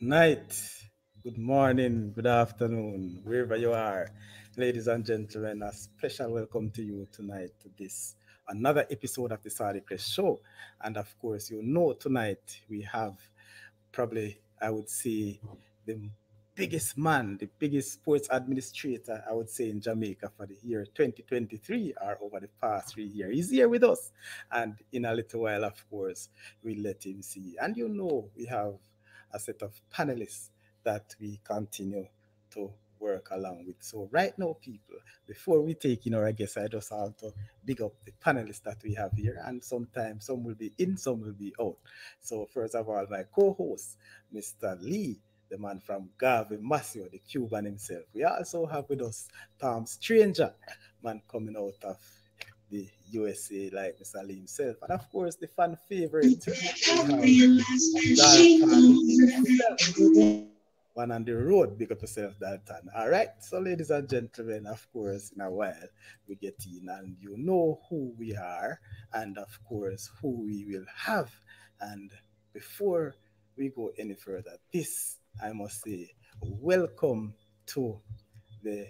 Night, good morning, good afternoon, wherever you are. Ladies and gentlemen, a special welcome to you tonight to this another episode of the Saudi Crest Show. And of course, tonight we have probably, I would say, the biggest man, the biggest sports administrator, I would say, in Jamaica for the year 2023 or over the past 3 years. He's here with us. And in a little while, of course, we'll let him see. And we have a set of panelists that we continue to work along with. So right now, people, before we take in our guests, I just have to big up the panelists that we have here. And sometimes some will be in, some will be out. So first of all, my co-host, Mr. Lee, the man from Garvey Masio, the Cuban himself. We also have with us Tom Stranger, man coming out of the USA like Mr. Lee himself. And of course, the fan favorite, we have Dalton himself. One on the road, big up yourself, Dalton. All right, so ladies and gentlemen, of course, in a while we get in and you know who we are and of course who we will have. And before we go any further, this, I must say, welcome to the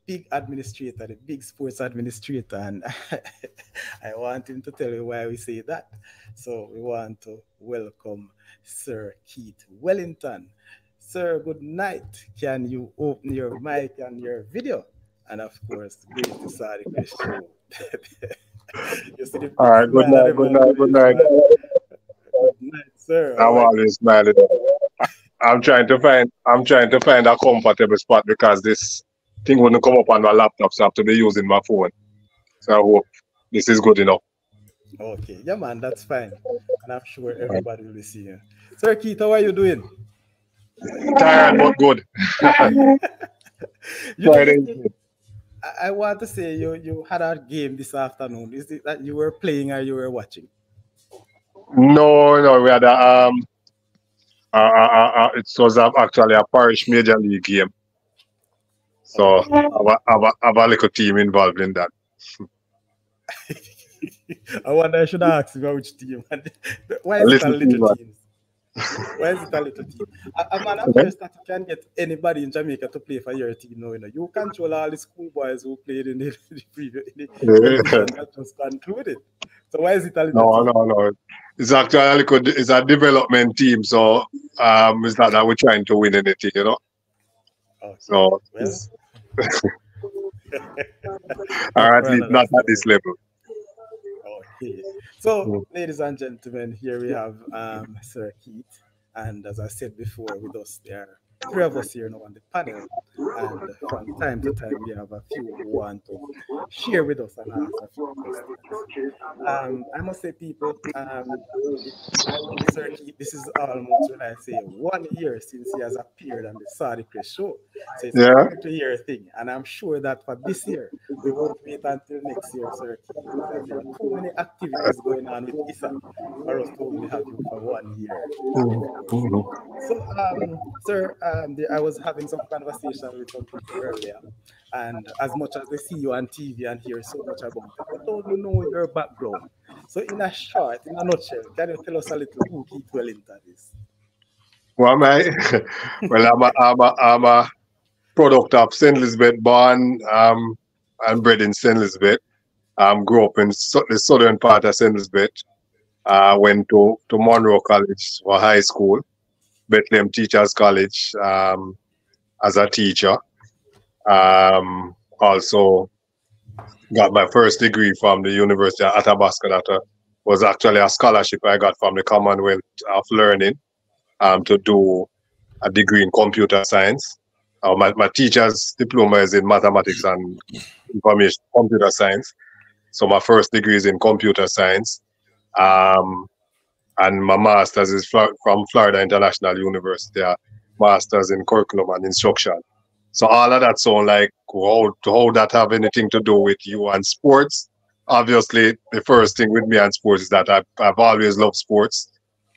big administrator, the big sports administrator, and I want him to tell you why we say that. So we want to welcome Sir Keith Wellington. Sir, good night. Can you open your mic and your video? And of course, great to start the show. You see the All right, good night, good night, good night. Good night, sir. I'm always smiling. I'm trying to find a comfortable spot because this thing wouldn't come up on my laptop, so I have to be using my phone. So I hope this is good enough. Okay, yeah, man, that's fine. And I'm sure everybody will be seeing you. Sir Keith, how are you doing? Tired but good. I want to say you had a game this afternoon. Is it that you were playing or you were watching? No, we had it was actually a parish major league game. So I have a little team involved in that. I wonder I should ask you which team. Why is it a little team? Why is it a little team? I'm impressed that you can get anybody in Jamaica to play for your team now. You control all the schoolboys who played in the previous that just concluded. So why is it a little team? No. It's actually it's a development team, so it's not that we're trying to win anything, you know. Okay. So or at least not at this level. Okay. So, ladies and gentlemen, here we have Sir Keith, and as I said before, with us there are three of us here now on the panel, and from time to time we have a few who want to share with us and ask a few questions. I must say, people, Sir Keith, this is almost, when I say, 1 year since he has appeared on the Saudi Crest Show. So it's a 2-year thing, and I'm sure that for this year, we won't wait until next year, Sir Keith, because there are too many activities going on with ISA for us to only have you for 1 year. So, sir, I was having some conversation with some people earlier, and as much as they see you on TV and hear so much about it, but don't know your background. So, in a nutshell, can you tell us a little who Keith Wellington is? Well, I'm a product of St. Elizabeth, born and bred in St. Elizabeth. Grew up in the southern part of St. Elizabeth. Went to Monroe College for high school, Bethlehem Teachers College as a teacher. Also got my first degree from the University of Athabasca. That was actually a scholarship I got from the Commonwealth of Learning to do a degree in computer science. My teacher's diploma is in mathematics and information computer science. So my first degree is in computer science. And my master's is from Florida International University, master's in curriculum and instruction. So all of that sound like how that have anything to do with you and sports. Obviously, the first thing with me and sports is that I've always loved sports.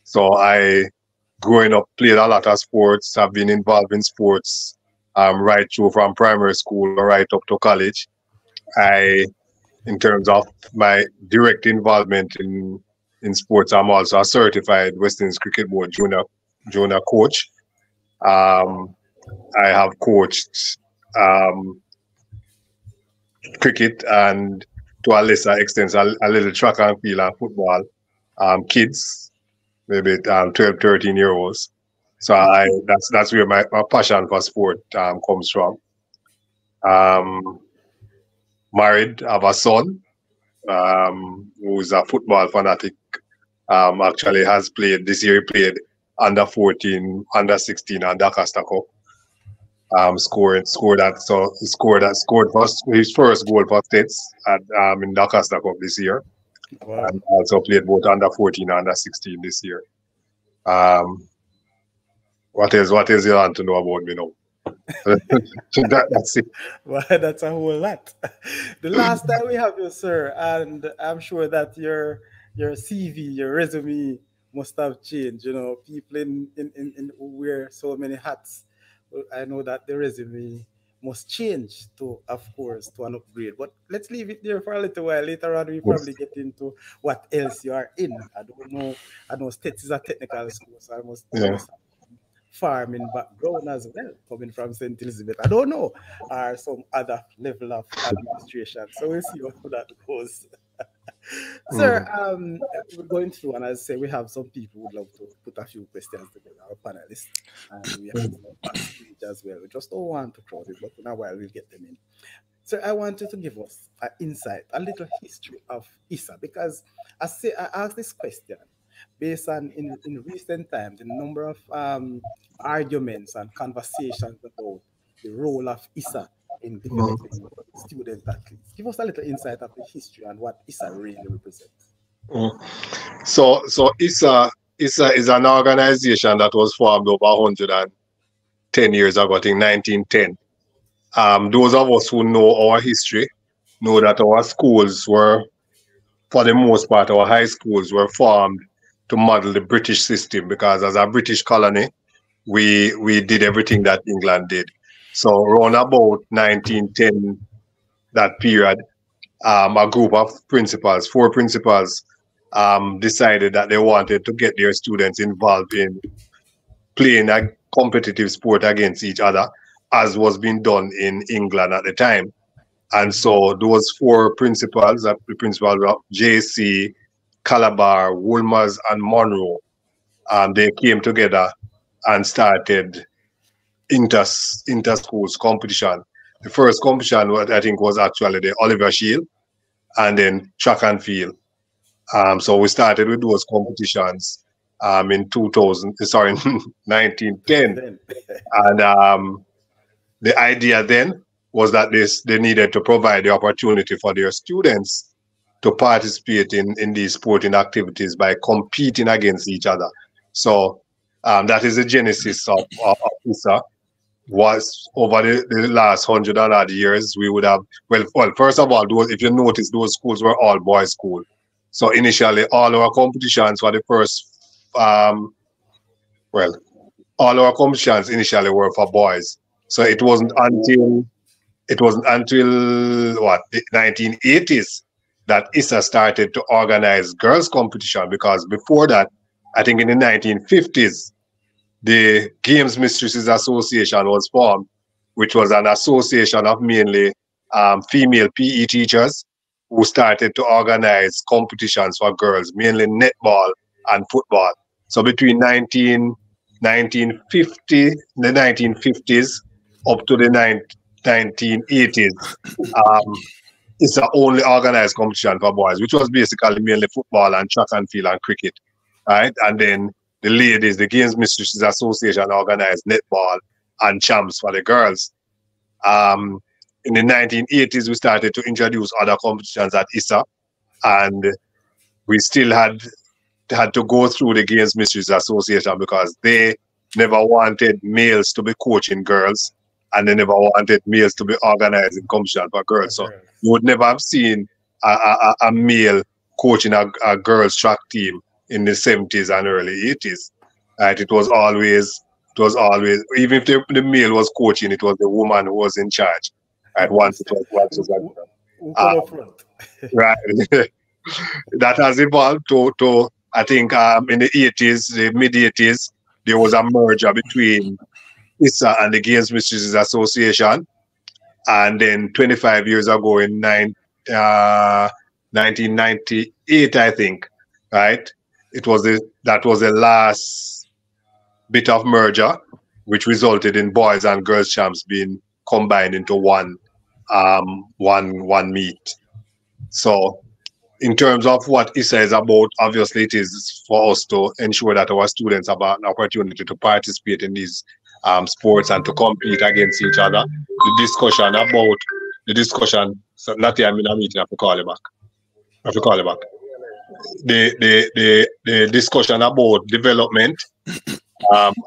So I, growing up, played a lot of sports. I've been involved in sports right through from primary school right up to college. In terms of my direct involvement in sports, I'm also a certified West Indies Cricket Board junior coach. Um, I have coached um, cricket and to a lesser extent a little track and field and football kids, maybe 12, 13 year olds. So that's where my passion for sport comes from. Um, Married, have a son who is a football fanatic. Actually has played this year. He played under 14, under 16, and Dakasta Cup. Scored first his first goal for States at in Dakasta Cup this year, Wow. and also played both under 14 and under 16 this year. Um, what is you want to know about me now? That's it. Well, that's a whole lot. The last time we have you, sir, and I'm sure that your CV, your resume must have changed. You know, people in who wear so many hats. Well, I know that the resume must change to, of course, to an upgrade. But let's leave it there for a little while. Later on, we probably get into what else you are in. I don't know. I know States is a technical school, so you Yeah. must farming background as well, coming from St. Elizabeth. I don't know, or some other level of administration. So we'll see how that goes. Sir, Mm. we're going through, and as I say, we have some people who would love to put a few questions together, our panelists, and we have some backstage as well. We just don't want to crowd it, but in a while we'll get them in. So I want you to give us an insight, a little history of ISA, because I asked this question based on in recent times the number of arguments and conversations about the role of ISA in Mm. developing student athletes. Give us a little insight of the history and what ISA really represents. Mm. So ISA is an organization that was formed over 110 years ago, I think 1910. Those of us who know our history know that our schools were, for the most part, our high schools were formed to model the British system because as a British colony, we did everything that England did. So around about 1910, that period, a group of principals, four principals, decided that they wanted to get their students involved in playing a competitive sport against each other, as was being done in England at the time. And so those four principals, the principals of JC, Calabar, Wolmers, and Monroe, they came together and started inter schools competition. The first competition, what I think, was actually the Oliver Shield, and then track and field. So we started with those competitions in 2000, sorry, in 1910, Then, and the idea then was that they needed to provide the opportunity for their students to participate in these sporting activities by competing against each other. So that is the genesis of ISA. Was over the last 100 and odd years, we would have, well, first of all, those, if you notice, those schools were all boys' school. So initially, all our competitions were the first, well, all our competitions initially were for boys. So it wasn't until what, the 1980s, that ISA started to organize girls competition, because before that, I think in the 1950s, the Games Mistresses Association was formed, which was an association of mainly female PE teachers who started to organize competitions for girls, mainly netball and football. So between 1950, the 1950s up to the 1980s, um, it's the only organized competition for boys, which was basically mainly football and track and field and cricket, right? And then the ladies, the Games Mistresses Association, organized netball and champs for the girls. Um, in the 1980s, we started to introduce other competitions at ISA, and we still had to go through the Games Mistresses Association because they never wanted males to be coaching girls, and they never wanted males to be organizing competition for for girls. So girls. you would never have seen a male coaching a girls track team in the 70s and early 80s. Right? It was always, even if the male was coaching, it was the woman who was in charge. Right? Who, Once it st- was once it who, was who, who come up um, front? right. That has evolved to I think in the 80s, the mid 80s, there was a merger between ISA and the Games Mistresses Association. And then 25 years ago in 1998, I think, right? That was the last bit of merger, which resulted in boys and girls champs being combined into one meet. So in terms of what ISA is about, obviously it is for us to ensure that our students have an opportunity to participate in these sports and to compete against each other. So not here, I'm in a meeting, I have to call you back. I have to call you back. The discussion about development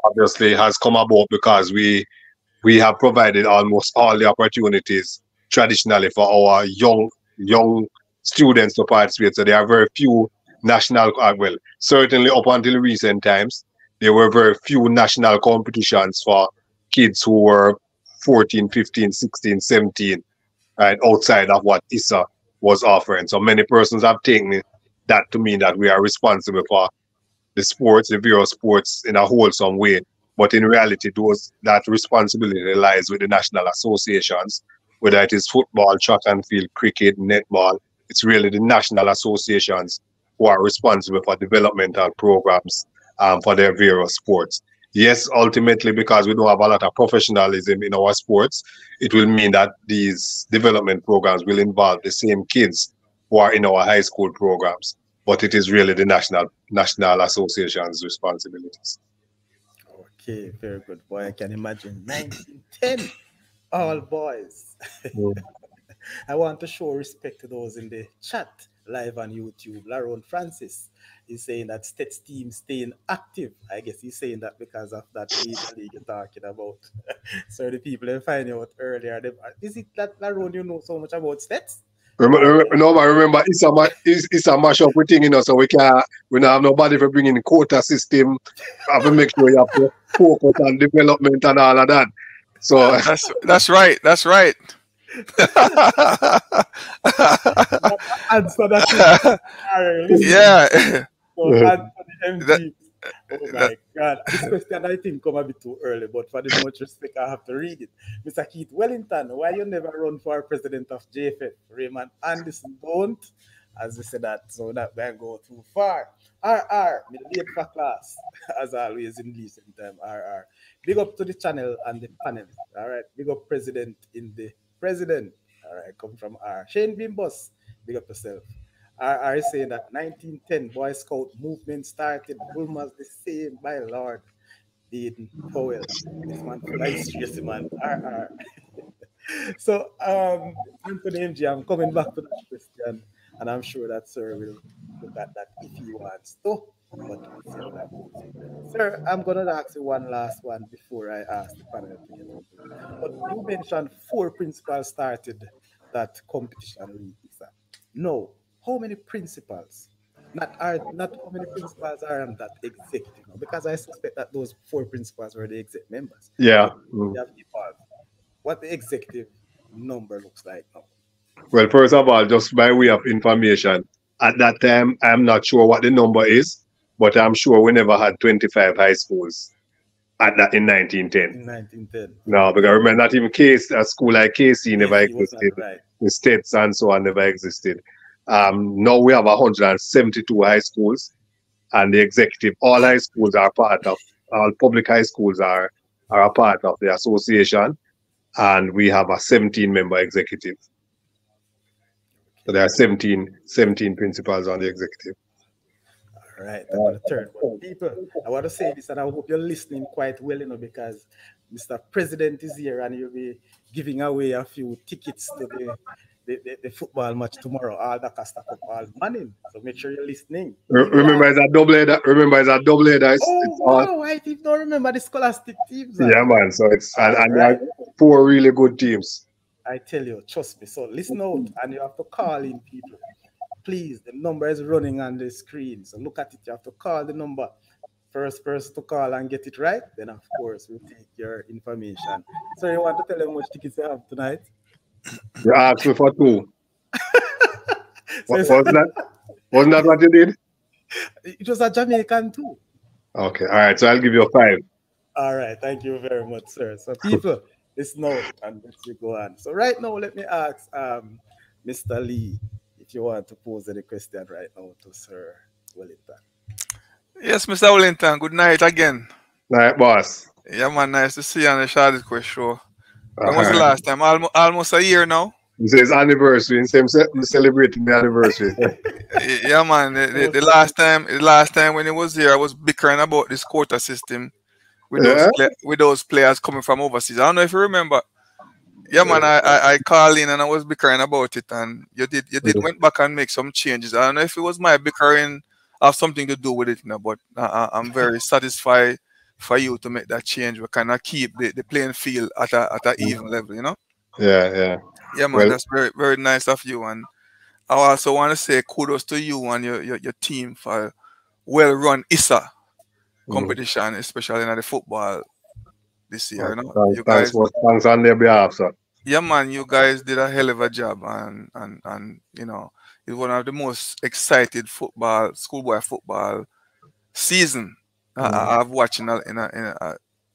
obviously has come about because we have provided almost all the opportunities traditionally for our young students to participate. So there are very few national, well, certainly up until recent times, there were very few national competitions for kids who were 14, 15, 16, 17, right, outside of what ISA was offering. So many persons have taken that to mean that we are responsible for the sports, the various sports in a wholesome way. But in reality, that responsibility lies with the national associations, whether it is football, track and field, cricket, netball. It's really the national associations who are responsible for developmental programs for their various sports. Yes, ultimately, because we don't have a lot of professionalism in our sports, it will mean that these development programs will involve the same kids who are in our high school programs. But it is really the national association's responsibilities. Okay, very good. Boy, I can imagine 1910, all boys. Mm. I want to show respect to those in the chat live on YouTube. Laron Francis is saying that States team staying active. I guess he's saying that because of that Asian league you're talking about. So the people are finding out earlier. Is it that Laron you know so much about States? No, but remember, it's a mash up with thing, so we don't have nobody for bringing quota system. Have to make sure you have to focus on development and all of that. So That's right. That's right. Answer that. Yeah. So answer the That, MG. Oh that, my God. This question I think come a bit too early, but for the much respect, I have to read it. Mr. Keith Wellington, why you never run for president of JFF? Raymond Anderson don't. As we said that, so that we go too far. RR, me late for class, as always in decent time. RR. Big up to the channel and the panel. All right. Big up president in the president. All right. Come from R. Shane Bimbos. Big up yourself. RR is saying that 1910 Boy Scout movement started almost the same, my lord. Dean Powell. This man full of history, yes, man. RR. So, Anthony MG, I'm coming back to that question, and I'm sure that sir will look at that if he wants to. But we'll see how that goes. Sir, I'm gonna ask you one last one before I ask the panel to get into it. But you mentioned 4 principals started that competition with ISA. No, how many principals? Not how many principals are on that executive now, because I suspect that those 4 principals were the exec members. yeah. So they have evolved. What the executive number looks like now. Well, first of all, just by way of information, at that time, I'm not sure what the number is, but I'm sure we never had 25 high schools at that in 1910. In 1910. No, because I Okay. remember not even a school like KC never KC was not existed. right. The states and so on never existed. Now we have 172 high schools, and the executive, all high schools are part of, all public high schools are a part of the association, and we have a 17-member executive. So there are 17 principals on the executive. All right, I'm gonna turn. But people, I want to say this, and I hope you're listening quite well, because Mr. President is here, and you'll be giving away a few tickets to the football match tomorrow. All the Costa Cup, all money. So make sure you're listening. Remember, it's a double header. Oh wow! I did not remember the scholastic teams. Yeah, man. So it's and there right. are 4 really good teams. I tell you, trust me. So listen out, and you have to call in, people. Please, the number is running on the screen. So look at it. You have to call the number. First person to call and get it right, then of course we'll take your information. So you want to tell them how much tickets you have tonight? You asked me for 2. So Wasn't that what you did? it was a Jamaican too. Okay, all right. So I'll give you 5. All right, thank you very much, sir. So, people, listen out and let's go on. So, right now, let me ask Mr. Lee if you want to pose any question right now to Sir Wellington. Yes, Mr. Wellington. Good night again. Right, boss. Yeah, man. Nice to see you on the Sharded Quest show. When was the Uh-huh. last time? Almost a year now. This is anniversary. And same celebrating the anniversary. Yeah, man. The Most last time when he was here, I was bickering about this quota system with Yeah? with those players coming from overseas. I don't know if you remember. Yeah, man. I called in and I was bickering about it, and you did went back and make some changes. I don't know if it was my bickering have something to do with it, but I'm very satisfied for you to make that change. We kind of keep the playing field at a even level, you know. Yeah, yeah. Yeah, man. Well, That's very very nice of you, and I also want to say kudos to you and your team for well run ISA mm, competition, especially in the football this year. You know, you thanks guys, for thanks on their behalf, sir. yeah, man, you guys did a hell of a job, and it's one of the most excited schoolboy football season Mm, I've watched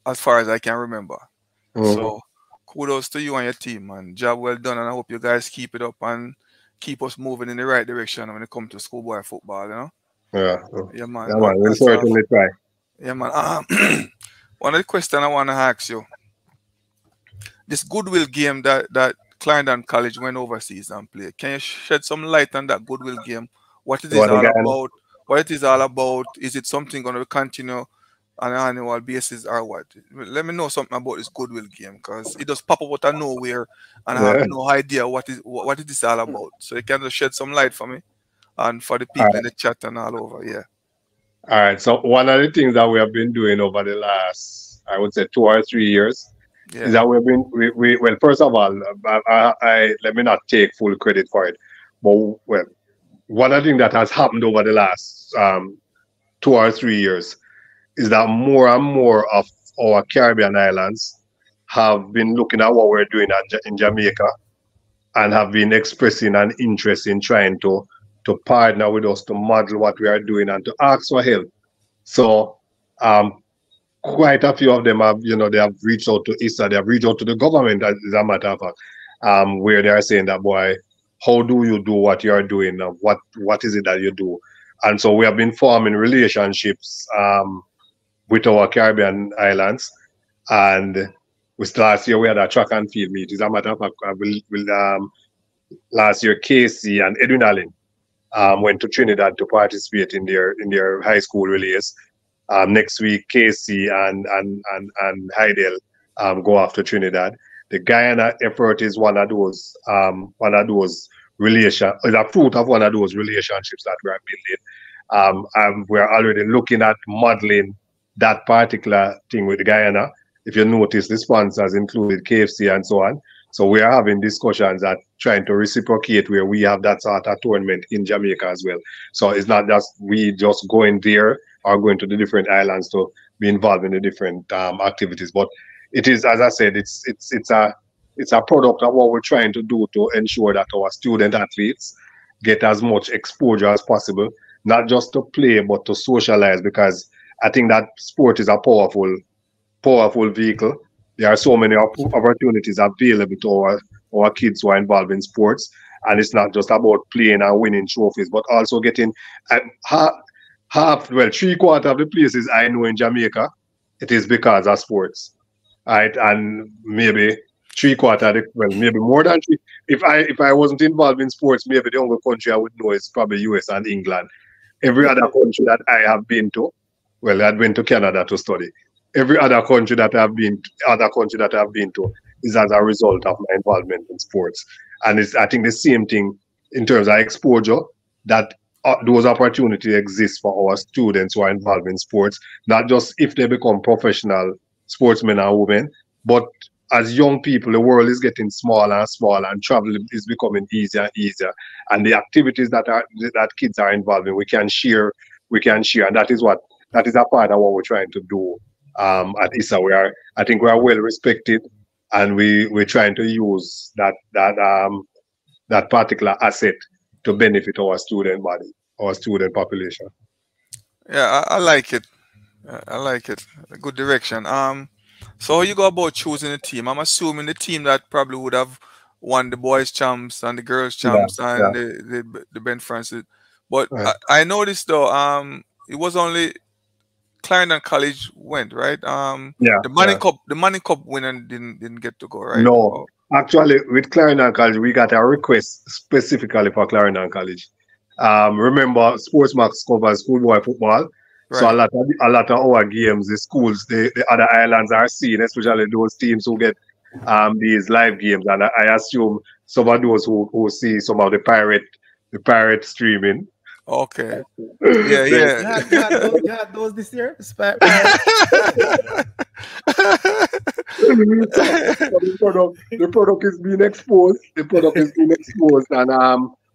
as far as I can remember. mm, So kudos to you and your team, man. Job well done, and I hope you guys keep it up and keep us moving in the right direction when it comes to schoolboy football. You know, yeah. yeah, man. Yeah, man. We'll That's all. certainly try. Yeah, man. One of the questions I want to ask you: this goodwill game that Clarendon College went overseas and played. Can you shed some light on that goodwill game? What it So is all again, about? What it is all about? Is it something going to continue on an annual basis or what? Let me know something about this goodwill game because it just pop up out of nowhere and I have yeah. no idea what it is all about. So you can just shed some light for me and for the All people in right. the chat and all over. Yeah. All right. So one of the things that we have been doing over the last, I would say, 2 or 3 years is Yeah. that well, first of all, let me not take full credit for it, but well, one of the things that has happened over the last 2 or 3 years is that more and more of our Caribbean islands have been looking at what we're doing in Jamaica and have been expressing an interest in trying to partner with us to model what we are doing and to ask for help. So um, quite a few of them have, they have reached out to ISA, they have reached out to the government, as a matter of fact, where they are saying that, boy, how do you do what you are doing? What is it that you do? And so we have been forming relationships with our Caribbean islands. And last year we had a track and field meet. As a matter of fact, last year Casey and Edwin Allen went to Trinidad to participate in their high school relays. Next week, Casey and Heidel go after Trinidad. The Guyana effort is is a fruit of one of those relationships that we are building. And we're already looking at modeling that particular thing with Guyana. If you notice, the sponsors included KFC and so on. So we are having discussions at trying to reciprocate where we have that sort of tournament in Jamaica as well. So it's not just we just going there or going to the different islands to be involved in the different activities. But it is, as I said, it's a product of what we're trying to do to ensure that our student athletes get as much exposure as possible, not just to play but to socialize. Because I think that sport is a powerful vehicle. There are so many opportunities available to our kids who are involved in sports. And it's not just about playing and winning trophies, but also getting well, three-quarters of the places I know in Jamaica, it is because of sports. Right? And maybe three-quarters, well, maybe more than three. If I wasn't involved in sports, maybe the only country I would know is probably US and England. Every other country that I have been to, well, I've been to Canada to study. Every other country that I've been to is as a result of my involvement in sports. And it's, I think, the same thing in terms of exposure, that those opportunities exist for our students who are involved in sports, not just if they become professional sportsmen and women, but as young people, the world is getting smaller and smaller, and travel is becoming easier and easier. And the activities that kids are involved in, we can share, and that is a part of what we're trying to do at ISA. I think we are well respected, and we're trying to use that particular asset to benefit our student body, our student population. Yeah, I like it. I like it. A good direction. So how you go about choosing a team? I'm assuming the team that probably would have won the boys' champs and the girls' Yeah, champs yeah, and the Ben Francis. But right. I noticed though, it was only Clarendon College went, right? Yeah, yeah. The Manning Cup winner didn't get to go, right? No, Oh, actually, with Clarendon College, we got a request specifically for Clarendon College. Remember, Sportsmax covers schoolboy football, so right. a lot of our games, the schools, the other islands are seen, especially those teams who get these live games, and I assume some of those who see some of the pirate streaming. Okay. Yeah, they, yeah. You had those this year, Pirates. so the product is being exposed. The product is being exposed, and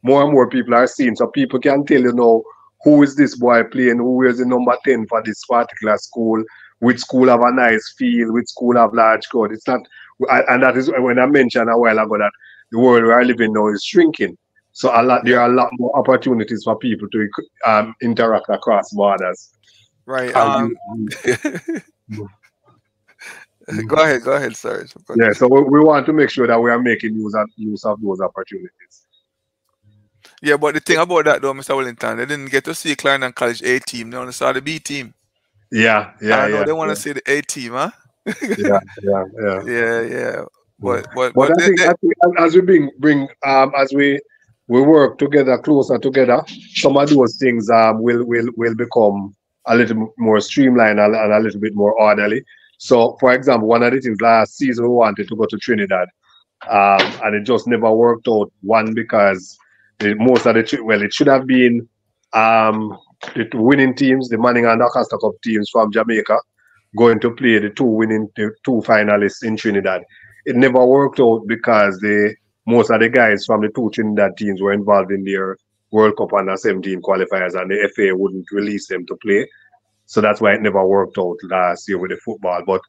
more and more people are seeing. So people can tell you now who is this boy playing, who is the number 10 for this particular school, which school have a nice field, which school have large crowd. It's not, and that is when I mentioned a while ago that the world we are living now is shrinking. So there Yeah. are a lot more opportunities for people to interact across borders. Right. And Go ahead, sorry. So yeah, continue. so we want to make sure that we are making use of those opportunities. Yeah, but the thing about that though, Mr. Wellington, they didn't get to see Clarendon College A team. They only saw the B team. Yeah, And yeah, I know yeah, they want yeah, to see the A team, huh? yeah, yeah, yeah. Yeah, yeah. Mm. But But I think as we bring as we work together closer together, some of those things will become a little more streamlined and a little bit more orderly. So, for example, one of the things last season we wanted to go to Trinidad, and it just never worked out. One because most of well, it should have been um, the winning teams, the Manning and Augusta Cup teams from Jamaica, going to play the two finalists in Trinidad. It never worked out because the most of the guys from the two Trinidad teams were involved in their World Cup under 17 qualifiers, and the FA wouldn't release them to play. So that's why it never worked out last year with the football. But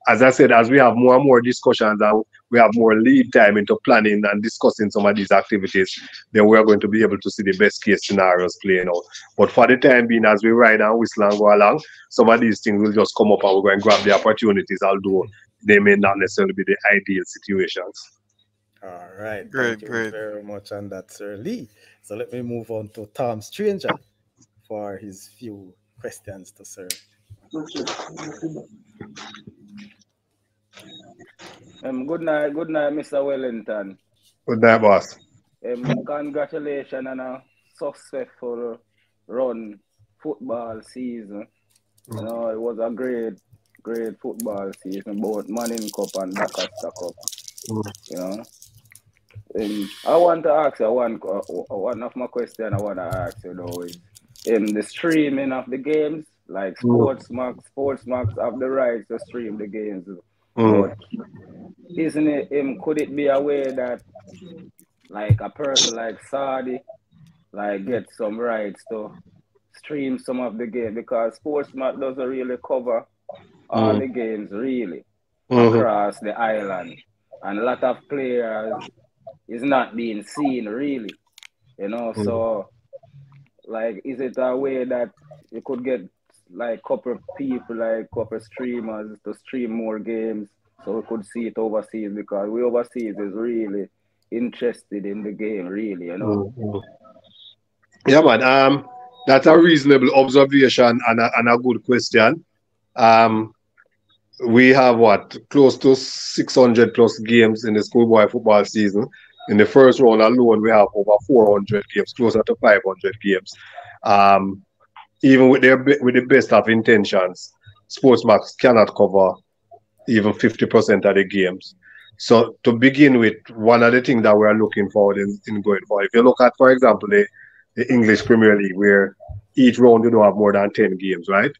as I said, as we have more and more discussions and we have more lead time into planning and discussing some of these activities, then we are going to be able to see the best case scenarios playing out. But for the time being, as we ride and whistle and go along, some of these things will just come up and we're going to grab the opportunities, although they may not necessarily be the ideal situations. All right. Thank great, you great. very much on that, Sir Lee. So let me move on to Tom Stranger for his few questions to Sir. Good night, Mr. Wellington. Good night, boss. Congratulations on a successful run football season. You know, it was a great football season, both Manning Cup and Augusta Cup. You know, I want to ask you one of my questions I want to ask you though is the streaming of the games, like Sportsmax have the rights to stream the games, Mm. but isn't it could it be a way that like a person like Saudi like get some rights to stream some of the game because Sportsmax doesn't really cover all Mm. the games really Mhm. across the island, and a lot of players is not being seen really, you know. Mm. So like, is it a way that you could get like couple people, like couple streamers to stream more games so we could see it overseas because we overseas is really interested in the game, really, you know. Mm. Mm. Yeah, man. That's a reasonable observation and a good question. Um, we have what close to 600 plus games in the schoolboy football season. In the first round alone, we have over 400 games, closer to 500 games. Um, Even with the best of intentions, Sportsmax cannot cover even 50% of the games. So to begin with, one of the things that we are looking forward in going forward, if you look at, for example, the English Premier League, where each round you don't have more than 10 games, right?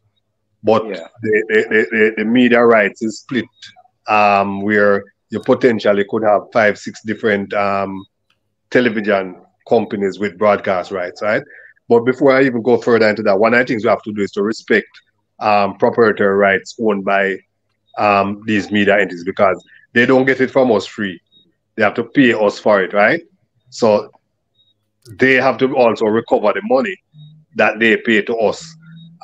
But Yeah, the media rights is split, where you potentially could have 5, 6 different television companies with broadcast rights, right? But before I even go further into that, one of the things we have to do is to respect proprietary rights owned by these media entities because they don't get it from us free. They have to pay us for it, right? So they have to also recover the money that they pay to us.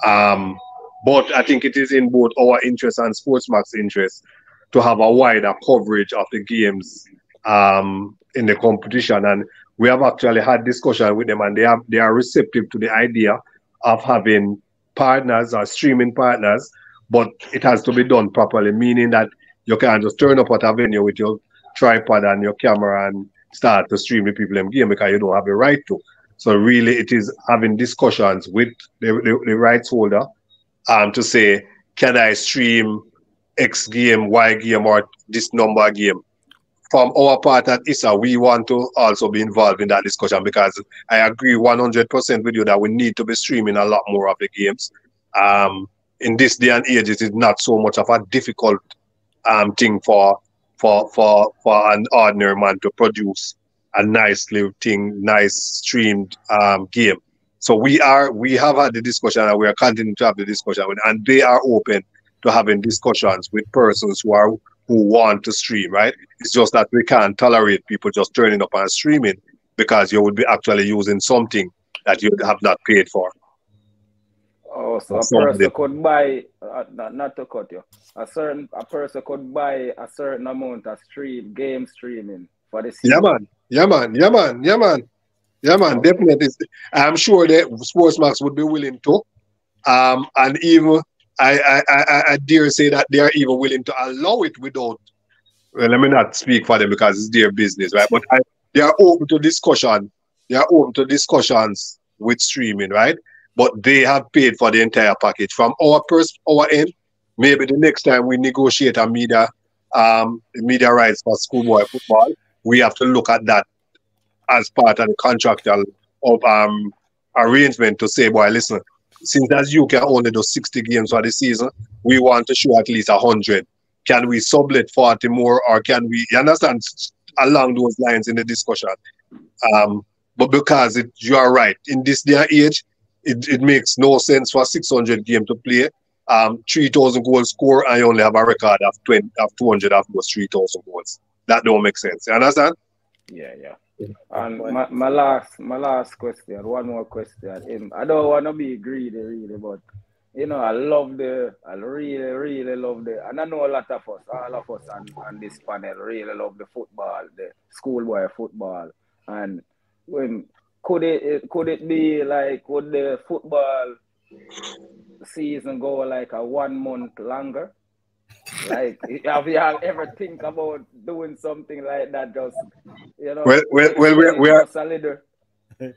Um, But I think it is in both our interest and Sportsmax's interest to have a wider coverage of the games in the competition. And we have actually had discussion with them, and they are receptive to the idea of having partners or streaming partners, but it has to be done properly, meaning that you can't just turn up at a venue with your tripod and your camera and start to stream the people in game because you don't have the right to. So really it is having discussions with the rights holder to say, can I stream X game, Y game, or this number game? From our part at ISA, we want to also be involved in that discussion because I agree 100% with you that we need to be streaming a lot more of the games. In this day and age, it is not so much of a difficult thing for an ordinary man to produce a nice little thing, nice streamed game. So we have had the discussion, and we are continuing to have the discussion with, and they are open to having discussions with persons who want to stream, right? It's just that we can't tolerate people just turning up and streaming because you would be actually using something that you have not paid for. Oh, so a person could buy, not to cut you, a person could buy a certain amount of game streaming for the season. Yeah, man, definitely. I'm sure that Sportsmax would be willing to. And even I dare say that they are even willing to allow it without. Well, let me not speak for them because it's their business, right? But they are open to discussion. They are open to discussions with streaming, right? But they have paid for the entire package. From our end, maybe the next time we negotiate a media rights for schoolboy football, we have to look at that as part of the contractual arrangement to say, boy, listen, since as you can only do 60 games for the season, we want to show at least 100. Can we sublet 40 more, or can we, you understand, along those lines in the discussion? But because you are right, in this day and age, it makes no sense for 600 games to play, 3,000 goals score, and you only have a record of 200 of those 3,000 goals. That don't make sense. You understand? Yeah. And my last question, one more question. I don't want to be greedy, really, but you know, I really love and I know a lot of us, all of us on this panel really love the football, the schoolboy football. And when could it be like, would the football season go like a 1 month longer? Like, have you ever think about doing something like that? Just, you know, we are solid. All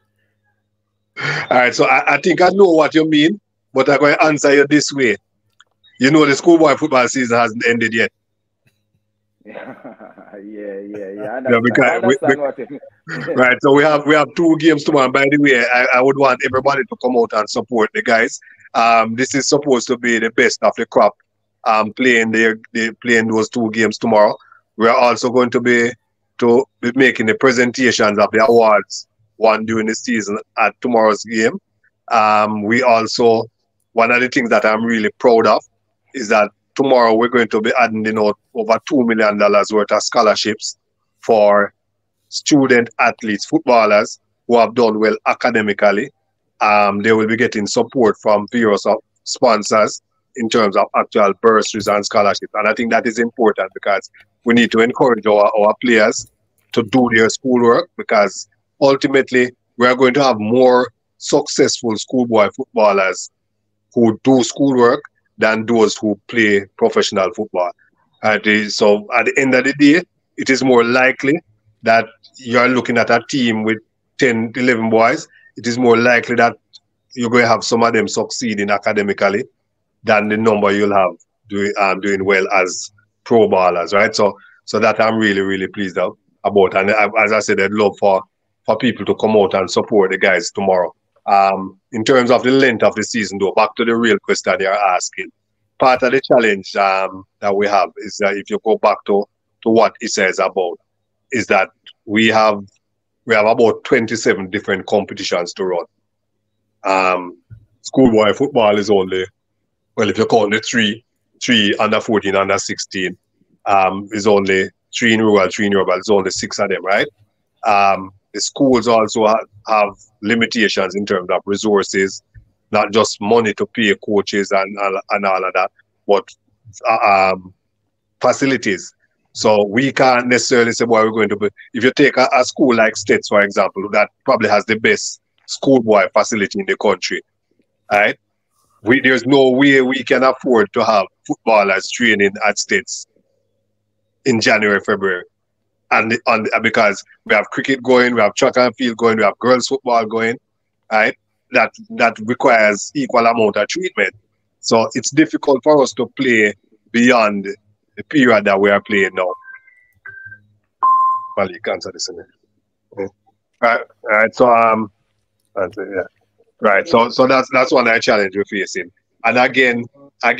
right, so I think I know what you mean, but I'm going to answer you this way. You know, the schoolboy football season hasn't ended yet. Yeah. Right, so we have 2 games tomorrow. By the way, I would want everybody to come out and support the guys. This is supposed to be the best of the crop. Playing those 2 games tomorrow. We are also going to be making the presentations of the awards won during the season at tomorrow's game. We also, one of the things that I'm really proud of is that tomorrow we're going to be adding over $2 million worth of scholarships for student athletes, footballers who have done well academically. They will be getting support from various sponsors in terms of actual bursaries and scholarships. And I think that is important because we need to encourage our players to do their schoolwork, because ultimately we are going to have more successful schoolboy footballers who do schoolwork than those who play professional football. So at the end of the day, it is more likely that you are looking at a team with 10, 11 boys. It is more likely that you're going to have some of them succeeding academically than the number you'll have doing well as pro ballers, right? So that I'm really, really pleased about. And as I said, I'd love for people to come out and support the guys tomorrow. In terms of the length of the season, though, back to the real question you're asking, part of the challenge that we have is that if you go back to what it says about, is that we have about 27 different competitions to run. Schoolboy football is only, well, if you count the three under 14, under 16, is only 3 in rural, 3 in urban. It's only 6 of them, right? The schools also have limitations in terms of resources, not just money to pay coaches and all of that, but facilities. So we can't necessarily say what we're going to be. If you take a school like States, for example, that probably has the best schoolboy facility in the country, right? There's no way we can afford to have footballers training at States in January, February. And because we have cricket going, we have track and field going, we have girls football going, right? That requires equal amount of treatment. So it's difficult for us to play beyond the period that we are playing now. Well, you can't answer this in there. Right. So yeah. Right. So that's one of the challenge we're facing. And again, I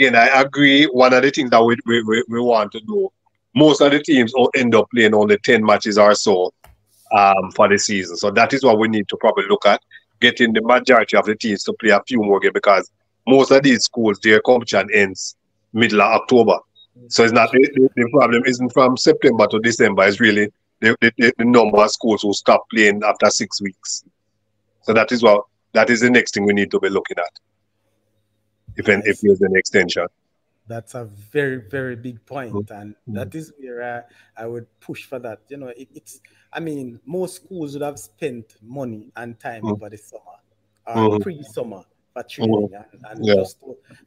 agree. One of the things that we want to do, most of the teams will end up playing only 10 matches or so for the season. So that is what we need to probably look at, getting the majority of the teams to play a few more games, because most of these schools, their competition ends middle of October. So it's not the problem isn't from September to December. It's really the number of schools who stop playing after 6 weeks. So that is the next thing we need to be looking at. If there's an extension. That's a very, very big point, and that is where I would push for that. You know, I mean, most schools would have spent money and time over the summer or pre-summer for training and just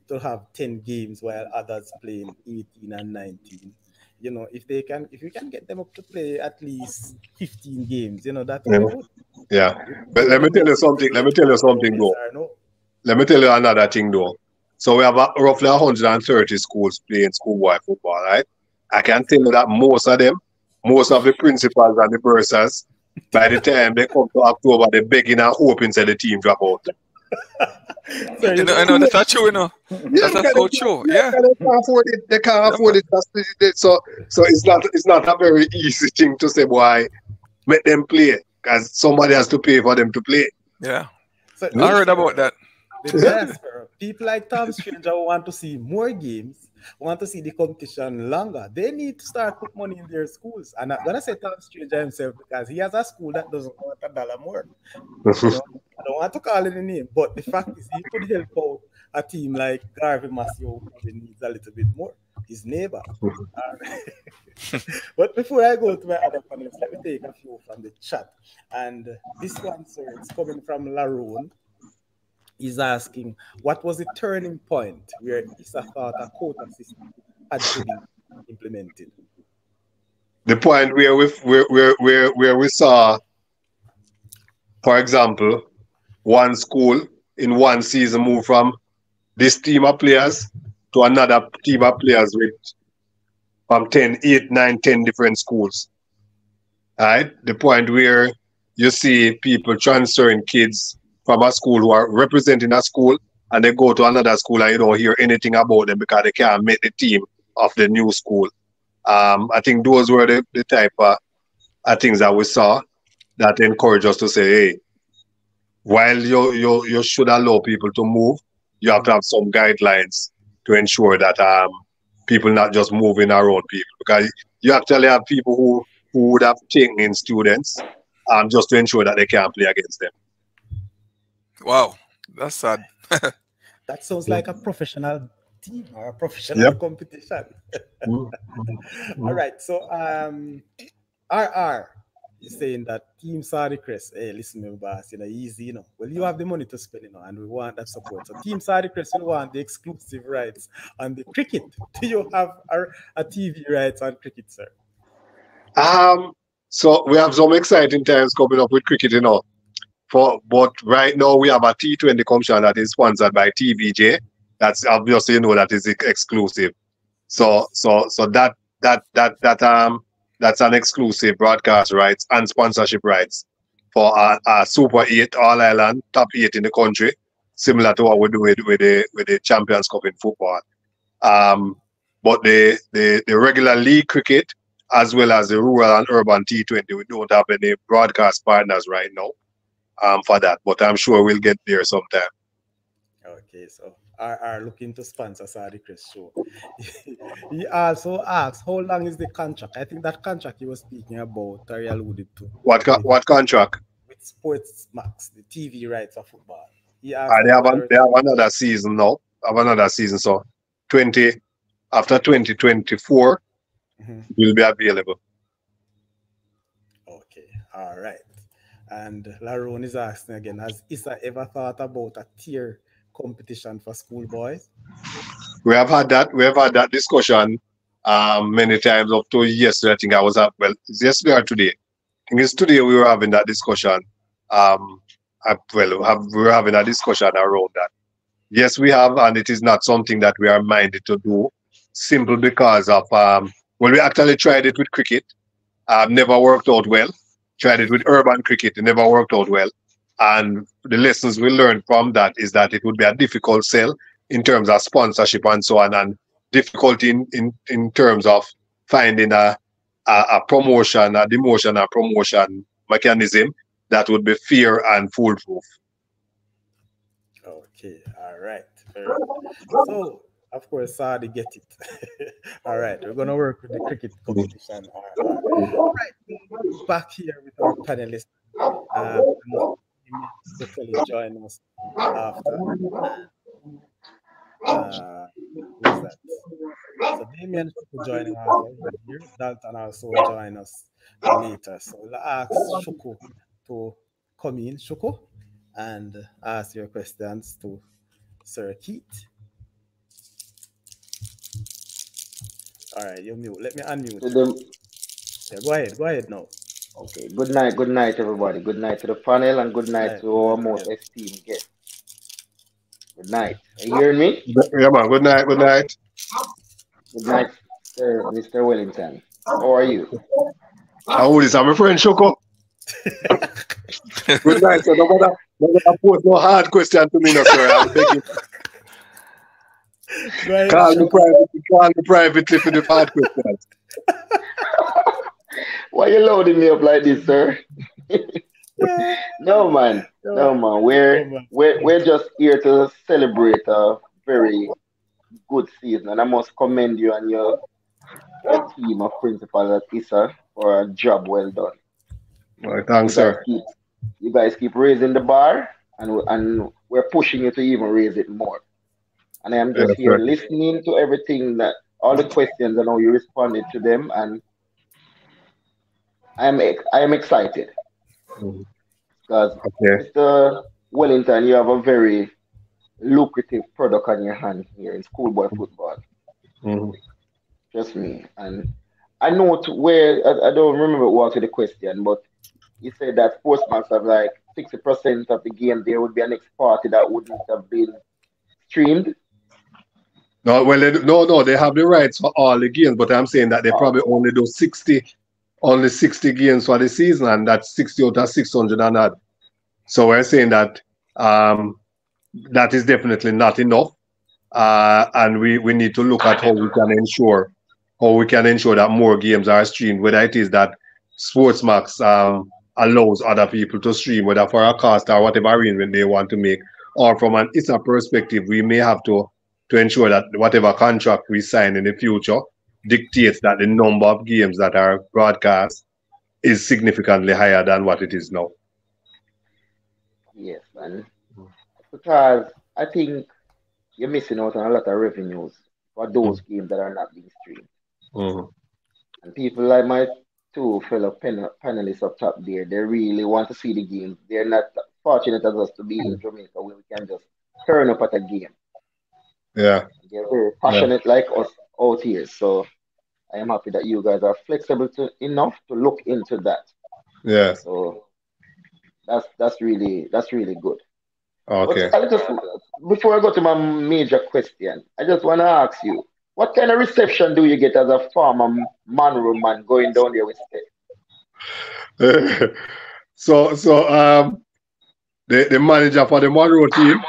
to have 10 games while others playing 18 and 19. You know, if you can get them up to play at least 15 games, you know, that would be good. Yeah. But let me tell you something though. Let me tell you another thing though. So we have roughly 130 schools playing schoolboy football, right? I can tell you that most of the principals and the bursars, by the time they come to October, they're begging and hoping that the team drop out. I know that's not true, you know. That's not so true. Yeah. They can't afford it. They can't afford it. So it's not a very easy thing to say, boy, make them play, because somebody has to pay for them to play. Yeah. So, I heard about that. People like Tom Stranger who want to see more games, want to see the competition longer. They need to start put money in their schools. And I'm gonna say Tom Stranger himself, because he has a school that doesn't want $1 more. You know, I don't want to call it a name, but the fact is he could help out a team like Garvey Massey, who probably needs a little bit more. His neighbor. But before I go to my other panelists, let me take a few from the chat. And this one, sir, it's coming from Laroon. He's asking, what was the turning point where Issa thought a quota system had to be implemented? The point where we saw, for example, one school in one season move from this team of players to another team of players with from 8, 9, 10 different schools. All right? The point where you see people transferring kids from a school who are representing a school, and they go to another school and you don't hear anything about them because they can't make the team of the new school. I think those were the type of things that we saw that encourage us to say, hey, while you should allow people to move, you have to have some guidelines to ensure that people not just moving around people, because you actually have people who would have taken in students just to ensure that they can't play against them. Wow, that's sad. That sounds like a professional team or a professional competition. All right, so RR is saying that Team Saudi Crest, hey, listen, my boss, you know, easy, you know. Well, you have the money to spend, you know, and we want that support. So Team Saudi Crest, we want the exclusive rights on the cricket. Do you have a TV rights on cricket, sir? So we have some exciting times coming up with cricket, you know. But right now we have a T20 competition that is sponsored by TVJ. That's obviously, you know, that is exclusive. So that's an exclusive broadcast rights and sponsorship rights for a Super 8 All Ireland top 8 in the country, similar to what we do with the Champions Cup in football. But the regular league cricket, as well as the rural and urban T20, we don't have any broadcast partners right now. For that, but I'm sure we'll get there sometime. Okay, so are looking to sponsor Saudi Crest show. He also asked, how long is the contract? I think that contract he was speaking about, I alluded to. What contract? With Sports Max, the TV rights of football. he asked They us have whether. they have another season now. Have another season. So 20 after 2024 Mhm. will be available. Okay, all right. And Laron is asking again, has Issa ever thought about a tier competition for schoolboys? We have had that discussion many times up to yesterday. I think I was at well it's yesterday or today. I think it's today we were having that discussion. Um we were having a discussion around that. Yes, we have, and it is not something that we are minded to do, simple because of well, we actually tried it with cricket, never worked out well. Tried it with urban cricket, it never worked out well. And the lessons we learned from that is that it would be a difficult sell in terms of sponsorship and so on, and difficulty in terms of finding a promotion, a demotion, a promotion mechanism that would be fair and foolproof. Okay, all right, very good. So, of course, Saudi get it. All right, we're gonna work with the cricket competition. All right, back here with our panelists. I must quickly join us after. Uh, who's that? So Damien Shuku joining us over here. Dalton also join us later. So we'll ask Shuku to come in, Shuku, and ask your questions to Sir Keith. All right, you mute. Let me To unmute you. them. Yeah, go ahead now. Okay. Good night, everybody. Good night to the panel and good night to Good our night most again. esteemed guest. Good night. Are you hearing me? Yeah, man. Good night. Good night. Good night, sir, Mr. Wellington. How are you? How old is my friend Shoko? Good night, sir. No matter pose no hard question to me, no, sir. I'm begging. Go ahead, Call Shuku. me privately for the hard questions. Why you loading me up like this, sir? Yeah, No, man. no, No, man. no, We're man. we're we're just here to celebrate a very good season, and I must commend you and your team of principals at ISA for a job well done. All right, You thanks, guys sir. keep you guys keep raising the bar, and we're pushing you to even raise it more. And I am just Yes, here sir. listening to everything that all the questions and how you responded to them, and I am excited Mhm. because Okay. Mr. Wellington, you have a very lucrative product on your hand here in schoolboy football. Mhm. Trust me, and I know where I don't remember what was the question, but you said that Sportsmax have like 60% of the game. There would be an next party that wouldn't have been streamed. No, well, no, they have the rights for all the games, but I'm saying that they Uh, probably only do only 60 games for the season, and that's 60 out of 600 and odd. So we're saying that um, that is definitely not enough, and we need to look at how we can ensure that more games are streamed. Whether it is that Sportsmax allows other people to stream, whether for a cost or whatever arrangement they want to make, or from an ISA perspective, we may have to ensure that whatever contract we sign in the future dictates that the number of games that are broadcast is significantly higher than what it is now. yes, and because I think you're missing out on a lot of revenues for those games that are not being streamed. Mhm. And people like my two fellow panelists up top there, they really want to see the games. They're not fortunate as us to be in Jamaica where we can just turn up at a game. Yeah, They're very yeah, passionate like us out here. So I am happy that you guys are flexible enough to look into that. yeah. So that's really good. But Okay. I just before I go to my major question, I just want to ask you, what kind of reception do you get as a former Monroe man going down there with Steph? So the manager for the Monroe team,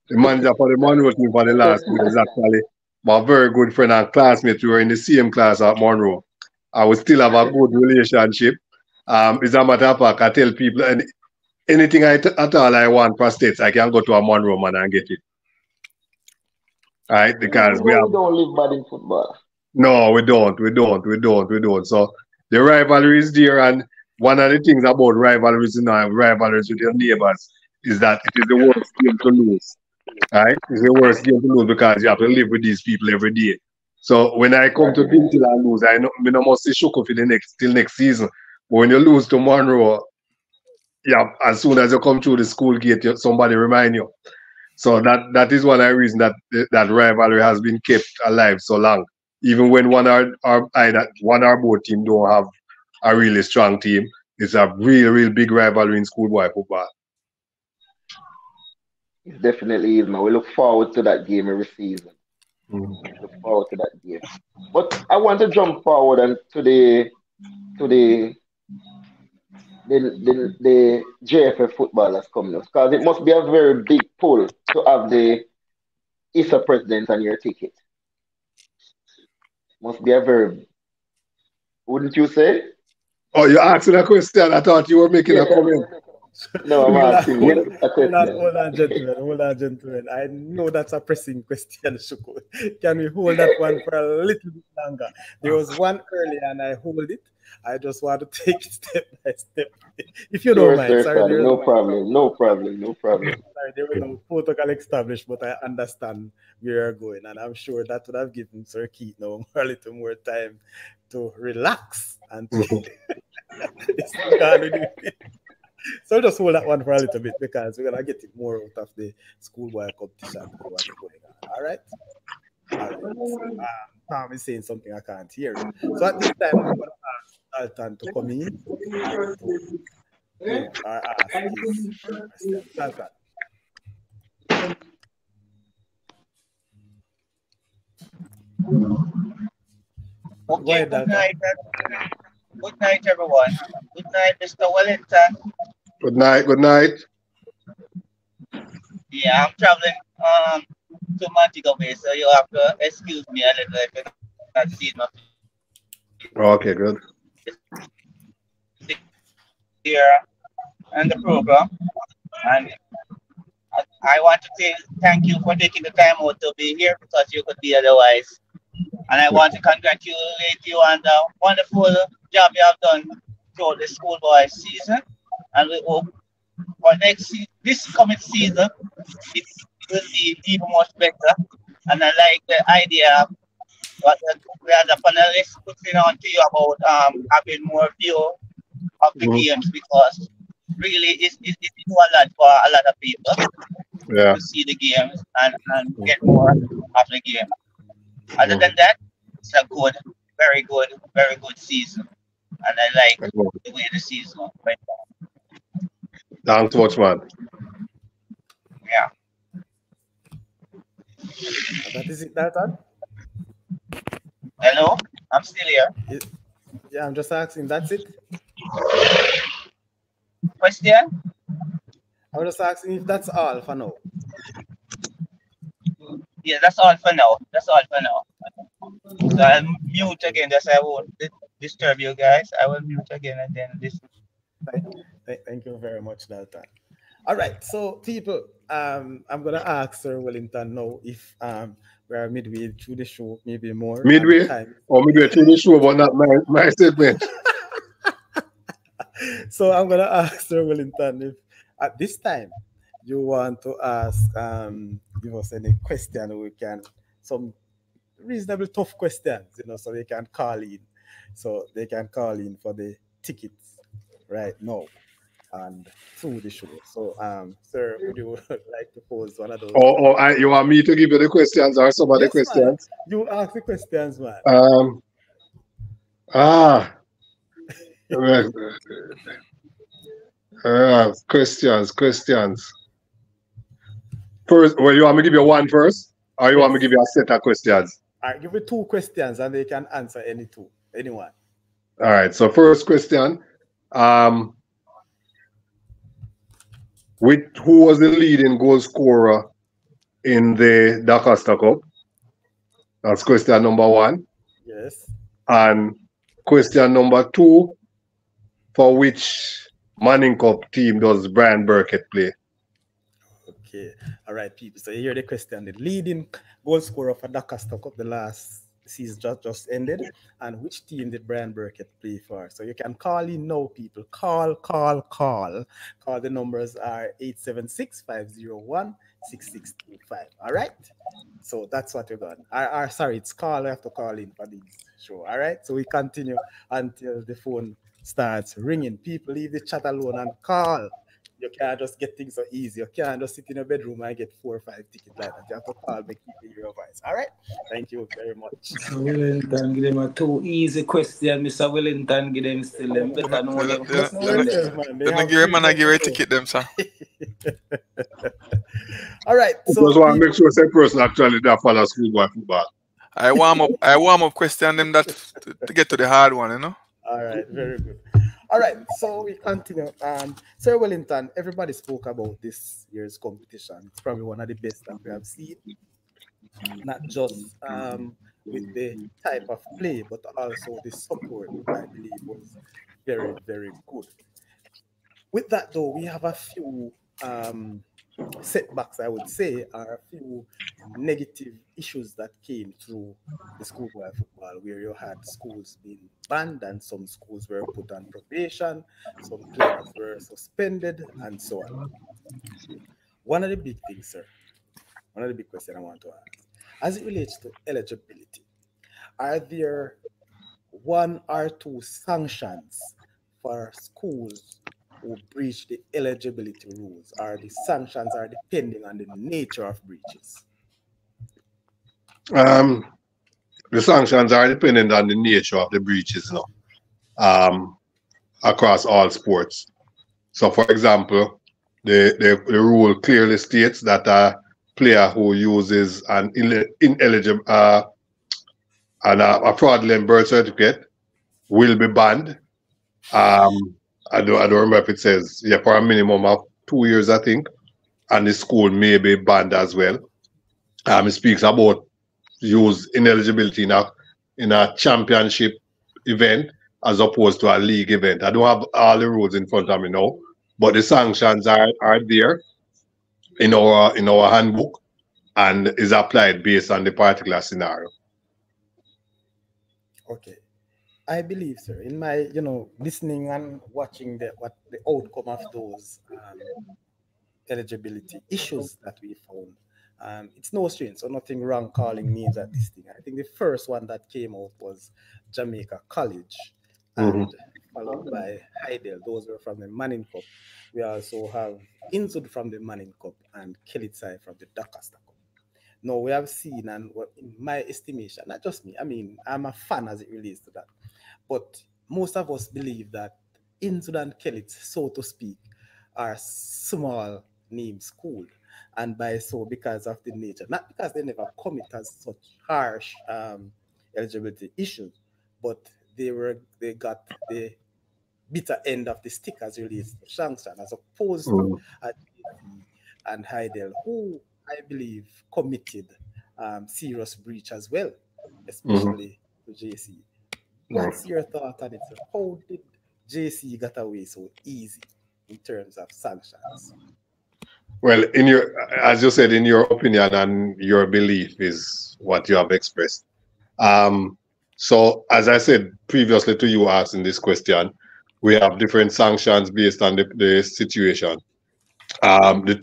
the manager for the Monroe team for the last year is actually my very good friend and classmate. We were in the same class at Monroe. I would still have a good relationship. As a matter of fact, I tell people anything at all I want for states, I can go to a Monroe man and get it. Right? Because we We have don't live bad in football. no, we don't. So the rivalry is there, and one of the things about rivalries, rivalries with your neighbors. is that it is the worst game to lose. Right? It's the worst game to lose because you have to live with these people every day. So when I come to Bintil and lose, I know I must say shook for the next till next season. But when you lose to Monroe, yeah, as soon as you come through the school gate, somebody remind you. So that is one of the reasons that that rivalry has been kept alive so long. Even when either one or both team don't have a really strong team, it's a real big rivalry in schoolboy football. It definitely is, man. We look forward to that game every season. Mm. Look forward to that game. But I want to jump forward and to the JFF footballers coming up because it must be a very big pull to have the ISA president on your ticket. Must be a very, wouldn't you say? Oh, you're asking a question. I thought you were making a comment. No, I'm asking you a question. Hold on, gentlemen. I know that's a pressing question, Shuko. Can we hold that one for a little bit longer? There was one earlier and I hold it. I just want to take it step by step. If you don't Sure, mind. sir, Sorry, Father. No problem. No problem. No problem. sorry, there was no protocol established, but I understand where you're going. And I'm sure that would have given Sir Keith now a little more time to relax and to so just hold that one for a little bit because we're gonna get it more out of the schoolboy competition. What's going on? All right. Tom is saying something I can't hear. So at this time, I'm going to ask Dalton to come in and to ask his question. Dalton. Okay, good night. Good night, everyone. Good night, Mr. Wellington. Good night. Good night. Yeah, I'm traveling to Montego Bay, so you have to excuse me a little if you're not seeing my Okay, good. here and the program. And I want to say thank you for taking the time out to be here because you could be otherwise. And I want to congratulate you on the wonderful job you have done throughout the schoolboy season. And we hope for this coming season, it will be even much better. And I like the idea of what we as a panelist putting on to you about having more view of the games because really it's do a lot for a lot of people to see the games and get more of the game. Other than that, it's a good, very good season. And I like the way the season went on. Thanks much, man. Yeah. That is it, Dalton? Hello? I'm still here. Yeah, I'm just asking. That's it? Question? I was just asking if that's all for now. Yeah, that's all for now. So I'll mute again. That's I won't disturb you guys. I will mute again and then listen. Thank you very much, Dalton. All right, so people, I'm gonna ask Sir Wellington now if we are midway through the show, maybe more. Midway? Or midway through the show, but not my statement. So I'm gonna ask Sir Wellington if at this time you want to ask give us any question we can some reasonably tough questions, so they can call in. So they can call in for the tickets right now and through the show. So sir, would you like to pose one of those? You want me to give you the questions or some of the questions? Man. You ask the questions, man. Questions. First, well, you want me to give you one first? Or you want me to give you a set of questions? All right, give me two questions and they can answer anyone. All right, so first question. Who was the leading goal scorer in the DaCosta Cup? That's question number one. Yes. And question number two, for which Manning Cup team does Brian Burkett play? Okay. All right, people. So you hear the question. The leading goal scorer for DaCosta Cup, the season just ended, and which team did Brian Burkett play for. So you can call in now, people. Call. The numbers are 876-501-6625. All right? So that's what we're going. Sorry, it's call. I have to call in for these show. All right? So we continue until the phone starts ringing. People, leave the chat alone and call. You can't just get things so easy. You can't just sit in a bedroom and get 4 or 5 tickets like that. You have to call, make people hear your voice. All right? Thank you very much. Mr. Wellington, give them a too easy question. Mr. Wellington, give them still them better know them. Then give him and I give a ticket them, sir. All right. So just want to make sure the person actually that follow schoolboy football. I warm up question them that to get to the hard one, you know. All right, very good. All right, so we continue. Sir Wellington, everybody spoke about this year's competition. It's probably one of the best that we have seen. Not just with the type of play, but also the support, I believe, was very, very good. With that, though, we have a few setbacks, I would say, are a few negative issues that came through the schoolboy football, where you had schools being banned and some schools were put on probation, some players were suspended, and so on. One of the big things, sir, one of the big questions I want to ask, as it relates to eligibility, are there 1 or 2 sanctions for schools who breach the eligibility rules? Or the sanctions are depending on the nature of breaches? The sanctions are dependent on the nature of the breaches, you know, across all sports. So, for example, the rule clearly states that a player who uses an ineligible and a fraudulent birth certificate will be banned. I don't remember if it says, yeah, for a minimum of 2 years, I think, and the school may be banned as well. It speaks about use ineligibility in a championship event as opposed to a league event. I don't have all the rules in front of me now, but the sanctions are there in our handbook and is applied based on the particular scenario. Okay. I believe, sir, in my, listening and watching the outcome of those eligibility issues that we found, it's no strange, so nothing wrong calling names at this thing. I think the first one that came out was Jamaica College, and followed by Heidel. Those were from the Manning Cup. We also have Insud from the Manning Cup and Kelitsai from the Dakasta Cup. Now, we have seen, and in my estimation, not just me, I mean, I'm a fan as it relates to that, but most of us believe that Insud and Kelits, so to speak, are small name school. And by so, because of the nature, not because they never commit as such harsh eligibility issues, but they got the bitter end of the stick as relates to sanction, as opposed to and Heidel, who I believe committed serious breach as well, especially to JC. What's your thought on it? How did JC get away so easy in terms of sanctions? Well, as you said, in your opinion and your belief is what you have expressed. So, as I said previously to you asking this question, we have different sanctions based on the situation. The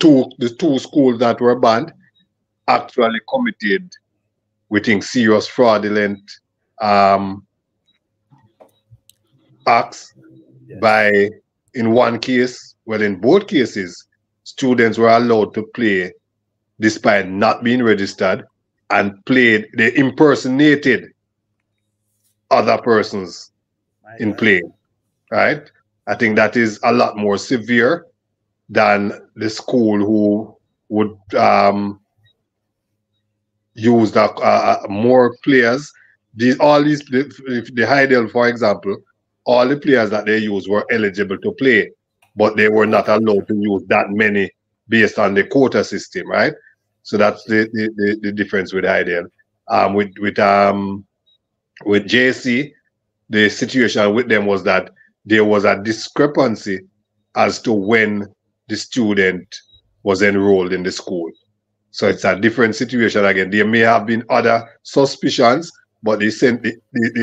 two schools that were banned actually committed, we think, serious fraudulent acts by, in one case, well, in both cases, students were allowed to play despite not being registered and they impersonated other persons in play, right? I think that is a lot more severe than the school who would use more players. The Heidel, for example, all the players that they used were eligible to play, but they were not allowed to use that many based on the quota system, right? So that's the difference with Heidel. With JC, the situation with them was that there was a discrepancy as to when the student was enrolled in the school. So it's a different situation again. There may have been other suspicions, but the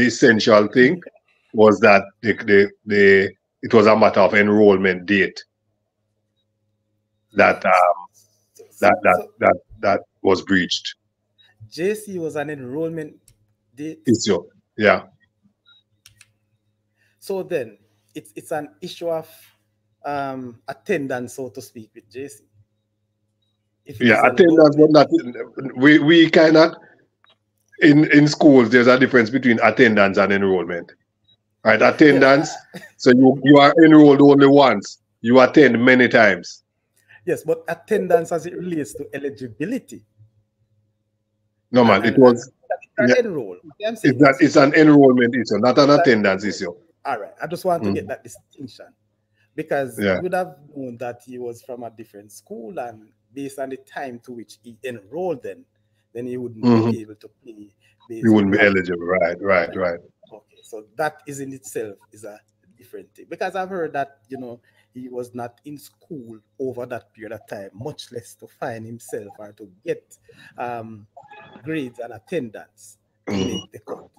essential thing was that it was a matter of enrollment date that So, so that was breached. JC was an enrollment date. Issue. Yeah. So then it's an issue of attendance, so to speak, with JC. If it Yeah, is attendance, but enrollment, not we cannot in schools there's a difference between attendance and enrollment. Right? yes, Attendance, so you are enrolled only once. You attend many times. yes, but attendance as it relates to eligibility No man, it was yeah, enroll. Okay, I'm saying it's an enrollment issue, not an attendance issue. all right. I just want to Mm. get that distinction because Yeah. you would have known that he was from a different school, and based on the time to which he enrolled, then he wouldn't Mhm. be able to pay based You on wouldn't be that. eligible. Right. Okay, so that is in itself is a different thing because I've heard that he was not in school over that period of time, much less to find himself or to get grades and attendance to Mhm. make the cut.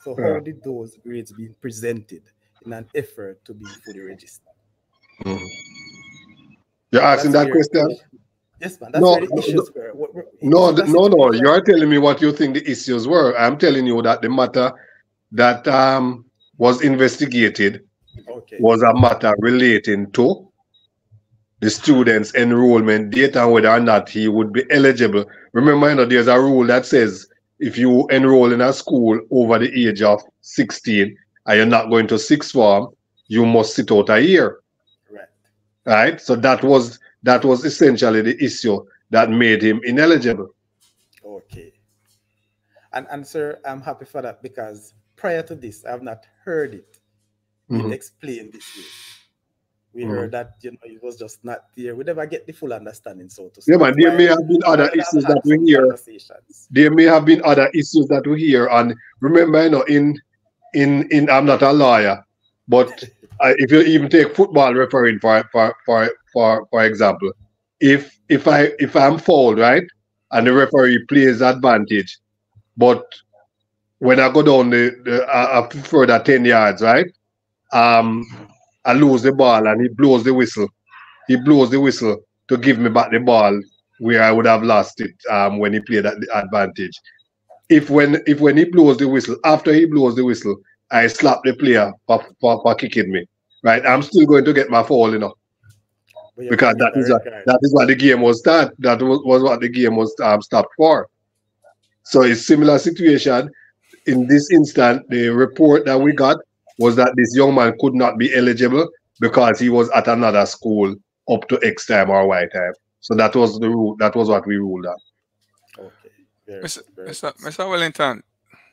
So Yeah. how did those grades being presented in an effort to be fully registered? Mhm. You're asking That's that where question? yes, man. That's No, where the issues were. no, Is it a no, no. situation? You're telling me what you think the issues were. I'm telling you that the matter that was investigated Okay. was a matter relating to the student's enrollment date and whether or not he would be eligible. Remember, there's a rule that says if you enroll in a school over the age of 16 and you're not going to sixth form, you must sit out a year. Right. Right? So that was essentially the issue that made him ineligible. Okay. And sir, I'm happy for that because prior to this, I have not heard it being Mhm. explained this way. We Mhm. heard that it was just not there. We never get the full understanding, so to Yeah, speak. man, there may have been other While I've issues that had we some hear. conversations. There may have been other issues that we hear. And remember, in I'm not a lawyer, but if you even take football refereeing for example, if I'm fouled, right, and the referee plays advantage, but when I go down a further 10 yards, right, I lose the ball and he blows the whistle. He blows the whistle to give me back the ball where I would have lost it when he played at the advantage. If when he blows the whistle, after he blows the whistle, I slap the player for kicking me, right? I'm still going to get my foul, But you're because going to get a red card. that is what the game was start. That was what the game was stopped for. So it's similar situation. In this instant, the report that we got was that this young man could not be eligible because he was at another school up to X time or Y time. So that was the rule. That was what we ruled on. Okay. Very Mr. good. Very Mr. good. Mr. Wellington,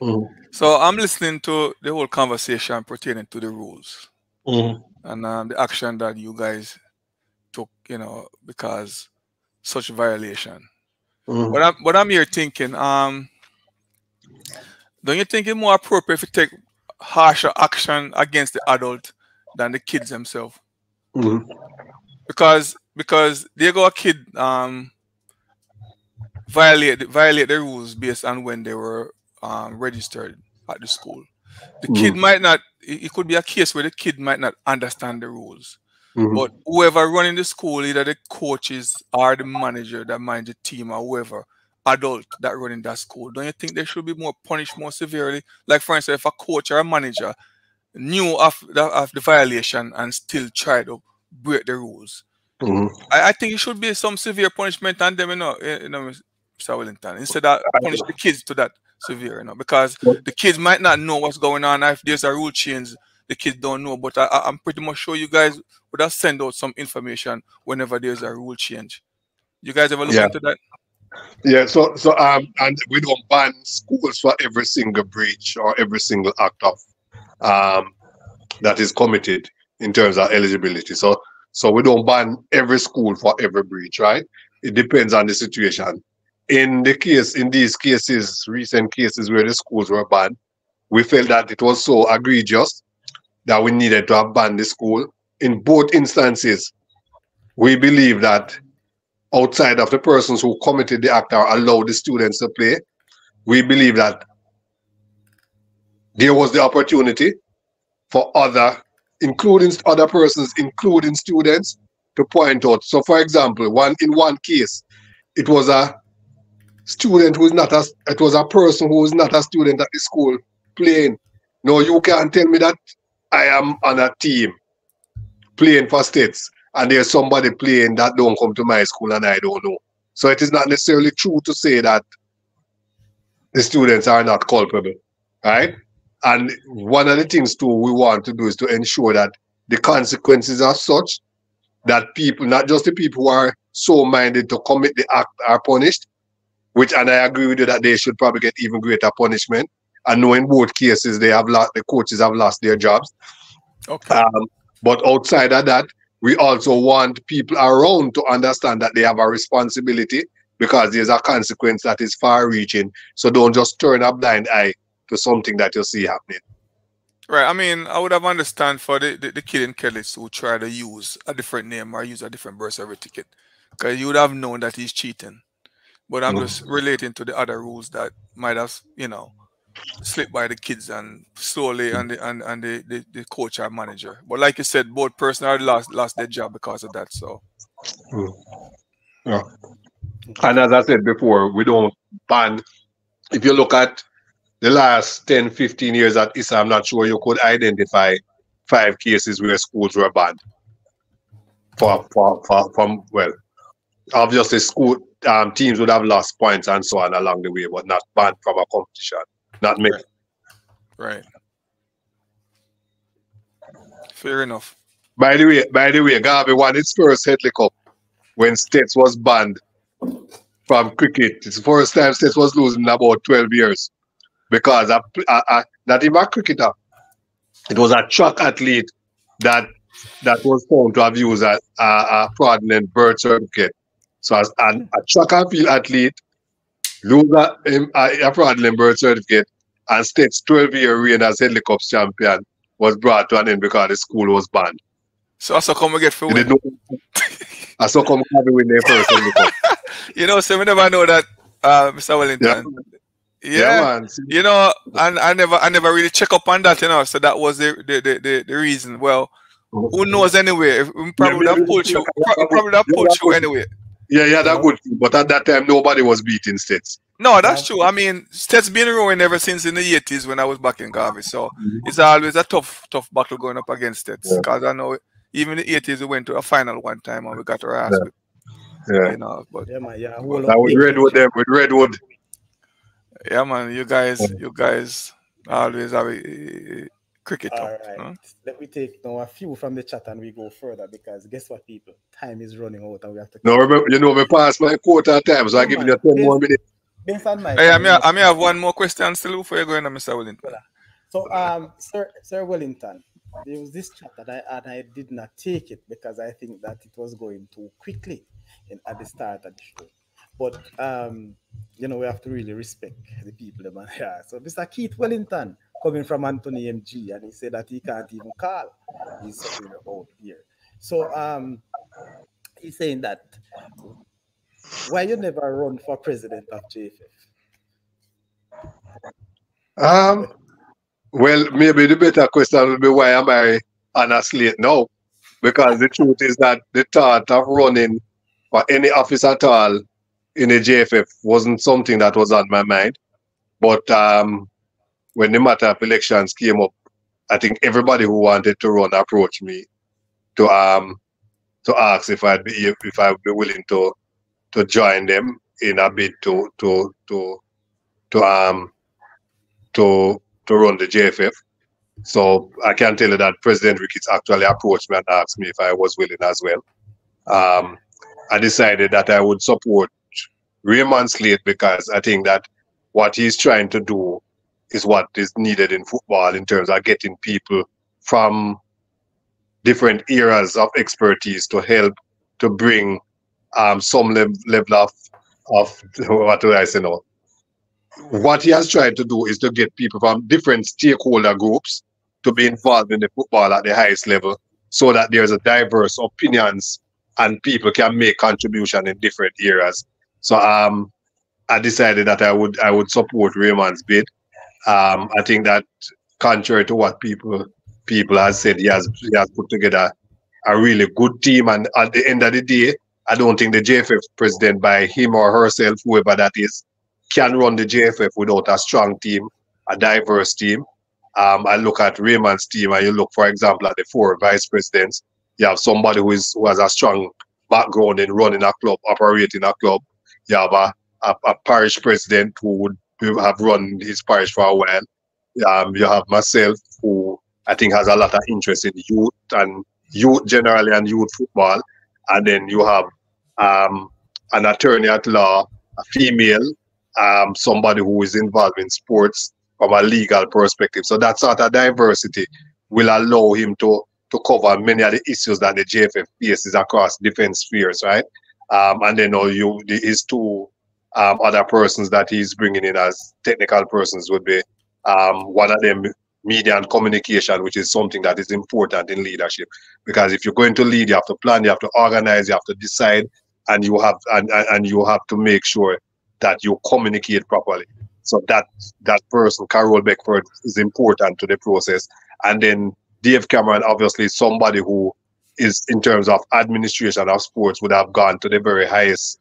Mhm. so I'm listening to the whole conversation pertaining to the rules Mhm. and the action that you guys took, because such violation. Mhm. But I'm here thinking, don't you think it's more appropriate if you take harsher action against the adult than the kids themselves? Mhm. Because there go a kid violate the rules based on when they were registered at the school. The kid Mhm. might not. It could be a case where the kid might not understand the rules, Mhm. but whoever running the school, either the coaches or the manager that manage the team or whoever adult that running that school, don't you think they should be more punished more severely? Like for instance, if a coach or a manager knew of the violation and still tried to break the rules, Mhm. I think it should be some severe punishment on them, Mr. Wellington, instead of punish the kids to that severe, because the kids might not know what's going on. If there's a rule change, the kids don't know. But I'm pretty much sure you guys would have sent out some information whenever there's a rule change. You guys ever look Yeah. into that? Yeah. So and we don't ban schools for every single breach or every single act of that is committed in terms of eligibility. So we don't ban every school for every breach, right? It depends on the situation. In these cases, recent cases where the schools were banned, we felt that it was so egregious that we needed to have banned the school. In both instances, we believe that outside of the persons who committed the act or allowed the students to play, we believe that there was the opportunity for including other persons, including students, to point out. So, for example, in one case, it was a student who's not it was a person who was not a student at the school playing. No, you can't tell me that I am on a team playing for states and there's somebody playing that don't come to my school and I don't know. So it is not necessarily true to say that the students are not culpable, right? And one of the things too we want to do is to ensure that the consequences are such that people, not just the people who are so minded to commit the act, are punished, and I agree with you that they should probably get even greater punishment. I know in both cases the coaches have lost their jobs. Okay. But outside of that, we also want people around to understand that they have a responsibility because there's a consequence that is far-reaching. So don't just turn a blind eye to something that you see happening. Right. I mean, I would have understand for the kid in Kellis who try to use a different name or use a different birth certificate, because you would have known that he's cheating. But I'm just relating to the other rules that might have, slipped by the kids and slowly and the coach or manager. But like you said, both persons lost their job because of that. So. Yeah. And as I said before, we don't ban. If you look at the last 10, 15 years at ISA, I'm not sure you could identify 5 cases where schools were banned. Obviously school teams would have lost points and so on along the way, but not banned from a competition. Not me. Right. Fair enough. By the way, Garvey won its first Headley Cup when States was banned from cricket. It's the first time States was losing in about 12 years because not even a cricketer. It was a track athlete that was found to have used a fraudulent birth certificate. So a track and field athlete lose a fraudulent birth certificate, and State's 12-year reign as Headley Cup champion was brought to an end because the school was banned. So I saw come we get for win. I saw come win their first Headley Cup. So we never know that, Mr. Wellington. Yeah, man. and I never really check up on that, So that was the reason. Well, who knows anyway? We probably would have pulled you anyway. Yeah, that good. But at that time, nobody was beating States. No, that's true. I mean, States been rowing ever since in the 80s when I was back in Garvey. So it's always a tough battle going up against States. Because I know even in the 80s, we went to a final one time and we got our ass whipped. Yeah. But that was Redwood there with Redwood. Yeah, man. You guys always have a cricket All talk. right. Huh? Let me take now a few from the chat and we go further because guess what, people? Time is running out and we have to. No, remember, we passed my quota time, so I'm giving you 10 more minutes. Based on my Hey, I may have one more question still before you go in, Mr. Wellington. So, Sir Wellington, there was this chat that I did not take it because I think that it was going too quickly at the start of the show. But we have to really respect the people that man here. So, Mr. Keith Wellington coming from Anthony MG, and he said that he can't even call. He's something about here. So, he's saying that why you never run for president of JFF? Well, maybe the better question will be why am I on a slate now? Because the truth is that the thought of running for any office at all in the JFF wasn't something that was on my mind. But when the matter of elections came up, I think everybody who wanted to run approached me to ask if I'd be willing to join them in a bid to run the JFF. So I can tell you that President Ricketts actually approached me and asked me if I was willing as well. I decided that I would support Raymond Slate because I think that what he's trying to do is what is needed in football in terms of getting people from different areas of expertise to help to bring some level of what do I say now? What he has tried to do is to get people from different stakeholder groups to be involved in the football at the highest level so that there's a diverse opinions and people can make contribution in different areas. So I decided that I would support Raymond's bid. I think that contrary to what people have said, he has put together a really good team. And at the end of the day, I don't think the JFF president, by him or herself, whoever that is, can run the JFF without a strong team, a diverse team. I look at Raymond's team, and you look, for example, at the 4 vice presidents. You have somebody who has a strong background in running a club, operating a club. You have a parish president who would have run his parish for a while. You have myself, who I think has a lot of interest in youth generally and youth football. And then you have an attorney at law, a female, somebody who is involved in sports from a legal perspective. So that sort of diversity will allow him to cover many of the issues that the JFF faces across different spheres, right? And then his 2 other persons that he's bringing in as technical persons would be one of them, media and communication, which is something that is important in leadership. Because if you're going to lead, you have to plan, you have to organize, you have to decide, and you have to make sure that you communicate properly. So that person, Carol Beckford, is important to the process. And then Dave Cameron, obviously, somebody who is, in terms of administration of sports, would have gone to the very highest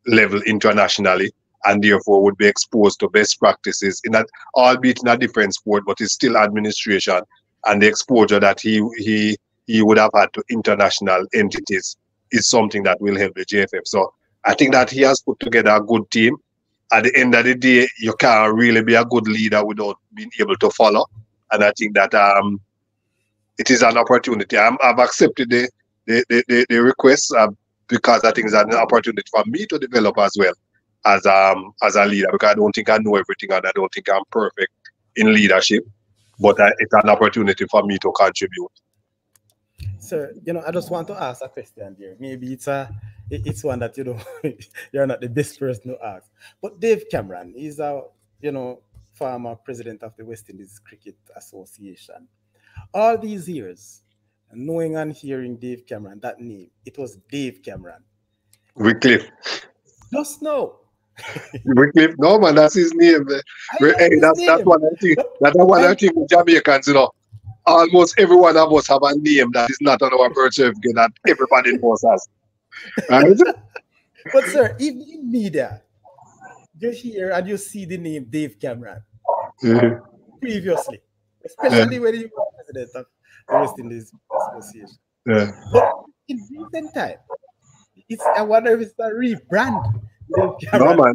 level internationally, and therefore would be exposed to best practices in that, albeit in a different sport, but it's still administration, and the exposure that he would have had to international entities is something that will help the JFF. So I think that he has put together a good team. At the end of the day, you can't really be a good leader without being able to follow. And I think that it is an opportunity. I've accepted the request because I think it's an opportunity for me to develop as well as a leader, because I don't think I know everything and I don't think I'm perfect in leadership, but it's an opportunity for me to contribute. Sir, I just want to ask a question here. Maybe it's one that you're not the best person to ask. But Dave Cameron is a former president of the West Indies Cricket Association. All these years, knowing and hearing Dave Cameron, that name, it was Dave Cameron. Wycliffe. Just know. Wycliffe, no man, that's his name. Hey, that's one I think. That's one I think with Jamaicans, almost every one of us have a name that is not on our birth certificate that everybody knows us. Right? But sir, even in media, you hear and you see the name Dave Cameron previously, especially when you were president of the West Indies Association. Yeah. But in recent time, I wonder if it's a rebrand. No man.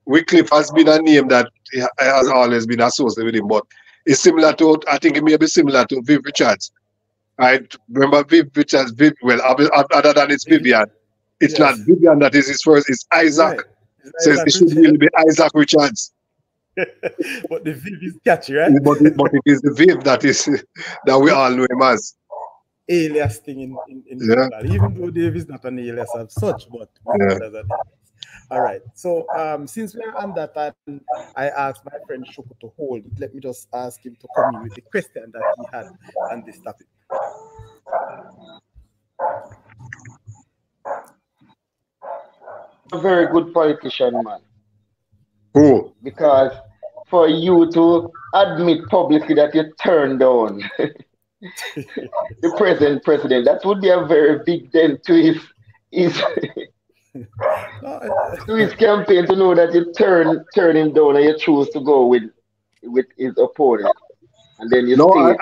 Wycliffe has been a name that has always been associated with him, but it's similar to, I think it may be similar to Viv Richards. I remember Viv Richards, other than it's Vivian. It's not Vivian that is his first, it's Isaac. Right. So it should really be Isaac Richards. But the Viv is catchy, right? But it is the Viv that we all know him as. Alias thing in even though Dave is not an alias as such, but all right. So since we're on that, I asked my friend Shoko to hold it. Let me just ask him to come in with the question that he had on this topic. A very good politician, man. Who? Because for you to admit publicly that you turned down the present president, that would be a very big dent to his campaign, to know that you turn him down and you choose to go with his opponent, and then you but I've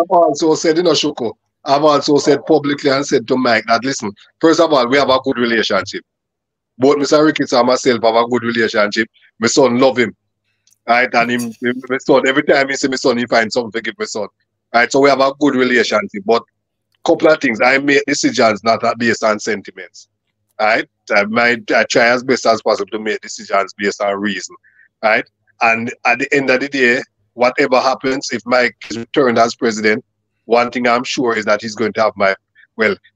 also said, Shoko, I've also said publicly and said to Mike that, listen, first of all, we have a good relationship. Both Mr. Ricketts and myself have a good relationship. My son love him. Right, and my son, every time he see my son, he finds something to give my son. Right, so we have a good relationship. But couple of things, I make decisions not based on sentiments. Right, I try as best as possible to make decisions based on reason. Right, and at the end of the day, whatever happens, if Mike is returned as president, one thing I'm sure is that he's going to have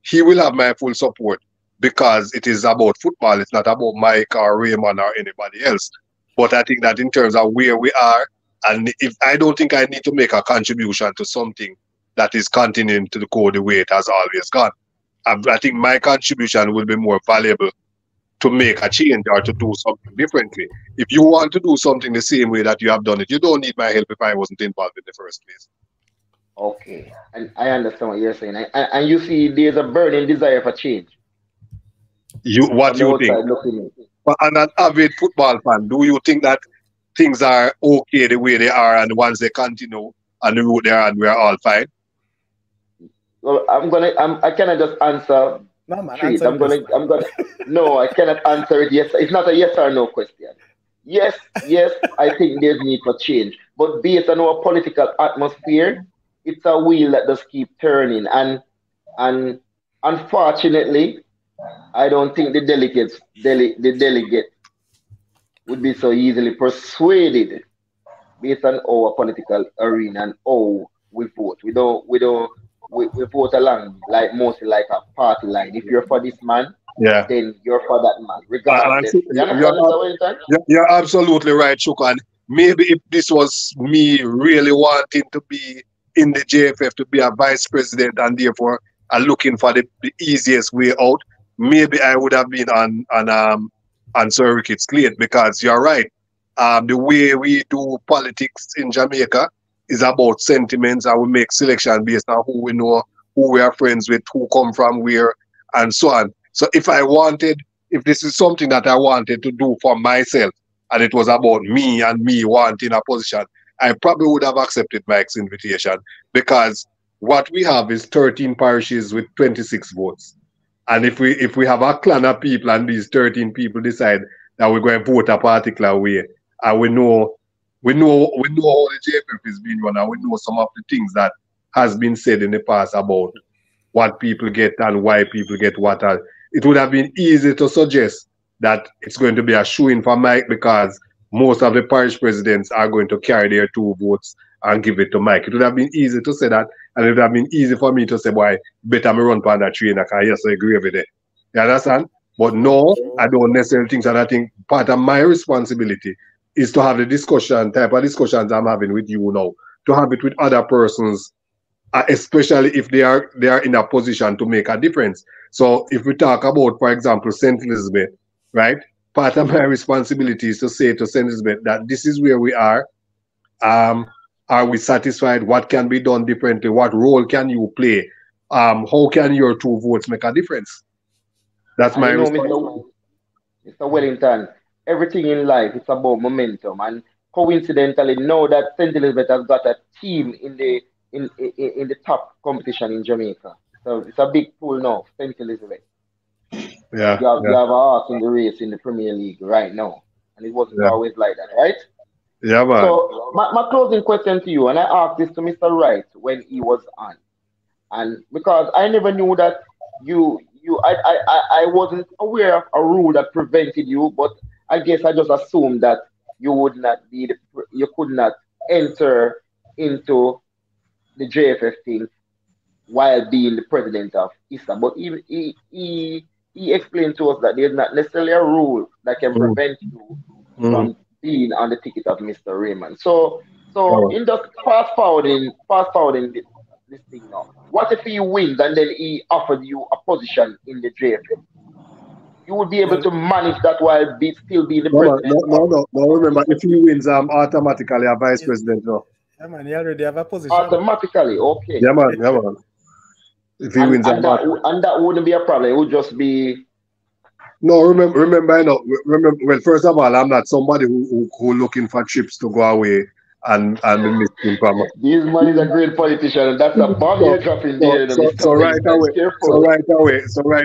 he will have my full support, because it is about football. It's not about Mike or Raymond or anybody else. But I think that in terms of where we are, and if I don't think I need to make a contribution to something that is continuing to go the way it has always gone. I think my contribution will be more valuable to make a change or to do something differently. If you want to do something the same way that you have done it, you don't need my help if I wasn't involved in the first place. Okay, and I understand what you're saying. And you see, there's a burning desire for change What from the you think? outside looking in. But and an avid football fan, do you think that things are okay the way they are, and once they continue on the route they are, and we're all fine? Well, I cannot just answer No, man, straight. answer the question. No, I cannot answer it. Yes, it's not a yes or no question. Yes, I think there's need for change, but based on our political atmosphere, it's a wheel that just keep turning, and unfortunately, I don't think the delegate would be so easily persuaded based on our political arena and how we vote. We vote along like mostly like a party line. If you're for this man, Yeah. then you're for that man, And regardless. You understand what I'm saying? you're absolutely right, Chuka. And maybe if this was me really wanting to be in the JFF to be a vice president and therefore looking for the easiest way out, maybe I would have been on Sir Ricketts' slate, because you're right. The way we do politics in Jamaica is about sentiments, and we make selection based on who we know, who we are friends with, who come from where, and so on. So if this is something that I wanted to do for myself, and it was about me and me wanting a position, I probably would have accepted Mike's invitation, because what we have is 13 parishes with 26 votes. And if we have a clan of people and these 13 people decide that we're going to vote a particular way, and we know how the JFF is being run, and we know some of the things that has been said in the past about what people get and why people get what. It would have been easy to suggest that it's going to be a shoo-in for Mike, because most of the parish presidents are going to carry their 2 votes and give it to Mike. It would have been easy to say that, and it would have been easy for me to say, boy, better me run on that train, because yes, I agree with it. You understand? But no, I don't necessarily think that. I think part of my responsibility is to have the type of discussions I'm having with you now, to have it with other persons, especially if they are in a position to make a difference. So if we talk about, for example, St. Elizabeth, right? Part of my responsibility is to say to St. Elizabeth that this is where we are. Are we satisfied? What can be done differently? What role can you play? How can your 2 votes make a difference? That's my responsibility. Mr. Wellington, everything in life is about momentum, and coincidentally, now that St. Elizabeth has got a team in the top competition in Jamaica, so it's a big pool now, St. Elizabeth. Yeah, you have a horse in the race in the Premier League right now, and it wasn't always like that, right? Yeah, man. So my closing question to you, and I asked this to Mr. Wright when he was on, and because I never knew that I wasn't aware of a rule that prevented you, but I guess I just assumed that you would not you could not enter into the JFF thing while being the president of ISA. But he explained to us that there's not necessarily a rule that can prevent you from being on the ticket of Mr. Raymond. So in just fast forwarding this thing now. What if he wins and then he offered you a position in the JFF? You would be able to manage that while still being the president. No. Remember, if he wins, I'm automatically a vice president. No. Yeah, man, he already have a position. Automatically, okay. Yeah, man. If he wins, and that wouldn't be a problem. It would just be. No, remember, well, first of all, I'm not somebody who looking for trips to go away and missing from. This man is a great politician, and that's a bomb you're dropping there. So right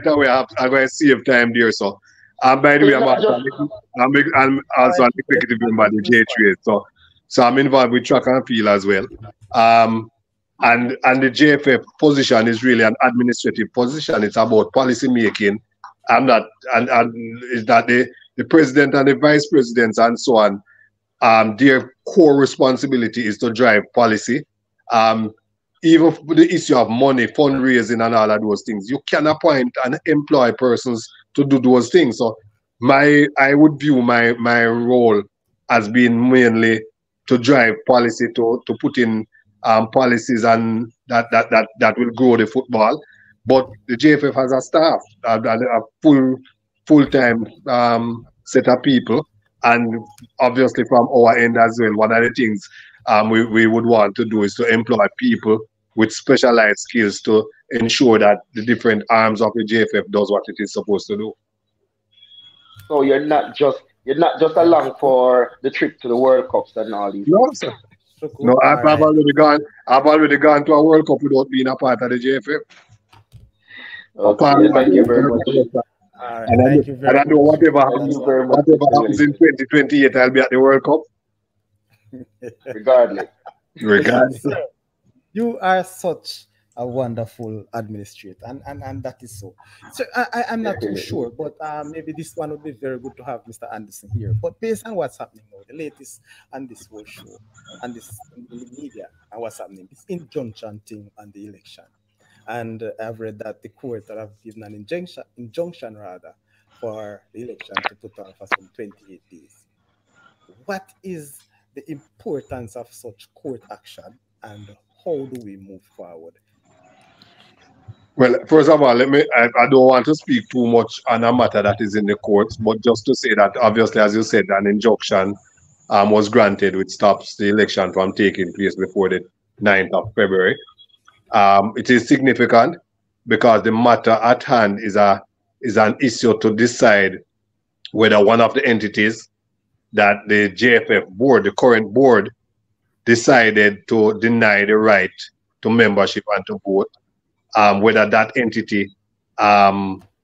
away, I'm going to save time there. So, by the way, I'm also an executive member of the J3. So I'm involved with track and field as well. And the JFF position is really an administrative position. It's about policy making. And is that the president and the vice presidents and so on, their core responsibility is to drive policy. Even for the issue of money, fundraising and all of those things, you can appoint and employ persons to do those things. So I would view my role as being mainly to drive policy, to put in policies and that will grow the football. But the JFF has a staff, a full full-time set of people. And obviously from our end as well, one of the things we would want to do is to employ people with specialized skills to ensure that the different arms of the JFF does what it is supposed to do. So you're not just along for the trip to the World Cups and all these No, things. sir. So cool. No, All right. I've already gone to a World Cup without being a part of the JFF. Okay, thank you very much. All right. And Thank you I very know much. Thank you very much, whatever Mr. happens in Wellington. 2028, I'll be at the World Cup. Regardless. Regardless. So, you are such a wonderful administrator, and that is so. So I'm not too sure, but maybe this one would be very good to have Mr. Anderson here. But based on what's happening now, the latest on this whole show, and this in the media, and what's happening, this injunction thing on the election. And I've read that the court have given an injunction rather for the election to put on for some 28 days. What is the importance of such court action, and how do we move forward? Well, first of all, I don't want to speak too much on a matter that is in the courts, but just to say that obviously, as you said, an injunction was granted which stops the election from taking place before the 9th of February. It is significant because the matter at hand is an issue to decide whether one of the entities that the JFF board, the current board, decided to deny the right to membership and to vote, whether that entity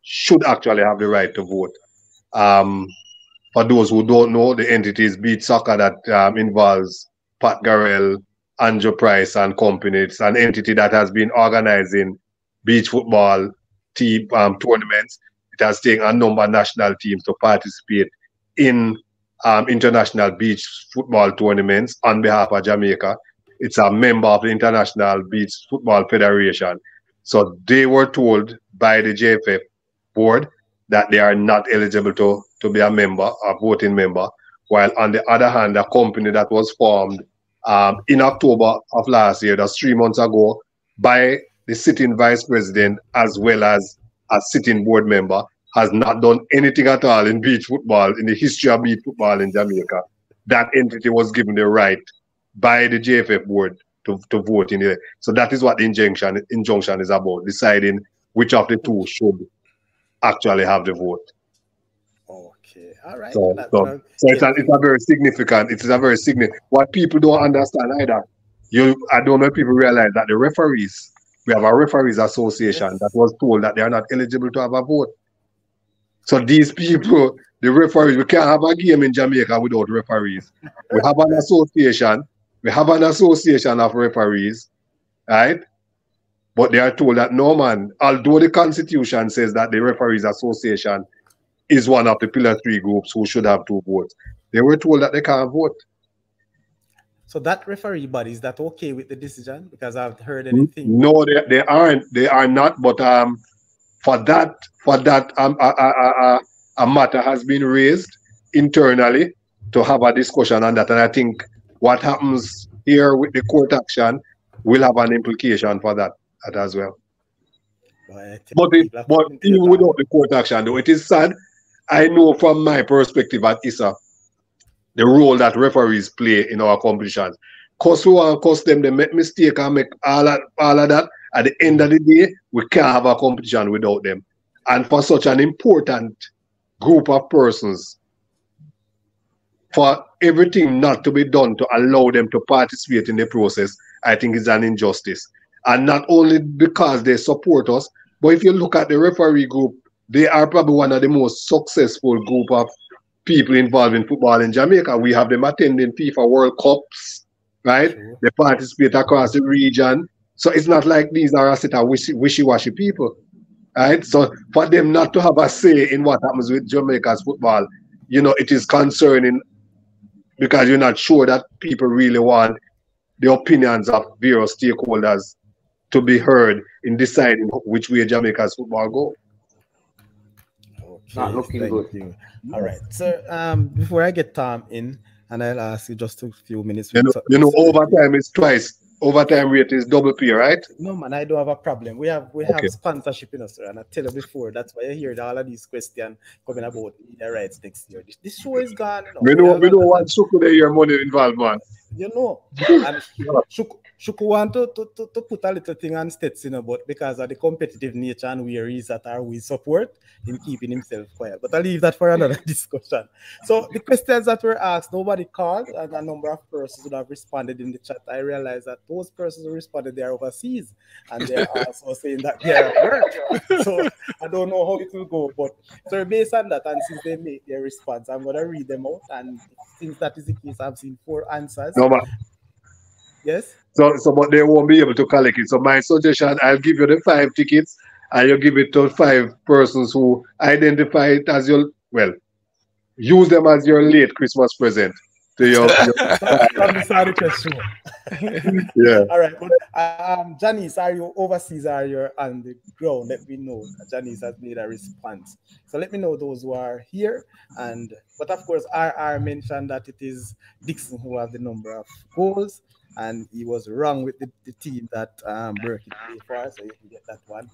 should actually have the right to vote. For those who don't know, the entity is Beach Soccer that involves Pat Garrell, Andrew Price and company. It's an entity that has been organizing beach football team tournaments. It has taken a number of national teams to participate in international beach football tournaments on behalf of Jamaica. It's a member of the International Beach Football Federation. So they were told by the JFF board that they are not eligible to be a member, a voting member, while on the other hand, a company that was formed in October of last year, that's 3 months ago, by the sitting vice president as well as a sitting board member, has not done anything at all in beach football, in the history of beach football in Jamaica. That entity was given the right by the JFF board to vote in it. So that is what the injunction is about, deciding which of the two should actually have the vote. Okay, all right. So it's a very significant. It is a very significant. What people don't understand either, I don't know if people realize that the referees, we have a referees association that was told that they are not eligible to have a vote. So these people, the referees, we can't have a game in Jamaica without referees. We have an association. We have an association of referees, right? But they are told that no, man, although the constitution says that the referees association is one of the pillar 3 groups who should have 2 votes, they were told that they can't vote. So that referee body, is that okay with the decision? Because I've heard anything. No, they aren't. They are not. But for that, a matter has been raised internally to have a discussion on that. And I think what happens here with the court action will have an implication for that as well. But even without the court action, though, it is sad. I know from my perspective at ISA, the role that referees play in our competitions. Cause who and cause them, they make mistake and make all of that. At the end of the day, we can't have a competition without them. And for such an important group of persons, for everything not to be done to allow them to participate in the process, I think is an injustice. And not only because they support us, but if you look at the referee group, they are probably one of the most successful group of people involved in football in Jamaica. We have them attending FIFA World Cups, right? Sure. They participate across the region. So it's not like these are a set of wishy-washy people, right? So for them not to have a say in what happens with Jamaica's football, it is concerning because you're not sure that people really want the opinions of various stakeholders to be heard in deciding which way Jamaica's football go. Okay, not looking good. You. All right. So before I get Tom in, and I'll ask you just a few minutes. Overtime is twice overtime rate is double pay, right? No man, I don't have a problem. We have Okay. sponsorship in us, sir, and I tell you before. That's why I hear all of these questions coming about media rights next year. This show is gone, you know. We don't want Suku to hear money involved, man. You know, and Shuku want to put a little thing on Stets, you know, but because of the competitive nature and where he's at or we support him keeping himself quiet. But I'll leave that for another discussion. So the questions that were asked, nobody called, and a number of persons would have responded in the chat. I realized that those persons who responded, they are overseas, and they are also saying that they are at work. So I don't know how it will go, but so based on that, and since they made their response, I'm gonna read them out, and since that is the case, I've seen 4 answers. No, man. Yes. So, but they won't be able to collect it. So my suggestion, I'll give you the 5 tickets, and you give it to 5 persons who identify it as your, well, use them as your late Christmas present to your From the Saudi Press show. yeah. All right, but Janice, are you overseas or you're on the ground? Let me know. Janice has made a response. So let me know those who are here. But of course, RR mentioned that it is Dixon who has the number of goals, and he was wrong with the team that Burkitt play for, so you can get that one.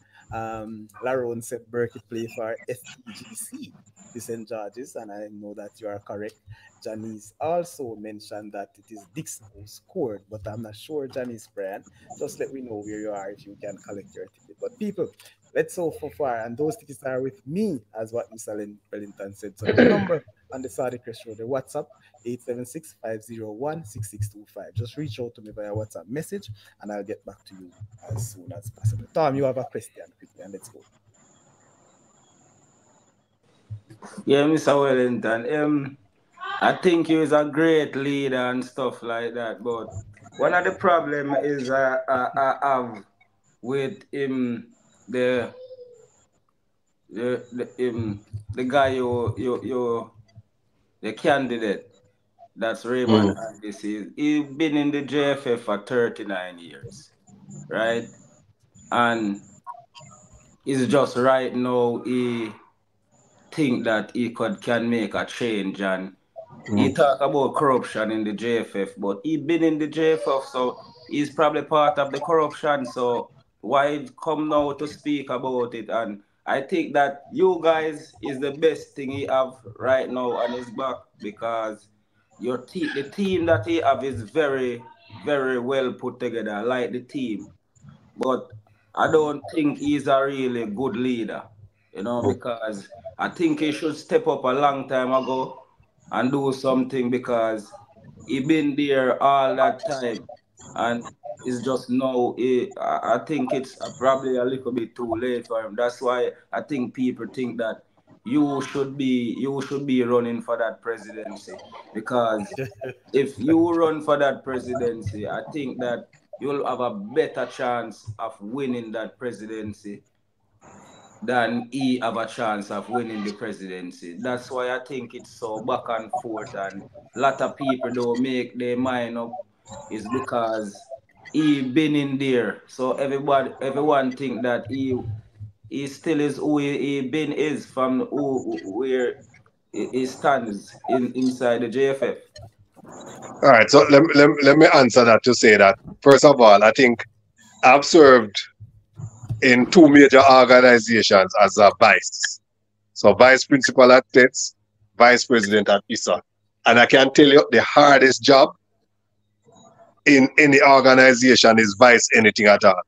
Laron said Burkitt play for STGC, the St. George's, and I know that you are correct. Janice also mentioned that it is Dixon who scored, but I'm not sure, Janice Brian. Just let me know where you are if you can collect your ticket. But people, let's so far, and those tickets are with me, as what Mr. Wellington said. So the number on the Saudi Crest Show, the WhatsApp 876-501-6625. Just reach out to me via WhatsApp message, and I'll get back to you as soon as possible. Tom, you have a question quickly, and let's go. Yeah, Mr. Wellington. I think he is a great leader and stuff like that, but one of the problem is I have with him the guy the candidate that's Raymond Andis. He's been in the JFF for 39 years, right? And it's just right now he think that he can make a change, and he talk about corruption in the JFF, but he been in the JFF, so he's probably part of the corruption. So why come now to speak about it? And I think that you guys is the best thing he have right now on his back, because the team that he have is very, very well put together. I like the team, but I don't think he's a really good leader, you know, because I think he should step up a long time ago and do something, because he been there all that time, and it's just now. I think it's probably a little bit too late for him. That's why I think people think that you should be running for that presidency, because if you run for that presidency, I think that you'll have a better chance of winning that presidency than he have a chance of winning the presidency. That's why I think it's so back and forth, and a lot of people don't make their mind up, is because he been in there. So everyone think that he still is who he been is from where he stands inside the JFF. All right, so let me answer that to say that, first of all, I think I've served in 2 major organizations as a vice. So vice principal at TETS, vice president at ISA. And I can tell you the hardest job in any organization is vice anything at all.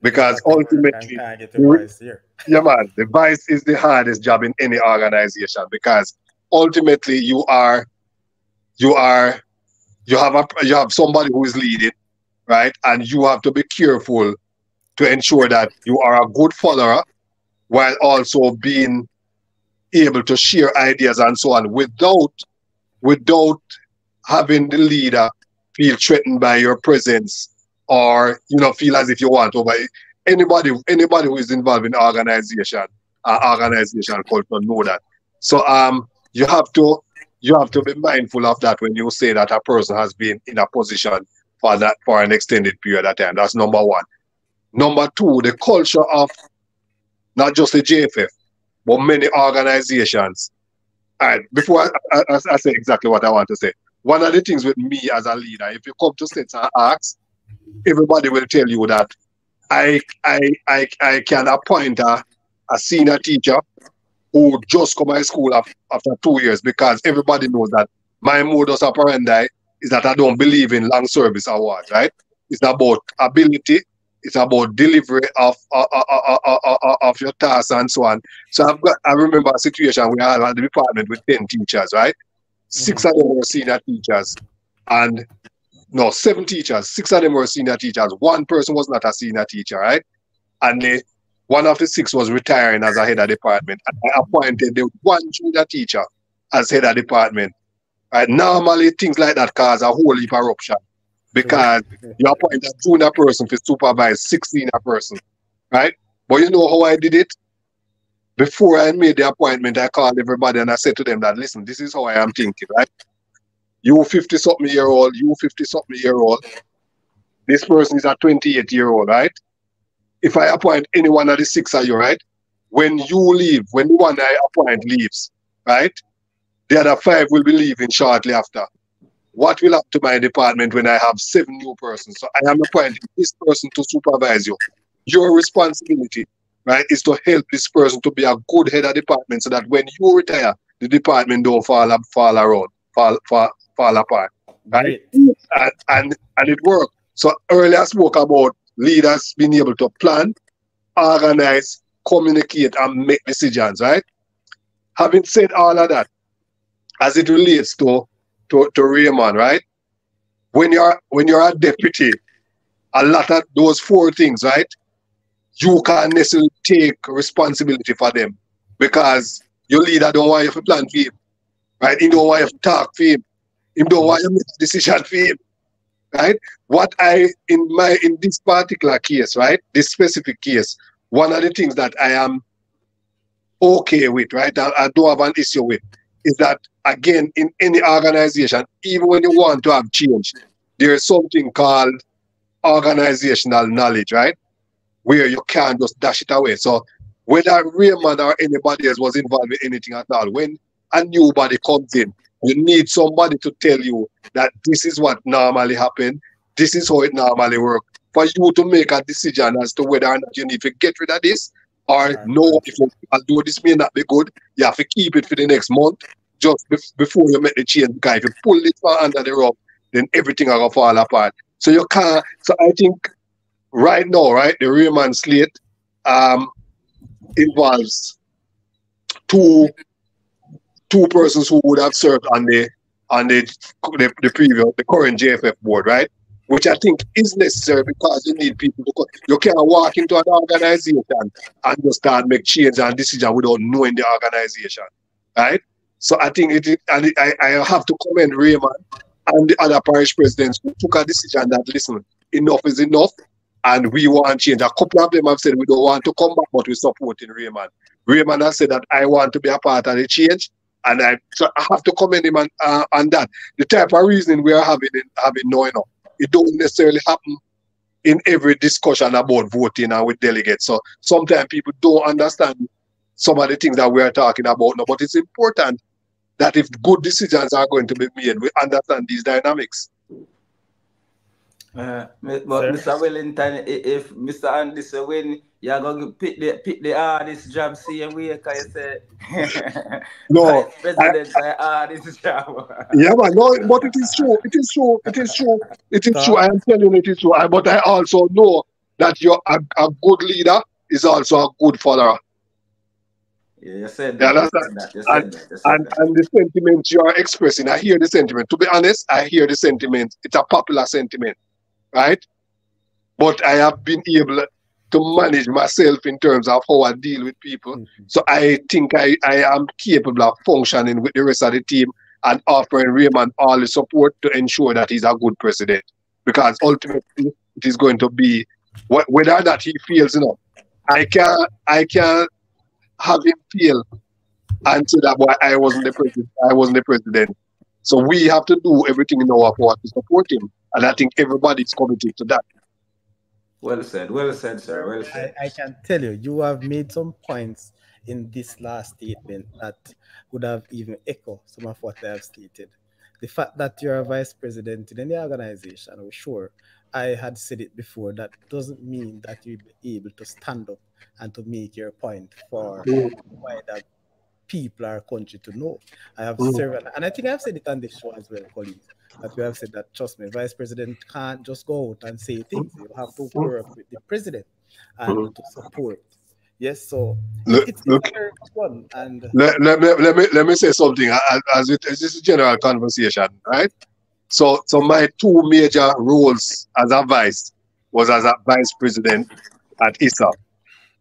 Because ultimately, yeah man, the vice is the hardest job in any organization, because ultimately you have somebody who is leading, right? And you have to be careful to ensure that you are a good follower while also being able to share ideas and so on without having the leader feel threatened by your presence, or feel as if you want over anybody who is involved in organization culture know that. So you have to be mindful of that when you say that a person has been in a position for an extended period of time. That's number one. Number two, the culture of not just the JFF, but many organizations. All right, before I say exactly what I want to say, one of the things with me as a leader, if you come to sets and ask, everybody will tell you that I can appoint a senior teacher who just come out of school after 2 years, because everybody knows that my modus operandi is that I don't believe in long service awards, right? It's about ability, it's about delivery of your tasks and so on. So I remember a situation we had at the department with 10 teachers, right? 6 of them were senior teachers, and no, 7 teachers. 6 of them were senior teachers. 1 person was not a senior teacher, right? And one of the 6 was retiring as a head of department. And I appointed the 1 junior teacher as head of department. Right? Normally, things like that cause a whole heap of eruption, because you appoint a junior person to supervise 6 senior person, right? But you know how I did it? Before I made the appointment, I called everybody and I said to them that, listen, this is how I am thinking, right? You 50-something-year-old, you 50-something-year-old. This person is a 28-year-old, right? If I appoint any one of the 6 of you, right? When you leave, when the one I appoint leaves, right? The other 5 will be leaving shortly after. What will happen to my department when I have 7 new persons? So I am appointing this person to supervise you. Your responsibility, right, is to help this person to be a good head of department, so that when you retire, the department don't fall apart, right? And it worked. So earlier I spoke about leaders being able to plan, organize, communicate, and make decisions, right? Having said all of that, as it relates to Raymond, right? When you're a deputy, a lot of those 4 things, right? You can't necessarily take responsibility for them, because your leader don't want you to plan for him, right? He don't want you to talk for him. He don't want you to make a decision for him, right? What in this particular case, right? This specific case, one of the things that I am okay with, right? I don't have an issue with, is that, again, in any organization, even when you want to have change, there is something called organizational knowledge, right? Where you can't just dash it away. So whether Raymond or anybody else was involved with anything at all, when a new body comes in, you need somebody to tell you that this is what normally happens, this is how it normally works, for you to make a decision as to whether or not you need to get rid of this, or no, if although this may not be good, you have to keep it for the next month, just before you make the change. Because if you pull it under the rug, then everything will fall apart. So you can't. So I think right now, right, the Raymond slate involves two persons who would have served on the previous, the current JFF board, right? Which I think is necessary, because you need people to. You can't walk into an organization and just start make change and decision without knowing the organization, right? So I think I have to commend Raymond and the other parish presidents who took a decision that, listen, enough is enough, and we want change. A couple of them have said we don't want to come back, but we're supporting Raymond. Raymond has said that I want to be a part of the change, and so I have to commend him on that. The type of reasoning we are having now, it don't necessarily happen in every discussion about voting and with delegates. So sometimes people don't understand some of the things that we are talking about now, but it's important that if good decisions are going to be made, we understand these dynamics. But Mr. Wellington, if Mr. Andy say when you're going to pick the hardest job, same way, because you say no, president say hardest job. Yeah, but no, but it is true. It is true. It is true. It is true. I am telling you, it is true. But I also know that you're a good leader is also a good follower. Yeah, you said that. And the sentiments you are expressing, I hear the sentiment. To be honest, I hear the sentiment. It's a popular sentiment, right? But I have been able to manage myself in terms of how I deal with people. So I think I am capable of functioning with the rest of the team and offering Raymond all the support to ensure that he's a good president. Because ultimately, it is going to be, whether or not he feels, I can't have him feel and say that why I wasn't the president. So we have to do everything in our power to support him. And I think everybody's committed to that. Well said, sir. Well said. I can tell you, you have made some points in this last statement that would have even echoed some of what I have stated. The fact that you're a vice president in any organization, or sure, I had said it before, that doesn't mean that you'll be able to stand up and to make your point for Mm, wider people or country to know. I have mm, several, and I think I've said it on this show as well, colleagues, that we have said that, trust me, vice president can't just go out and say things. You have to mm, work with the president and mm. to support. Yes, so Look, it's look, a very good one. And let me say something as this is general conversation, right? So my two major roles as a vice was as a vice president at ISA.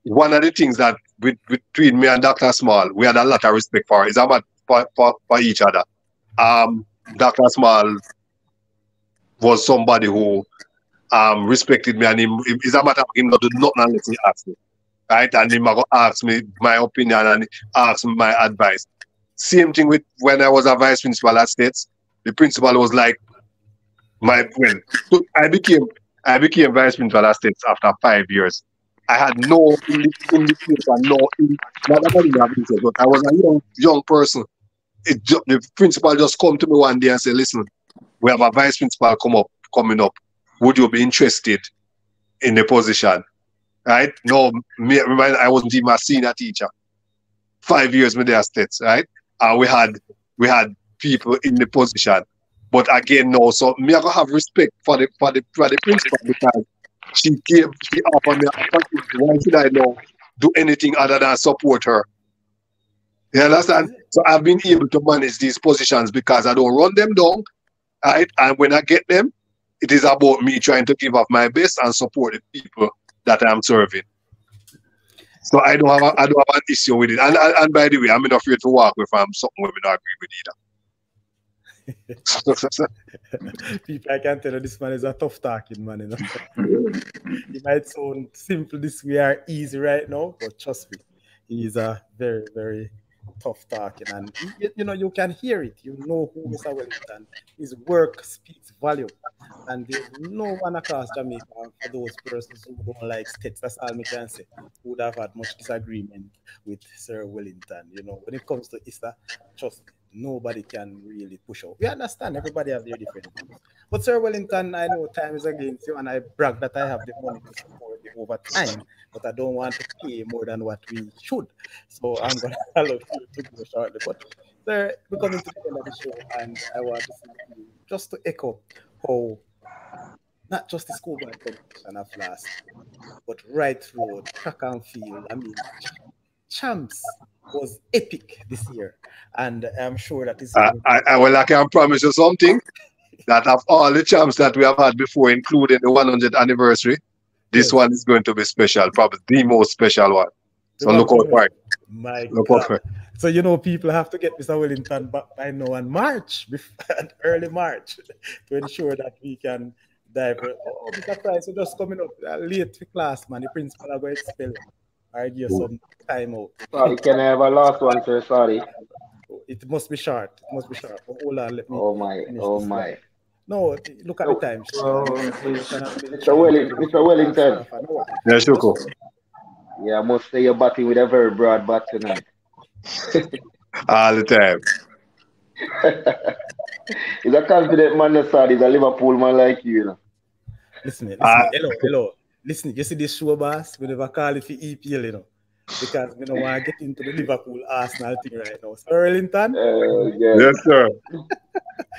One of the things that between me and Dr. Small, we had a lot of respect for is about for each other. Dr. Small was somebody who respected me, and him it's a matter of him not do nothing unless he ask me. Right? And him go ask me my opinion and ask me my advice. Same thing with when I was a vice principal at States. The principal was like my well, so I became vice principal at States after 5 years. I had no indication, not that I didn't have indication, but I was a young person. The principal just come to me one day and say, "Listen, we have a vice principal coming up. Would you be interested in the position?" Right? No, me, I wasn't even a senior teacher. 5 years with their states, right? And we had people in the position. But again, no, so me I gotta have respect for the principal because she offered me an opportunity. Why should I know do anything other than support her? You understand? So I've been able to manage these positions because I don't run them down, right? And when I get them, it is about me trying to give up my best and support the people that I'm serving. So I don't have an issue with it. And by the way, I'm not afraid to walk with something we don't agree with either. people, I can tell you this man is a tough talking man. He might sound simple this way or easy right now, but trust me, he is a very, very tough talking. And you can hear it. You know who Mr. Wellington. His work speaks volume. And there's no one across Jamaica, for those persons who don't like states, that's all I can say, who would have had much disagreement with Sir Wellington. When it comes to Easter, trust me, nobody can really push out. We understand everybody have their different views. But Sir Wellington, I know time is against you, and I brag that I have the money to support you over time, but I don't want to pay more than what we should. So I'm going to allow you to go shortly. But sir, we're coming to the end of the show, and I want to say to you, just to echo how not just the schoolboy competition of last year, but right road, track and field. I mean, champs was epic this year, and I'm sure that this is going to Well, I can promise you something that of all the champs that we have had before, including the 100th anniversary, this yes, one is going to be special, probably the most special one. the So one look out coming. for it. My Look out for God. it. So, people have to get Mr. Wellington back by now in March, early March, to ensure that we can dive. Oh, Mr. Price, you're just coming up late for class, man. The principal are going to expel you or give you some time out. Sorry, can I have a last one, sir? Sorry. It must be short. It must be short. But hold on, let me Oh my, finish oh this my. slide. No, look at the So, time. Wellington has been Mr. trying to Mr. last Wellington. half an hour. Yeah, Just Shuko. Yeah, I must say you're batting with a very broad bat tonight. All the time. He's a confident man, sir. He's a Liverpool man like you. listen, Uh, hello. Listen, you see this show, boss? We never call it for EPL, because we don't want to get into the Liverpool Arsenal thing right now. So, Wellington, Yes. yes, sir.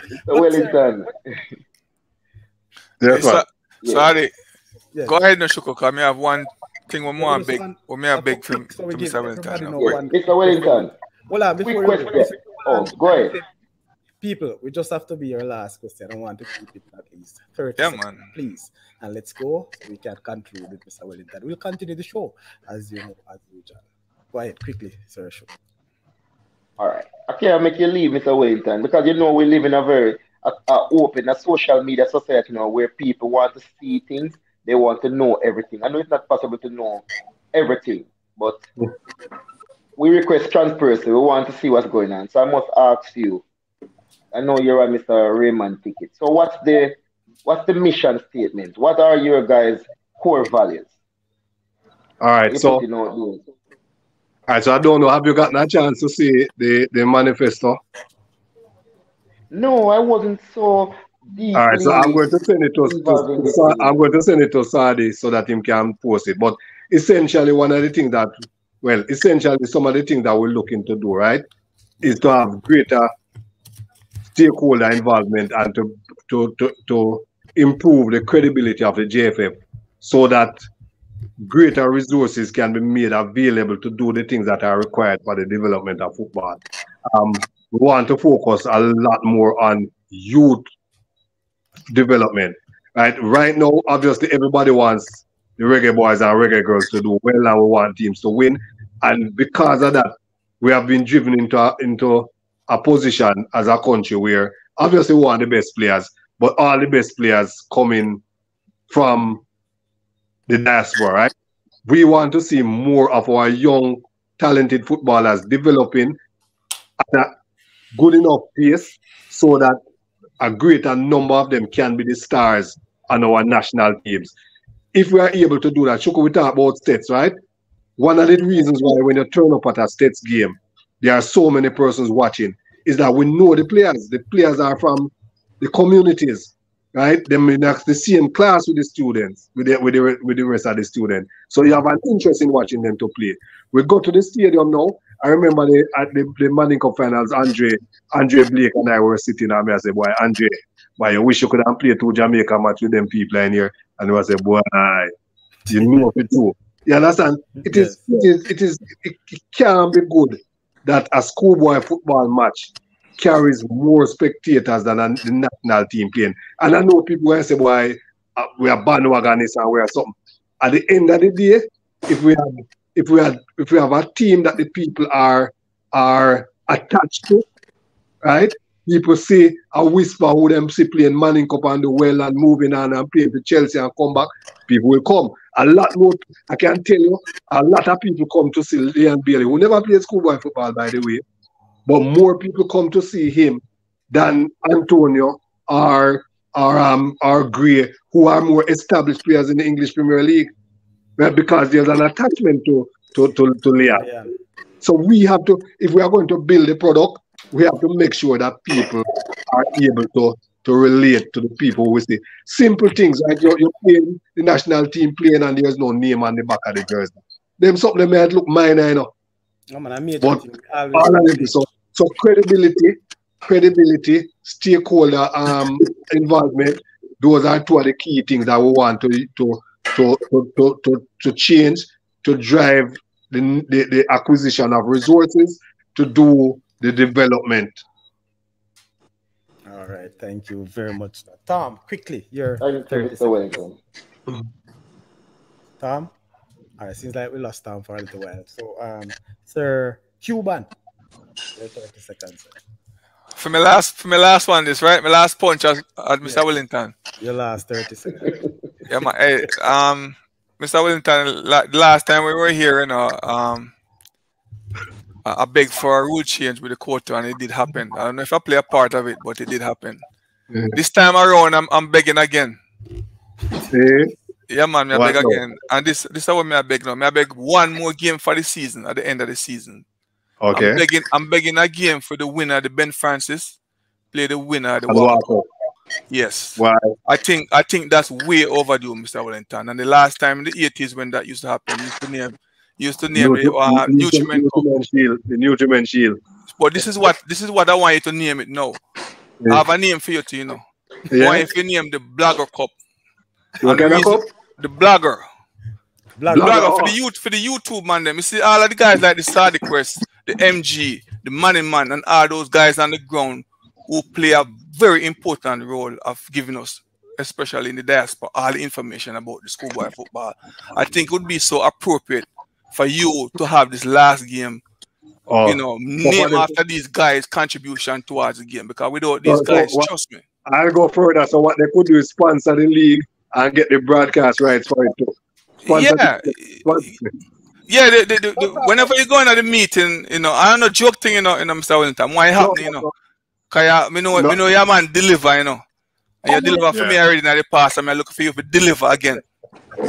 Mr. but sir, Wellington. Yes, sir. Yeah. Sorry, yes. go ahead, no Shuko, because I have one thing we Yeah, we more just big, want we are a big from quick, so we to give Mr. Wellington everybody now. know Yes, one Mr. question. Wellington. Hold on, Quick before you go. question. Oh, go ahead. People, we just have to be your last question. I want to keep it at least 30 Yeah, seconds, man. please. And let's go so we can conclude with Mr. Wellington. We'll continue the show as you know, as usual. Go ahead, quickly, Sir. Show. All right. I can't make you leave, Mr. Wellington, because we live in a very open, a social media society now where people want to see things, they want to know everything. I know it's not possible to know everything, but we request transparency. We want to see what's going on. So I must ask you. I know you're a Mr. Raymond ticket. So what's the mission statement? What are your guys' core values? All right. You So, put it out there. I don't know. Have you gotten a chance to see the manifesto? No, I wasn't so All right, so I'm deeply going to send it involved in the I'm team. going to send it to Sadi so that him can post it. But essentially, one of the things that, well, essentially some of the things that we're looking to do, right, is to have greater stakeholder involvement and to improve the credibility of the JFF so that greater resources can be made available to do the things that are required for the development of football. We want to focus a lot more on youth development. Right now, obviously, everybody wants the reggae boys and reggae girls to do well, and we want teams to win. And because of that, we have been driven into a position as a country where obviously we want the best players, but all the best players coming from the diaspora, right? We want to see more of our young, talented footballers developing at a good enough pace so that a greater number of them can be the stars on our national teams. If we are able to do that, Chuku, we talk about states, right? One of the reasons why when you turn up at a states game, there are so many persons watching, is that we know the players. The players are from the communities, right? They may not the same class with the students, with the rest of the students. So you have an interest in watching them to play. We go to the stadium now. I remember at the Manning Cup finals, Andre Blake and I were sitting and I said, boy, Andre, boy, I wish you could have played 2 Jamaica match with them people in here. And I said, boy, you know it too. You understand? It can be good that a schoolboy football match carries more spectators than the national team playing. And I know people will say, boy, we are bandwagonists and we are something. At the end of the day, if we have a team that the people are attached to, right? People see a whisper who them see playing Manning Cup on the well and moving on and playing for Chelsea and come back, people will come. A lot more, I can tell you, a lot of people come to see Leon Bailey, who never played schoolboy football, by the way, but more people come to see him than Antonio or Gray, who are more established players in the English Premier League, right? Because there's an attachment to Leon. Yeah. So we have to, if we are going to build a product, we have to make sure that people are able to relate to the people we see. Simple things, like you're playing the national team playing and there's no name on the back of the jersey. Them something that might look minor, you know. No, man, but all of it, so credibility, stakeholder involvement, those are 2 of the key things that we want to change, to drive the acquisition of resources, to do the development. All right, thank you very much. Tom, quickly, your Thank you, Mr. Wellington. Tom? All right, seems like we lost Tom for a little while. So, Sir Cuban, your 30 seconds. Sir. For my last one, this right? My last punch at Mr. Wellington. Your last 30 seconds. Yeah, man. Hey, Mr. Wellington, last time we were here, you know, I begged for a rule change with the quota, and it did happen. I don't know if I play a part of it, but it did happen. This time around, I'm begging again. Yeah, man, I beg again. And this is what I beg now. I beg one more game for the season, at the end of the season. Okay. I'm begging again for the winner, the Ben Francis, play the winner, the World Cup. Yes. Why? I think that's way overdue, Mr. Wellington. And the last time in the 80s when that used to happen, used to name it Nutriment Cup. The Nutriment Shield. But this is what I want you to name it now. Yeah. I have a name for you too, you know. Yeah. I want you to name the Blogger Cup. The Blogger. Blogger for the YouTube man. Them. You see all of the guys like the Sadi Quest, the MG, the Manning Man, and all those guys on the ground who play a very important role of giving us, especially in the diaspora, all the information about the schoolboy football. I think it would be so appropriate for you to have this last game, you know, name after these guys' contribution towards the game, because without these guys, trust me. I'll go further. So what they could do is sponsor the league and get the broadcast rights for it too. Whenever you go into the meeting, you know, I don't know joke thing, you know, Mr. Wellington, why happening, you know. Cause me know your man deliver, you know. And you deliver for me already in the past, and I'm looking for you to deliver again.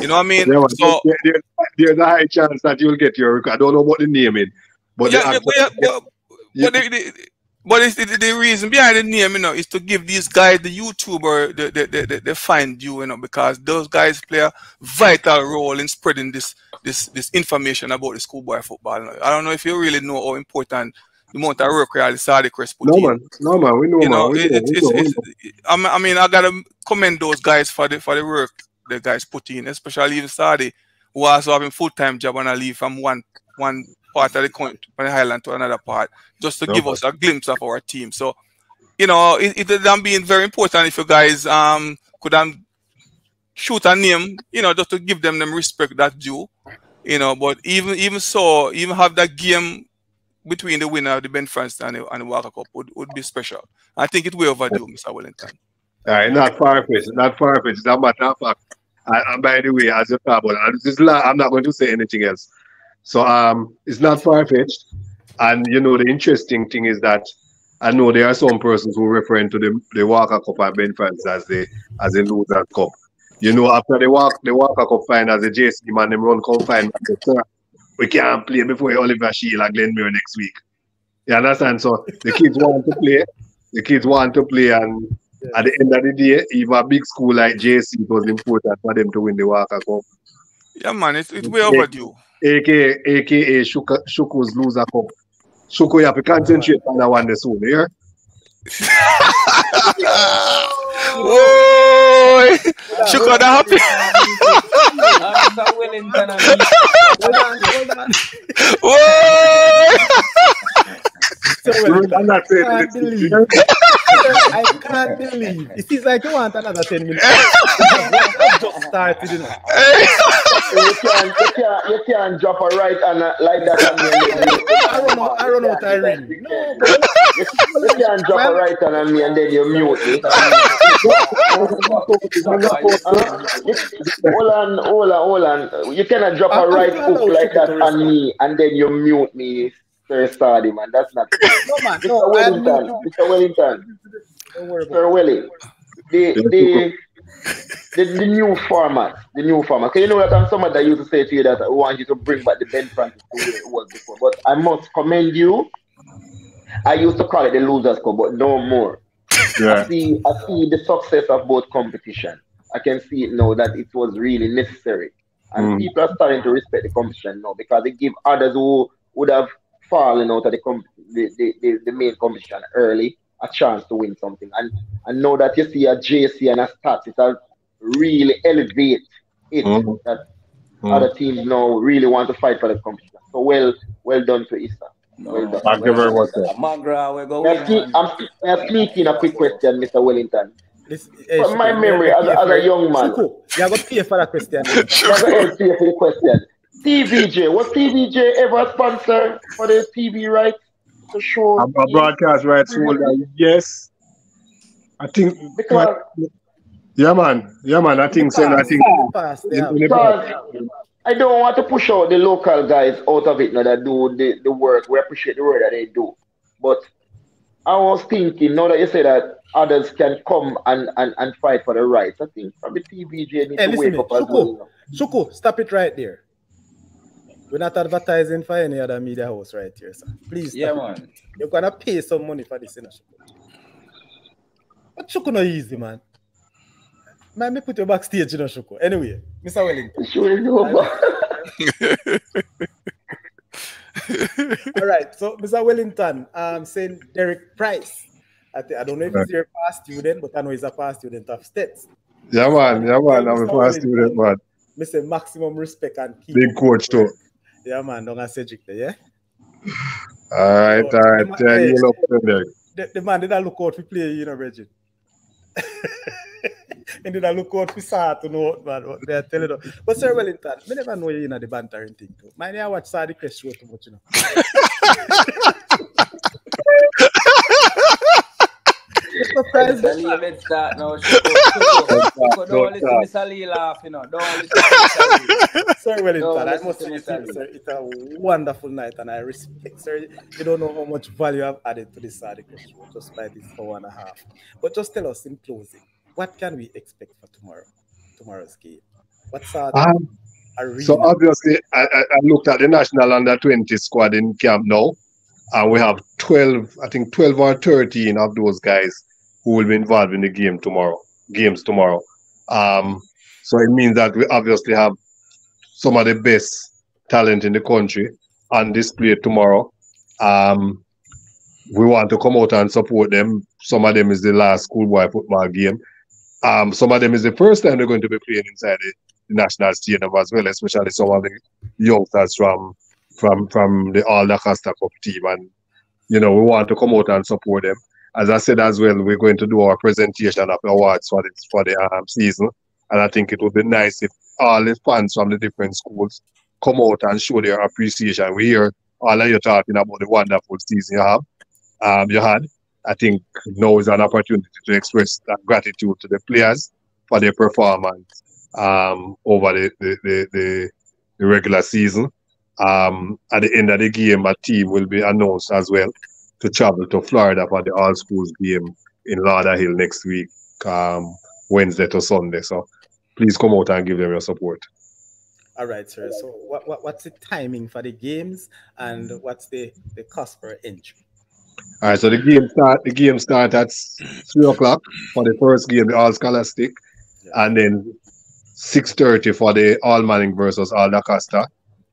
You know what I mean? Yeah, so there's a high chance that you'll get your record. I don't know what the naming, but But the reason behind the name, is to give these guys, the YouTuber, the find you, because those guys play a vital role in spreading this information about the schoolboy football. I don't know if you really know how important the amount of work the Saudi Crest put in. No man, we know, man. I mean, I gotta commend those guys for the work the guys put in, especially even Saudi, who also having full-time job and I leave from one part of the country, from the highland to another part, just to give us a glimpse of our team. So, it would be very important if you guys could shoot a name, just to give them respect that due, but even so, even have that game between the winner of the Ben France and the Walker Cup would be special. I think it will overdue, Mr. Wellington. All right, not far-fetched. As a matter of fact, and by the way, as a carbon, I'm not going to say anything else. So it's not far-fetched. And the interesting thing is that I know there are some persons who are referring to the Walker Cup at Ben France as the Losers Cup. After the Walker Cup final, the JC man them run confinement, sir, we can't play before Oliver Shield and Glenmere next week. You understand? So the kids want to play. And at the end of the day, even a big school like JC, it was important for them to win the Walker Cup. Yeah, man, it's way overdue. AKA Shuku's Loser Cup. Shuku, you have to concentrate on that one this soon, yeah? Whoa! Shuku, that happy. I can't believe. It is like you want another 10 minutes. Just started, You can't drop a right and like that. I don't know what I ring. No, but you can't drop a right hand on me and then you mute me. Hold on. You cannot drop a right hook like that on me and then you mute me. Sir Sardi, man, that's not no, man. Mr. Wellington. Sir Welly, the new format. Because you know that I'm someone that used to say to you that I want you to bring back the Ben Francis to where it was before. But I must commend you. I used to call it the Losers Cup, but no more. Yeah. I see the success of both competition. I can see it now that it was really necessary. And people are starting to respect the competition now because they give others who would have fallen out of the main competition early a chance to win something. And now that you see a JC and a Stats, it has really elevate it that other teams now really want to fight for the competition. So well done to Issa. Well done. Thank you very much, sir. I'm sneaking a quick question, Mr. Wellington. From my Shuku, memory, as a young man, Shuku, you have to pay for that question. you have to pay for the question. TVJ, was TVJ ever a sponsor for the TV rights to show? A broadcast rights holder, yes. I think. Because Yeah, man. I think so. because I don't want to push out the local guys out of it now that do the work. We appreciate the work that they do. But I was thinking, now that you say that others can come and fight for the rights, I think probably TVJ needs to wake up as well. Shuku, stop it right there. We're not advertising for any other media house right here, sir. Please. Yeah, man. You're gonna pay some money for this, Shuku. But Shuku no easy, man. Man, me put you backstage, Shuku. Anyway, Mr. Wellington. All right, so Mr. Wellington, saying Derek Price. I don't know if he's your past student, but I know he's a past student of States. Yeah, man. I'm a past student, man. Mr. Maximum respect and keep big coach too. Yeah, man. Don't have Cedric there, yeah? All right. The man did not look out for play, Reggie. And did not look out for Sa to know what they are telling us. But Sir Wellington, I never know you the bantering thing too. I watch Saudi Crest show too much, Surprise. Let's start now. Don't listen to Sally laugh, Don't listen to Sally. Sir Wellington, I must say, sir, it's a wonderful night and I respect, sir. You don't know how much value I've added to this Saudi Crest show just by this hour and a half. But just tell us in closing, what can we expect for tomorrow's game? What's our So obviously, I looked at the national under 20 squad in camp now. and we have 12, I think 12 or 13 of those guys who will be involved in the games tomorrow. Um, so it means that we obviously have some of the best talent in the country on display tomorrow. Um, we want to come out and support them. Some of them is the last schoolboy football game. Some of them is the first time they're going to be playing inside the national stadium as well, especially some of the youngsters from the All Costa Cup team. And we want to come out and support them. As I said as well, we're going to do our presentation of awards for the season, and I think it would be nice if all the fans from the different schools come out and show their appreciation. We hear all of you talking about the wonderful season you had. I think now is an opportunity to express that gratitude to the players for their performance over the regular season. At the end of the game, a team will be announced as well to travel to Florida for the All Schools game in Lauderhill next week, Wednesday to Sunday. So please come out and give them your support. All right, sir. So what's the timing for the games and what's the cost per entry? All right, so the game start at 3 o'clock for the first game, the All Scholastic, and then 6:30 for the All Manning versus All Costa.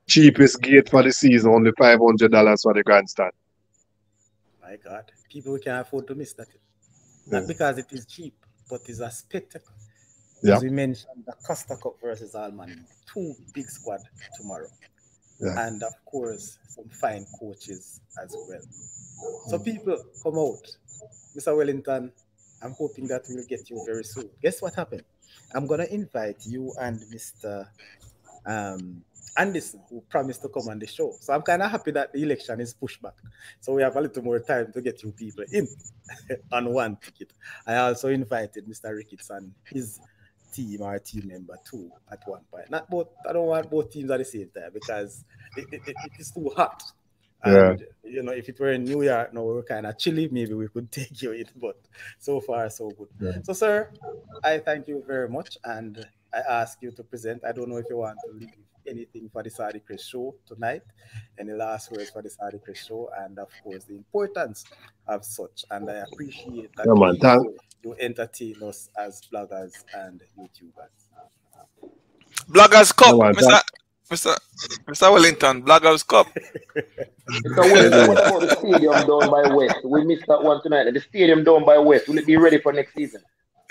Cheapest gate for the season, only $500 for the grandstand. My God, people can afford to miss that. Not because it is cheap, but it's a spectacle. Yeah. As we mentioned, the Costa Cup versus Alman, two big squad tomorrow. Yeah. And of course, some fine coaches as well. So people, come out. Mr. Wellington, I'm hoping that we'll get you very soon. Guess what happened? I'm going to invite you and Mr. Anderson, who promised to come on the show. So I'm kind of happy that the election is pushed back. So we have a little more time to get you people in on one ticket. I also invited Mr. Ricketts and his team or team member too at one point. Not both. I don't want both teams at the same time because it is too hot. And if it were in New York, no, we're kind of chilly. Maybe we could take you in, but so far so good. Yeah. So, sir, I thank you very much, and I ask you to present. I don't know if you want to leave anything for the Saudi Chris show tonight. Any last words for the Saudi Chris show, and of course the importance of such. And I appreciate that you entertain us as bloggers and YouTubers. Bloggers Cup, Mr. Wellington, Bloggers Cup. So what about the stadium down by West? We missed that one tonight. The stadium down by West, will it be ready for next season?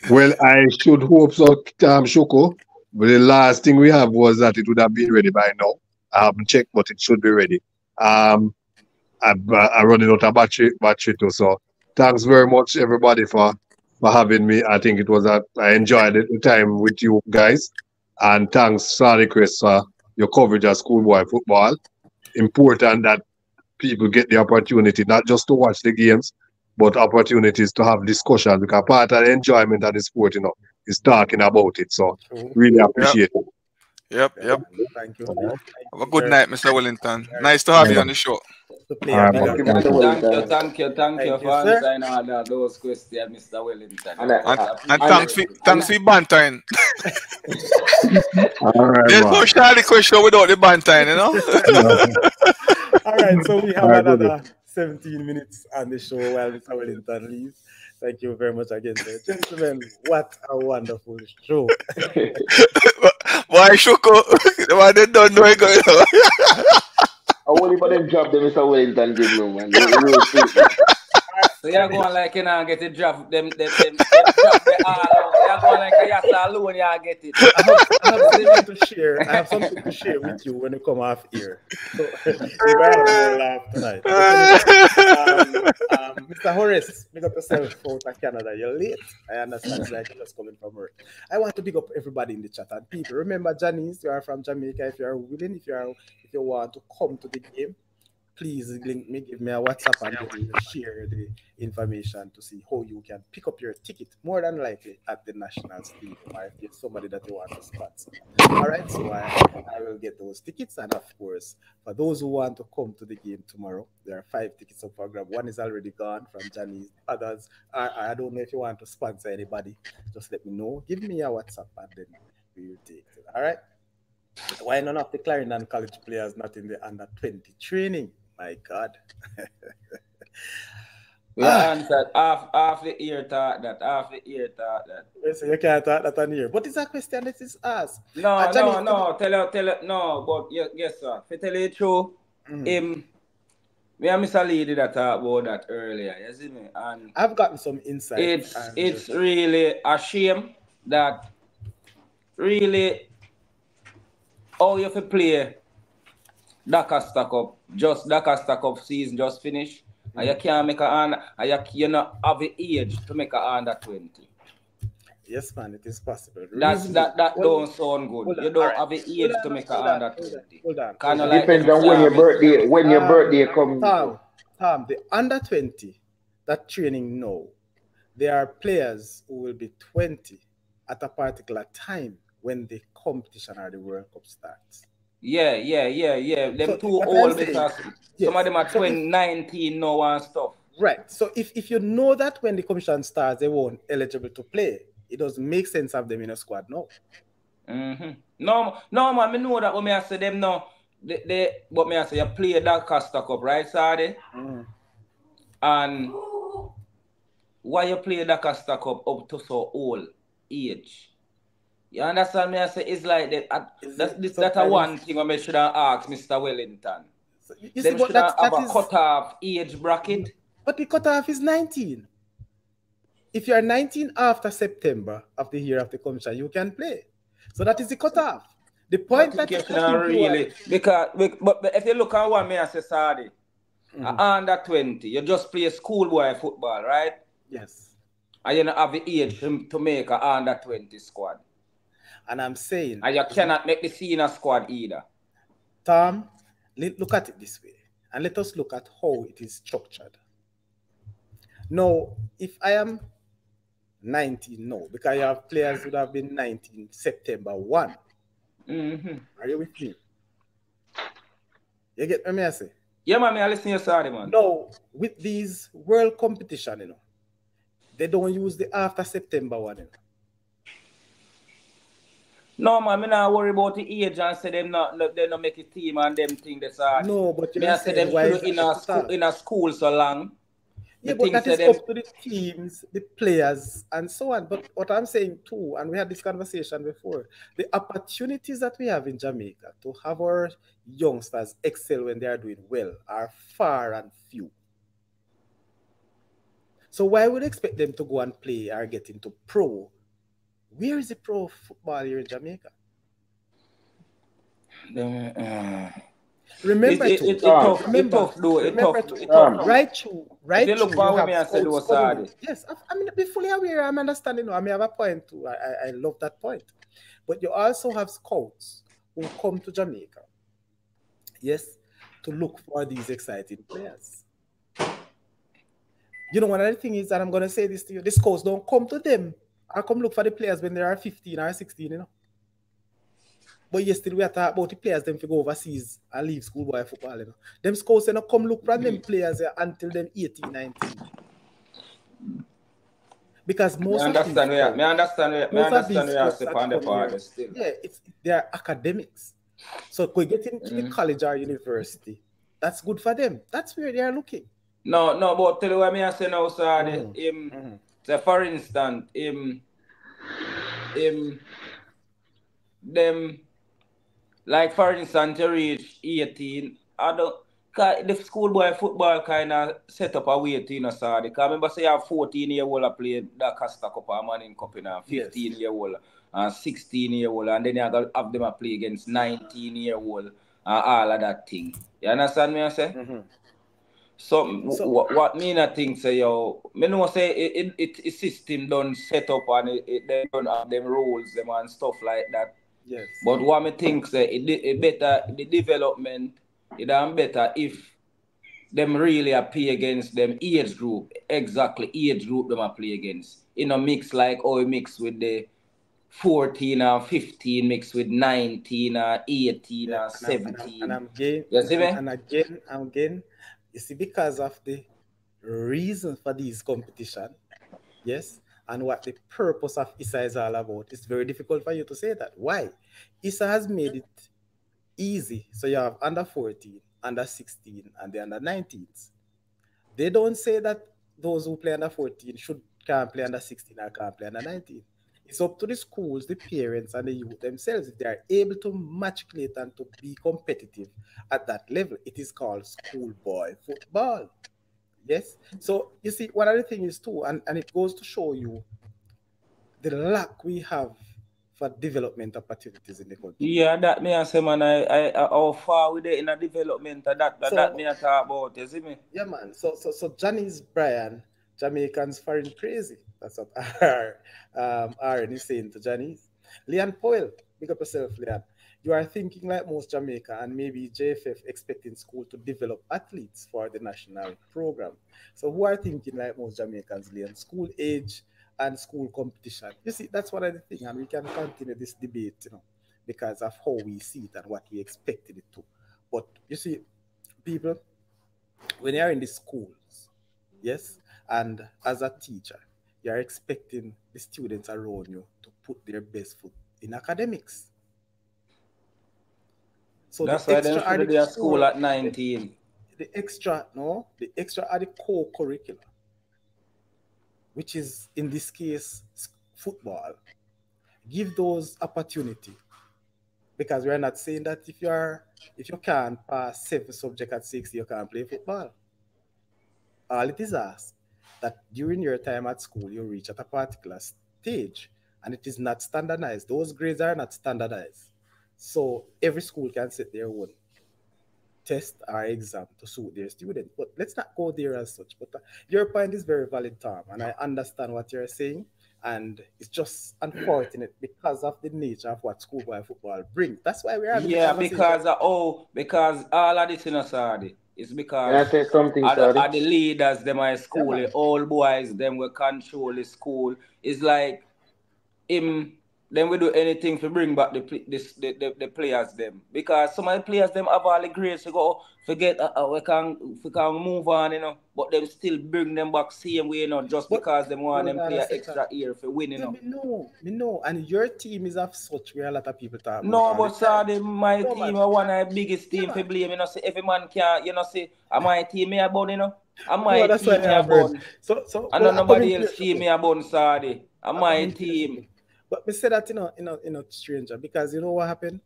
Well, I should hope so, Shoko. But the last thing we have was that it would have been ready by now. I haven't checked, but it should be ready. I'm running out of battery too. So thanks very much, everybody, for having me. I think I enjoyed the time with you guys. And thanks, Sally Chris, for your coverage of schoolboy football. Important that people get the opportunity not just to watch the games, but opportunities to have discussion, because part of the enjoyment of the sport, is talking about it. So really appreciate it. Yep. Thank you. Have a good night, Mr. Wellington. Nice to have you on the show. Thank you for answering all those questions, Mr. Wellington. And thanks for bantering. All right, there's no Charlie question without the bantering, All right, so we have another 17 minutes on the show while Mr. Wellington leaves. Thank you very much again, sir. Gentlemen, what a wonderful show. Why, Shoko? Why they don't know it going on? I want for them drop them, Mr. Wellington, give me, man. So you're going like, get it drop, them drop the all. You're going like a yata alone, you get it. I have something to share with you when you come off here. So we're going to laugh tonight. Mr. Horace, pick up yourself out of Canada. You're late. I understand it's like you're just coming from work. I want to pick up everybody in the chat. And people, remember, Janice, you are from Jamaica. If you are willing, if you want to come to the game, please link me, give me a WhatsApp, and we will share the information to see how you can pick up your ticket, more than likely at the national stadium, or if there's somebody that you want to sponsor. All right, so I will get those tickets, and of course, for those who want to come to the game tomorrow, there are 5 tickets up for grab. One is already gone from Johnny. Others, I don't know if you want to sponsor anybody. Just let me know. Give me a WhatsApp, and then we will take it. All right. Why none of the Clarendon College players not in the under 20 training? My God. We answered half the ear thought that, half the ear thought that. So you can't talk that on here. But it's a question that is asked. No, Johnny, no, no. Tell it. No, but yes, sir. If I tell you the truth, him, me and Mr. Lee did a talk about that earlier. You see me? And I've gotten some insight. it's really a shame that really how you have to play Dakar stack up, just Dakar stack up season just finish, and you can't make a under, and you not have the age to make a under 20. Yes, man, it is possible. That don't sound good. You don't have the age to make a under 20. Kind of like Depends on when your birthday comes. Tom, the under 20 that training now, there are players who will be 20 at a particular time when the competition or the World Cup starts. Yeah. Them so, too old because some of them are 2019 now and stuff. Right. So if you know that when the competition starts, they won't eligible to play, it doesn't make sense of them in a squad now. No, man, I know that when I say them now, but me I say you play that Costa Cup, right, Sadi? And why you play that Costa Cup up to so old age? You understand me? I say it's like that. That's a one thing I should have asked Mr. Wellington. So you see, should have a cut-off age bracket. But the cut-off is 19. If you are 19 after September of the year of the competition, you can play. So that is the cut-off. The point that you really because but if you look at what me I say, Sadi, under 20, you just play schoolboy football, right? Yes. And you don't have the age to make a under 20 squad. And I'm saying, and you cannot make the senior squad either. Tom, look at it this way, and let us look at how it is structured. Now, if I am 19 now, because you have players who have been 19 September 1. Are you with me? You get me, I say? Yeah, man, I listen to you, sorry, man. No, with these world competition, they don't use the after September 1. No, man, I not worry about the age and say they not make a team and them thing that's hard. No, but you say them should in a school so long. Yeah, but that is up to the teams, the players, and so on. But what I'm saying too, and we had this conversation before, the opportunities that we have in Jamaica to have our youngsters excel when they are doing well are far and few. So why would I expect them to go and play or get into pro? Where is the pro football here in Jamaica? Remember, it's tough. Right through. If you look for me and say was hard. Yes, I mean, be fully aware. I'm understanding. I may have a point too. I love that point. But you also have scouts who come to Jamaica, yes, to look for these exciting players. You know, one other thing is that I'm going to say this to you. The scouts don't come to them or come look for the players when they are 15 or 16, But yesterday we are talking about the players them to go overseas and leave schoolboy football, Them scouts don't come look for them players until them 18, 19. Because most of these scouts, I understand where still. Yeah, they are academics. So if we get into the college or university, that's good for them. That's where they are looking. No, but tell you what I say now, sir. So for instance, them, like for instance, to reach 18, the schoolboy football kind of set up a waiting, sir. Because I remember say you have 14-year-old play that Costa Cup and Manning Cup, 15-year-old and 16-year-old, and then you have them play against 19-year-old and all of that thing. You understand me, I say? So what me I think say me know say it system don't set up and they don't have them rules them and stuff like that. Yes. But what me think say it better the development it am better if them really play against them age group them a play against. Mix like how it mix with the 14 or 15 mixed with 19 or 18 or 17. And I'm again, I'm again. You see, because of the reason for these competition, yes, and what the purpose of ISA is all about, it's very difficult for you to say that. Why? ISA has made it Easy. So you have under 14, under 16, and the under 19s. They don't say that those who play under 14 should can't play under 16 or can't play under 19. It's up to the schools, the parents, and the youth themselves if they are able to matriculate and to be competitive at that level. It is called schoolboy football. Yes. So you see, one of the things is too, and it goes to show you the lack we have for development opportunities in the country. Yeah, that me I say, man, how far we there in a development of that me I talk about, you see me? Yeah, man. So Johnny's Brian, Jamaicans foreign crazy. That's what Aaron is saying to Johnny's. Leon Powell, big up yourself, Leon. You are thinking like most Jamaica and maybe JFF expecting school to develop athletes for the national program. So who are thinking like most Jamaicans, Leon? School age and school competition. You see, that's one of the things, and we can continue this debate, because of how we see it and what we expected it to. But you see, people, when you're in the schools, yes, and as a teacher, you're expecting the students around you to put their best foot in academics. So that's the why they extra are should the be at school at 19. The extra are the core curricula, which is in this case football. Give those opportunity, because we're not saying that if you can't pass 7 subjects at 6, you can't play football. All it is asked that during your time at school you reach at a particular stage, and it is not standardized. Those grades are not standardized, so every school can set their own test or exam to suit their student. But let's not go there as such. But your point is very valid, Tom, and I understand what you're saying. And it's just unfortunate because of the nature of what schoolboy football brings. That's why we're having because all of this in a Saudi. It's because Can I say something, are the leaders, them are school, the old boys, them will control the school. It's like then we do anything to bring back the players them, because some of the players them have all the grades to go forget we can move on, but them still bring them back same way, just because them want them play extra year for winning. Me know, and your team is of such where a lot of people talk. No, but sorry, my team are one of the biggest team for blame. Say every man can, say, my team me about, and my team me about. So and nobody else team me about, sorry. And my team. But me say that stranger, because you know what happened?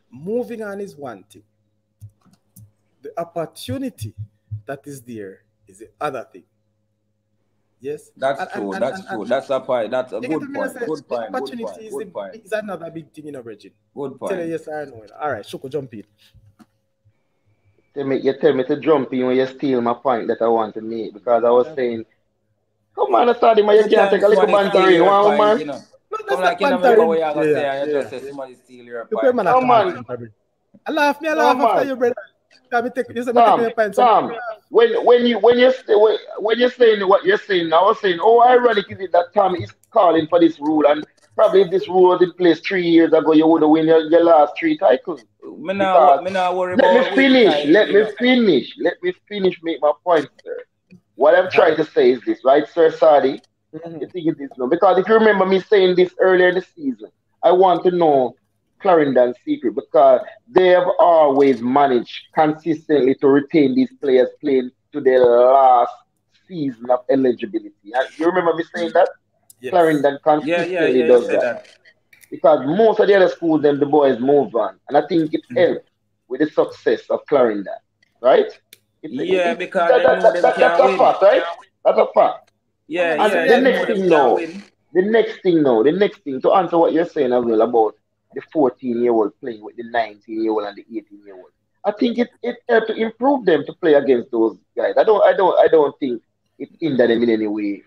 Moving on is one thing. The opportunity that is there is the other thing. Yes, that's true. That's a point. That's a good point. Good point. Opportunity is another big thing in origin. Good point. Tell you yes or no. All right, Shoko, jump in. You tell me to jump in when you steal my point that I want to make, because I was saying, come on, Asadi, man, you can't take a little banter in one man. No, come like you never know what you're going to say, and you just say somebody steal your point. Come on. I laugh after you, brother. Tom, when you're saying what you're saying, I was saying, how ironic is it that Tom is calling for this rule, and probably if this rule was in place 3 years ago, you would have won your last 3 titles. Let me finish, make my point, sir. What I'm trying to say is this, right, Sir Sadi? The thing is this, no? Because if you remember me saying this earlier this season, I want to know Clarendon's secret, because they have always managed consistently to retain these players playing to their last season of eligibility. And you remember me saying that? Yes. Clarendon consistently does that. Because most of the other schools, then the boys move on. And I think it helped with the success of Clarendon, right? Because that's a fact, right? That's a fact. The next thing, to answer what you're saying as well about the 14-year-old playing with the 19-year-old and the 18-year-old, I think it helped to improve them to play against those guys. I don't think it hindered them in any way.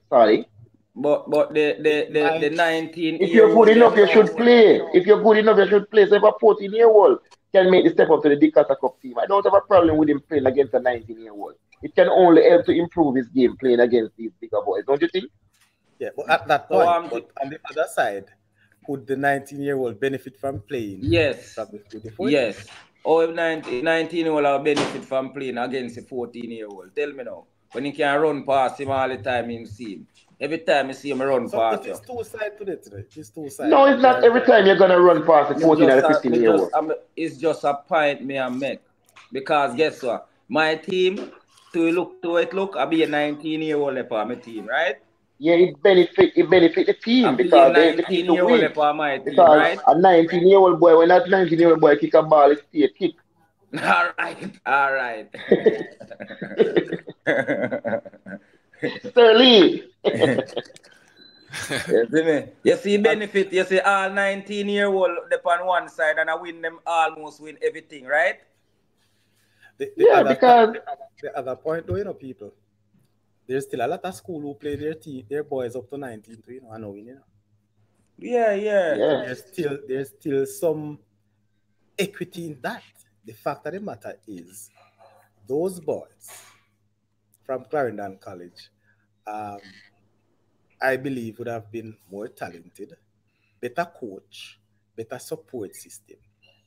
Sorry. But the 19. If you're good enough, you should play. So if a 14-year-old can make the step up to the Dicata Cup team, I don't have a problem with him playing against a 19-year-old. It can only help to improve his game playing against these bigger boys, don't you think? Yeah, but at that point, but on the other side, could the 19-year-old benefit from playing? Yes. Yes. Or if 19-year-old will benefit from playing against a 14-year-old. Tell me now. when he can run past him all the time, him see him. Every time you see him run So past it you. is two sides to it. It is two sides. No, it's not every time you're gonna run past the 14 or the 15-year-old. It's just a point me and make. Because guess what? My team, to it look, I be a 19-year-old for my team, right? Yeah, it benefit the team because the team to win. For my team, Because right? a 19-year-old boy, when that 19-year-old boy kick a ball, it's a kick. All right. Sterling. You see me? You see benefit, you see all 19-year-old up on one side and I win them almost win everything, right? Because the other point though, you know, people, there's still a lot of school who play their boys up to 19 to, you know, and win, you know. Yeah. There's still some equity in that. The fact of the matter is those boys from Clarendon College, I believe would have been more talented, better coach, better support system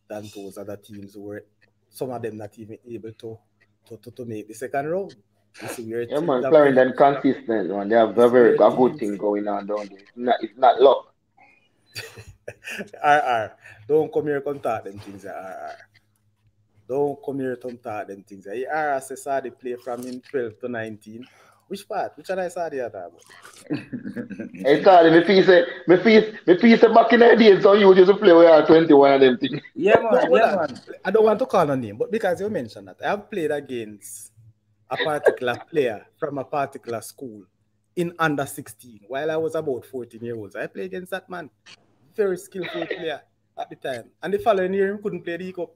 than those other teams who were some of them not even able to make the second round. You see, yeah, man, Clarendon consistent, man. They have a good thing going on down there. It's not luck. Don't come here and talk them things. Don't come here and talk them things. I saw the play from him 12 to 19. Which part? Which other side you talk about? Hey, sorry, me feel say back in the days, so you used to play with our 21 of them things. Yeah, man. I don't want to call a name, but because you mentioned that, I have played against a particular player from a particular school in under 16 while I was about 14 years old. I played against that man. Very skillful player at the time. And the following year, he couldn't play the cup.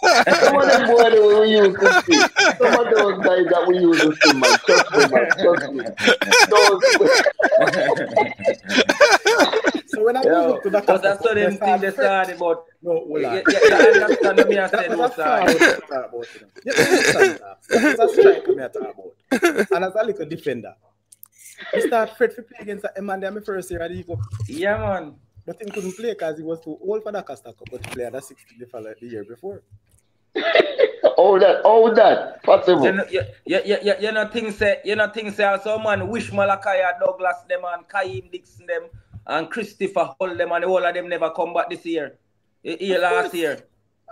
Some of them boys that we used to see. Some of those guys that we used to see, man. Trust me. So when I moved up to that, but that's what them think they started about. No, hold on. You understand me? I said no, sorry. That's a striker me I talk about. And as a little defender, I started Fred to play against a man there my first year at the Cup. Yeah, man. But he couldn't play because he was too old for the Costa Cup, but he played at 16 the year before. All that possible. You know things say also man wish Malakaya, Douglas them and Kaim Dixon them and Christopher Hull them and all of them never come back this year. Last year.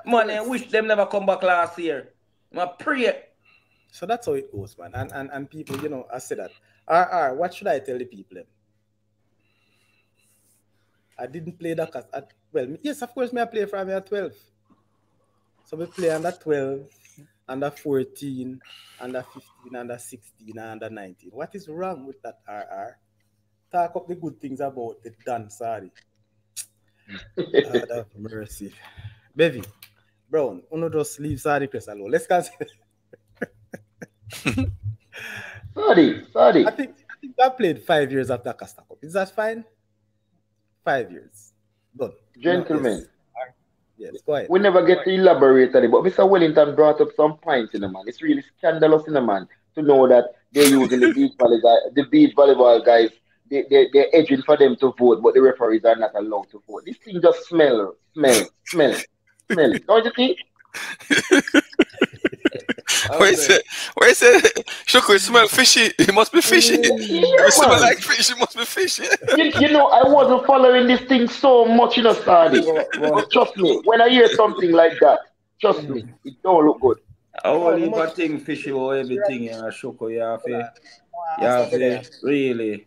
Man, I wish them never come back last year. I pray. So that's how it goes, man. And people, you know, I say that. What should I tell the people? I didn't play that cast. Well, yes, of course, I play from here at 12. So we play under 12, under 14, under 15, under 16, and under 19. What is wrong with that, RR? Talk up the good things about it, Dan, sorry. God have mercy. Bevy, Brown, uno just leave sorry press alone. Let's consider. Sorry. I think I played 5 years after Costa Cup. Is that fine? 5 years. Done. Gentlemen. Yes, go ahead. We never get to elaborate on it, but Mr. Wellington brought up some points in the man. It's really scandalous in the man to know that they're using the beach volleyball guys. They're edging for them to vote, but the referees are not allowed to vote. This thing just smell. Don't you think? Where is it? Shoko, it smell fishy. It must be fishy. It smell like fish. It must be fishy. You know, I wasn't following this thing so much, you know, Sardi. But trust me, when I hear something like that, trust me, it don't look good. I only but think fishy or everything, Shoko, you have to really.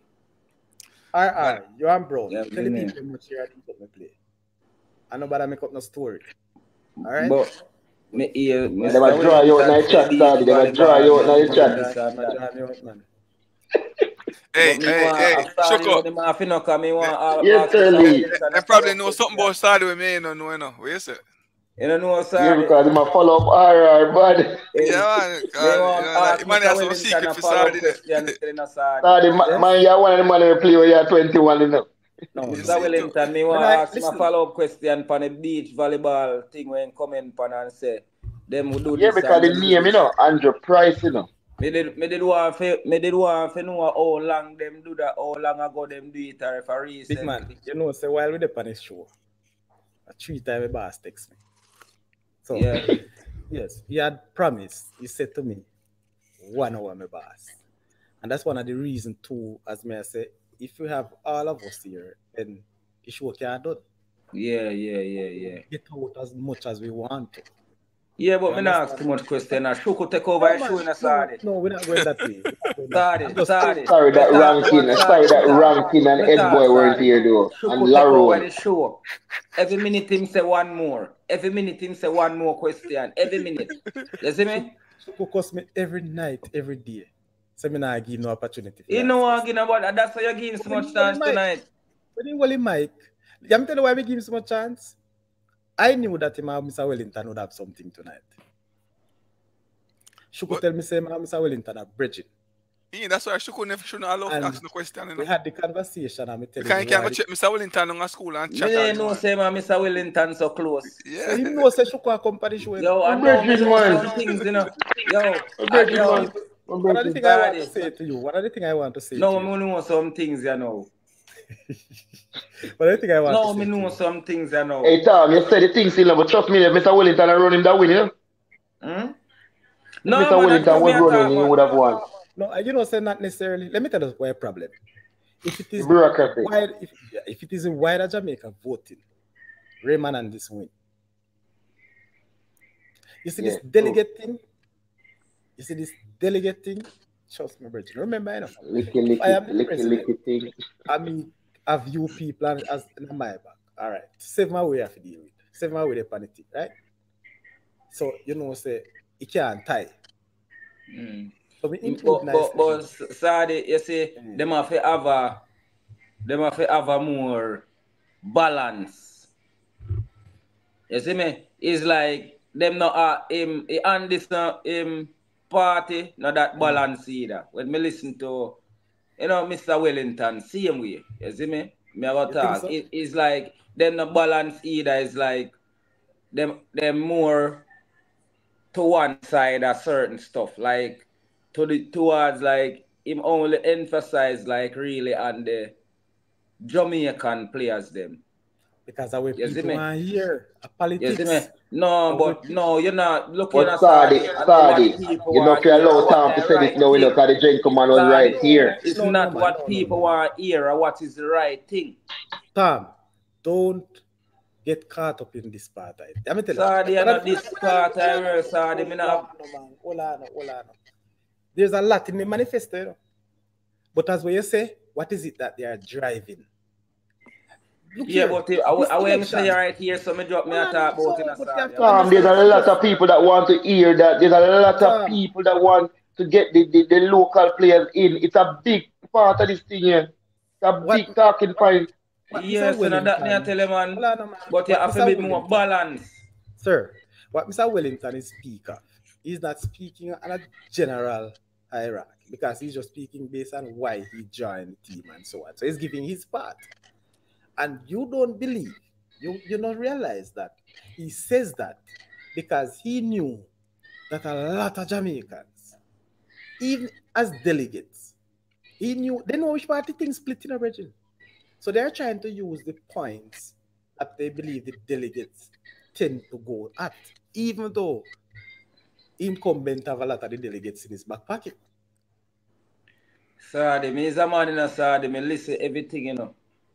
You and Brown. Yeah, tell the people how much you are to play. I know, but I make up no story. All right? But they will draw you out in the chat, Sardi. They will draw you out in the chat. Hey, Shoko. Yes, Lee. I probably know something about Sadi with me, you know. What you say? You don't know, sir. Yeah, because I'm a follow up RR, bud. Yeah, man. Man has some secret for Sadi. Sardi, man, you're one of the man who play when you're 21, you know. No, Mr. Wellington, me want to ask him a follow-up question on the beach volleyball thing when comment on and say them would do this. Yeah, because the name, you know, Andrew Price, you know. Me did want to know how long them do that, how long ago them do it, or if I recently. Big man, you know, say while we the on the show, 3 times my boss text me. So Yeah. yes, he had promised. He said to me, 1 hour, my boss. And that's one of the reasons too, as may I say, if we have all of us here, then the show can done. Yeah. Get out as much as we want to. Yeah, but You me not ask too understand? much question. I should take over No a show man, in a no, Saudi. no, we're not going that way. We're not going that way. I'm Saudi, just saying. Saudi. Sorry Me that talk about Rankin, sorry Saudi. that Rankin and Me Ed talk Boy weren't Saudi. here though, Should and take over Larone. the show. Every minute him say one more. Every minute him say one more question. Every minute. You see me? Focus me every night, every day. So me not give no opportunity for You you know ask what I'm question. getting about. That's why you're giving so When much you only chance mic, tonight. when you only mic, I'm telling you why we give him so much chance. I knew that him and Mr. Wellington would have something tonight. She could But tell me say Mr. Wellington a bridging. yeah, that's why I shouldn't allow to And ask no question, you we know. had the conversation and I tell Because him you can't go why. check Mr. Wellington on a school and Me chat all didn't you know want. say man, Mr. Wellington so close. So Yeah. him know say Shuko accompany show, you know. Yo, I My know me brethren, know man. some things, you know. Yo, My I, brethren, So man. yo, people, My one of the brethren. things I want to Saudi. say to you, one of the things I want to say No, to you, me know some things, you know. one of the things I want to No, say me to know you. some things, you know. Hey Tom, you said the thing still, but trust me, if Mr. Wellington had run him that win, you know? Hmm? If No, Mr. man, that's Wellington what me was a running, talk he about. would have won. No, you know, say not necessarily. Let me tell you why a problem. If it The is bureaucracy. wide, if it is a wider Jamaica voting, Raymond and this win. You see Yeah, this true. delegate thing. You see this delegate thing. Trust me, Bridget. Remember, you know, if I am the president, Licky thing. I mean, I view people as in my back. All right, save my way I have to deal with. Save my way the panic, right? So you know, say it can't tie. Mm. So we include nice But things. Saudi, you see, them have to have a more balance. You see me? It's like them not him and this him party not that balance either. When me listen to Mr. Wellington, same way. You see me? Me have a You think talk. so? It's like them not balance either. It's like them more to one side of certain stuff. Like towards like him only emphasize like really on the Jamaican players them. Because our You see people me? want here You see me? politics. No, Our but no, you're not looking But at Saudi and what Saudi, people you know, if want you here or allow what Tom they to say this right now, you know, thing. because the gentleman was right Saudi, here. it's No, not man. what people want here or what is the right thing. Tom, don't get caught up in this part. Let me tell you. Saudi and What are not this part I heard, Saudi. Me not Hold on. There's a lot in the manifesto, you know. But as what you say, what is it that they are driving? Look yeah, here. but This I will say election. right here, so me drop me a Hold on, talk about in so, a but you have Saudi. to Tom, there's a understand. lot of people that want to hear that. There's a lot of Tom, people that want to get the local players in. It's a big part of this thing here. It's a what big talking point. Mr. Yes, and that me I Wellington, tell you, man. hold on, man. But you What have to Mr. be more Wellington, balance. sir, what Mr. Wellington is speaking of, he's not speaking on a general hierarchy because he's just speaking based on why he joined the team and so on. So he's giving his part. And you don't believe, you don't realize that he says that because he knew that a lot of Jamaicans, even as delegates, he knew they know which party things split in a region. So they're trying to use the points that they believe the delegates tend to go at, even though incumbent have a lot of the delegates in his back pocket. Saudi, me is a man in a Saudi, me listen everything,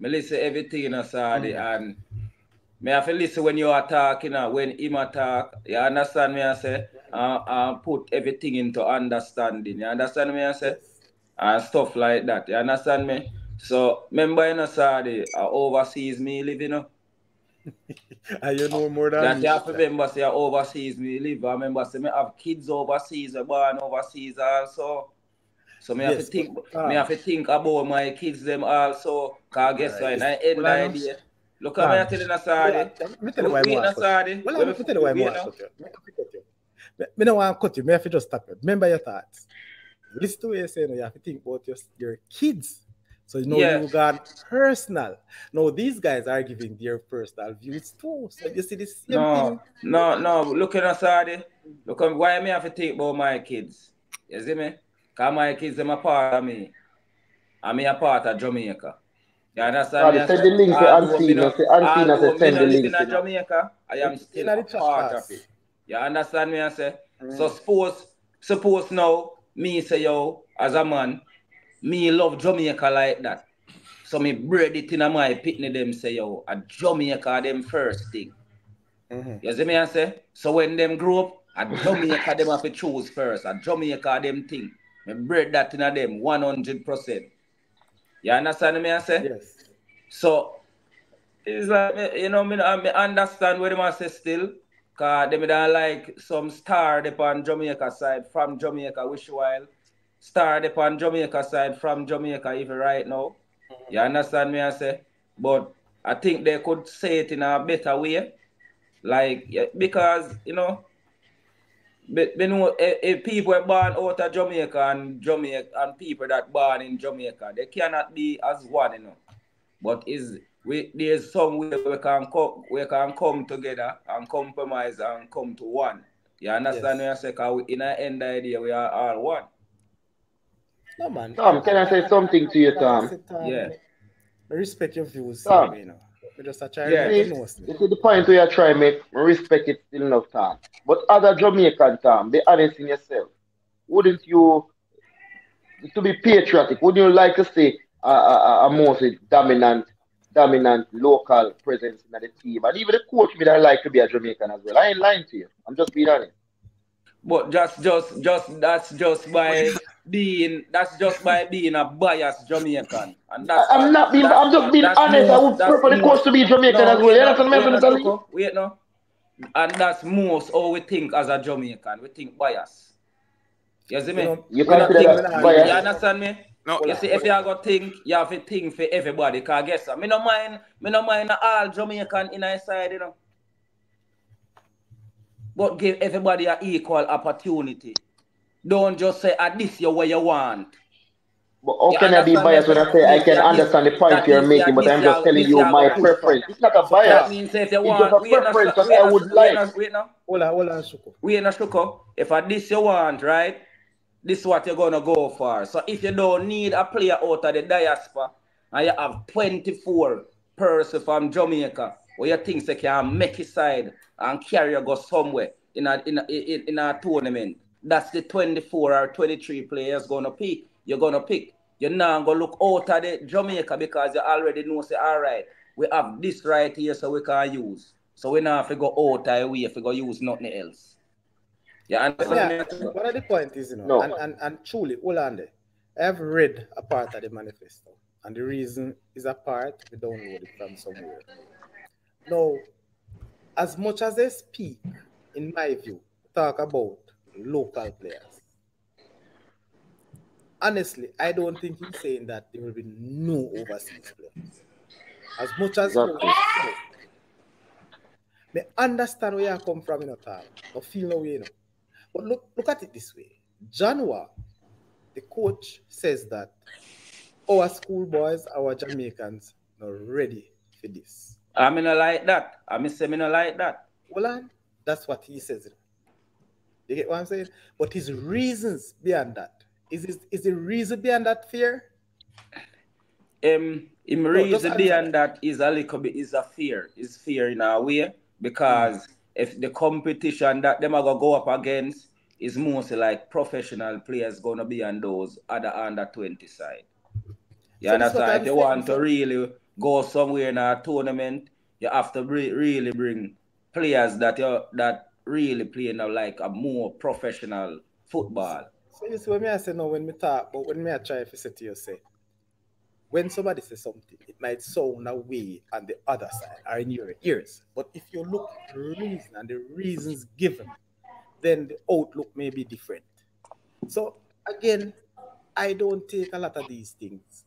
Me listen everything in a Saudi, and me have to listen when you are talking, when him talk. You understand me, I say? Put everything into understanding. You understand me, I say? Yes. And stuff like that. You understand me? So, remember in a Saudi, overseas me live, And you know more than That me. you have to remember, say, overseas me live. I remember, say, me have kids overseas, born overseas also. So me have to Yes, think, but, me have to think about my kids them also. Cause guess alright, what? I end well, I know. idea. Look at me telling us Saudi. Let me tell you why We I in a want to cut Saudi. you. Well, let me tell you why I want to cut you. Me don't want to cut you. Me have to just stop you. Remember your thoughts. Listen to what you're saying. You have to think about your kids. So you know Yeah. you got personal. No, these guys are giving their personal views too. So you see the same thing. No. Look at us Saudi. Look at why me have to think about my kids. You see me? Cause my kids them a part of me. And me a part of Jamaica. You understand me? Saudi, I send say, the link to Ancina. Say Ancina say although me send no the live link. in Jamaica, I am In still the a chat part of box. it. You understand me? I say. So suppose now me say yo as a man, me love Jamaica like that. So me bred it in my pitney them say yo a Jamaica them first thing. You see me I say? So when them grow up, a Jamaica them have to choose first. A Jamaica them thing. Me bred that in a them 100%. You understand me I say? Yes. So it's like you know me understand what them I say still. Cause them don't like some star upon Jamaica side from Jamaica wish while. Star upon Jamaica side from Jamaica even right now. You understand me I say? But I think they could say it in a better way. Like because you know if people are born out of Jamaica and people that born in Jamaica, they cannot be as one, you know. But there's some way we can come together and compromise and come to one. You understand Yes. what I say? Because in the end of the day, we are all one. No man. Tom, can I say something to you, Like I Tom? said, Tom, Yeah. I respect your views, same Tom, way, you know. I just try to Yeah. make you see, know. you see the point where you try to make, I respect it still enough, Tom. But other Jamaican, Tom, be honest in yourself. Wouldn't you, to be patriotic, wouldn't you like to see a mostly dominant local presence in the team? And even the coach would like to be a Jamaican as well. I ain't lying to you. I'm just being honest. But that's just by being a biased Jamaican. And I'm not being, I'm just being honest. I would prefer the coach to be Jamaican as well. You understand what I'm telling you? wait no. And that's most how we think as a Jamaican. We think bias. You see You me? know, You We not consider think. that You bias? understand me? No, You see, if you go think, you have to think for everybody. Cause guess what? Me no mind all Jamaican in our side, you know. But give everybody an equal opportunity. Don't just say, this your way you want. But how You can I be understand me? biased when I say I can understand the point you're making, but I'm just telling This you you my go push for. preference. It's not a so bias. That means if you It's just want, a preference that I would like. wait now. hold on, Shuko. Wait now, Shuko. If this you want, right? This is what you're gonna go for. So if you don't need a player out of the diaspora and you have 24 person from Jamaica, or you think they can make it side and carry you go somewhere in a tournament, that's the 24 or 23 players gonna pick. You're gonna pick. You're not gonna look out of the Jamaica because you already know say, all right, we have this right here so we can use. So we not have to go out of way if we go use nothing else. You understand me? One of the point is, you know, No. and truly, hold on there. I have read a part of the manifesto, and the reason is a part we downloaded from somewhere. Now, as much as they speak, in my view, talk about local players. Honestly, I don't think he's saying that there will be no overseas players. As much as how Exactly. they spoke. They understand where you come from, you know, Tom. No feel no way, you know. But look at it this way. January, the coach says that our schoolboys, our Jamaicans, are ready for this. I mean, I like that. I mean, say me not like that. Well, that's what he says. You get what I'm saying? But his reasons behind that is the reason behind that fear? Him No, just reason answer behind that. that is a little bit is a fear. It's fear in a way because if the competition that them are gonna go up against is mostly like professional players gonna be on those other under 20 side. You So this is what understand? I'm If you saying. want to really go somewhere in a tournament, you have to really bring players that really play now like a more professional football. So you see when me I say no, when me talk, but when me I try to say to you say, when somebody says something, it might sound away on the other side or in your ears. But if you look at the reason and the reasons given, then the outlook may be different. So again, I don't take a lot of these things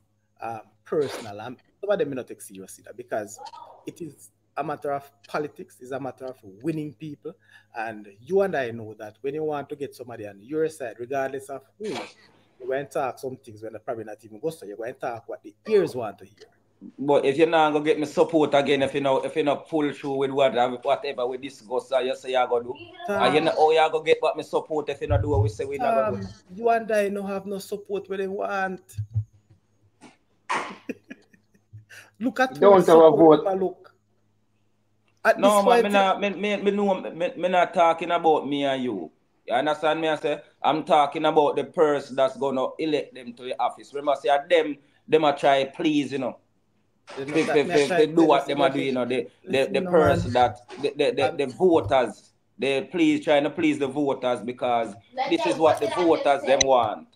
personal. Some of them may not take seriously because it is a matter of politics, it's a matter of winning people. And you and I know that when you want to get somebody on your side, regardless of who, you're going to talk some things when they're probably not even go so you're going to talk what the ears want to hear. But if you're not gonna get me support again, if you not pull through with whatever we discuss, you say you're gonna do, and you know how you're gonna get back me support if you not do what we say we're not gonna do. You and I no have no support where they want. Look at who Don't have a support vote. them a look. At this No, man, point, me not talking about me and you. You understand me? I say I'm talking about the person that's gonna elect them to the office. Remember, say them a try please, you know. that me I try They to do tell you, what say, them are Joshua, doing, you know, the listen, no man. person that I'm, the voters, they please trying to please the voters because this is what the voters them want.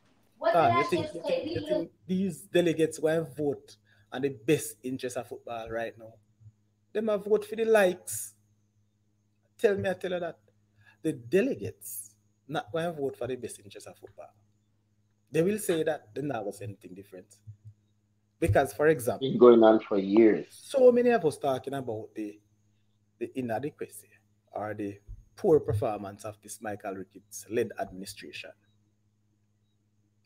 Tom, you think these delegates will vote on the best interest of football right now? They might vote for the likes. I tell you that. The delegates not going to vote for the best interest of football. They will say that they never say anything different. Because, for example, Been going on for years. so many of us talking about the inadequacy or the poor performance of this Michael Ricketts led administration.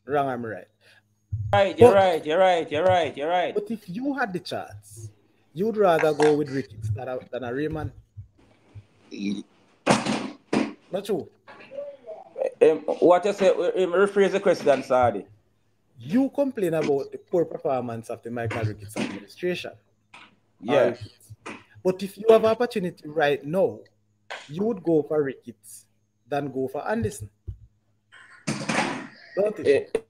Wrong, I'm right. Right, you're But right, you're right, you're right, you're right. but if you had the chance, you'd rather go with Ricketts than a Raymond. Not true. What you say? Rephrase the question, Sadi. You complain about the poor performance of the Michael Ricketts administration. Or Yeah. Ricketts. But if you have opportunity right now, you would go for Ricketts than go for Anderson. Don't it?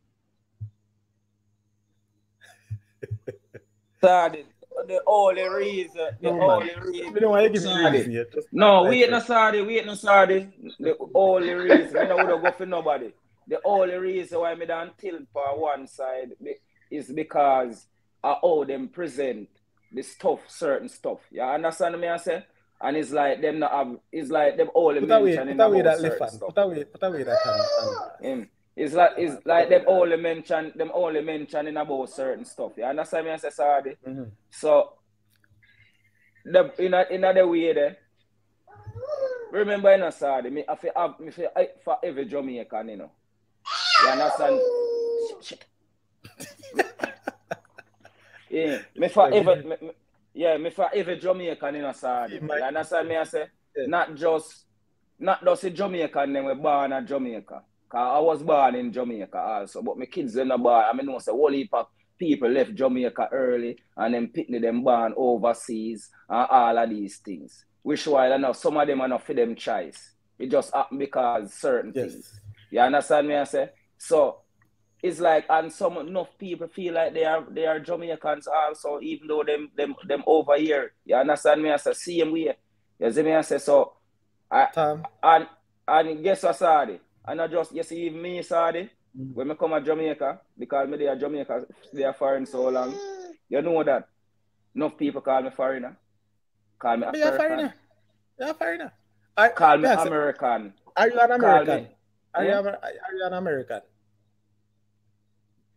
Sadi, the only reason, the No man. only reason. We don't want to give you reason Sadi. yet. Just No, like wait, that. no, Sadi, wait, no, Sadi. The only reason, I would go for nobody. The only reason why me don't tilt for one side is because of how them present the stuff, certain stuff. You understand me? I say, and it's like them not have. It's like them only mentioning Put away about that left certain hand. stuff. Put away that hand. It's like them only mentioning about certain stuff. You understand me? I say, Sadi. Mm-hmm. So in other way there. Remember, you know, Sadi, me for every Jamaican, you know. You understand? Shit. Yeah, me for every Jamaican, you know, Sadi. You understand me? I say, Yeah. not just a Jamaican, them were born in Jamaica. Cause I was born in Jamaica also, but my kids are not born. I mean, know, say, whole heap of people left Jamaica early and then picnic them born overseas and all of these things. Which while I know some of them are not for them choice. It just happen because certain things. You understand me? I say? So it's like, and some enough people feel like they are Jamaicans also, even though them over here. You understand me? I say same way. You see me? I say so. And guess what, Sadi? And I just you see even me, Sadi, when I come to Jamaica, because me there Jamaica, they are foreign so long. You know that enough people call me foreigner. Call me American. You're a foreigner. Call me American. Are you an American? Are you an American?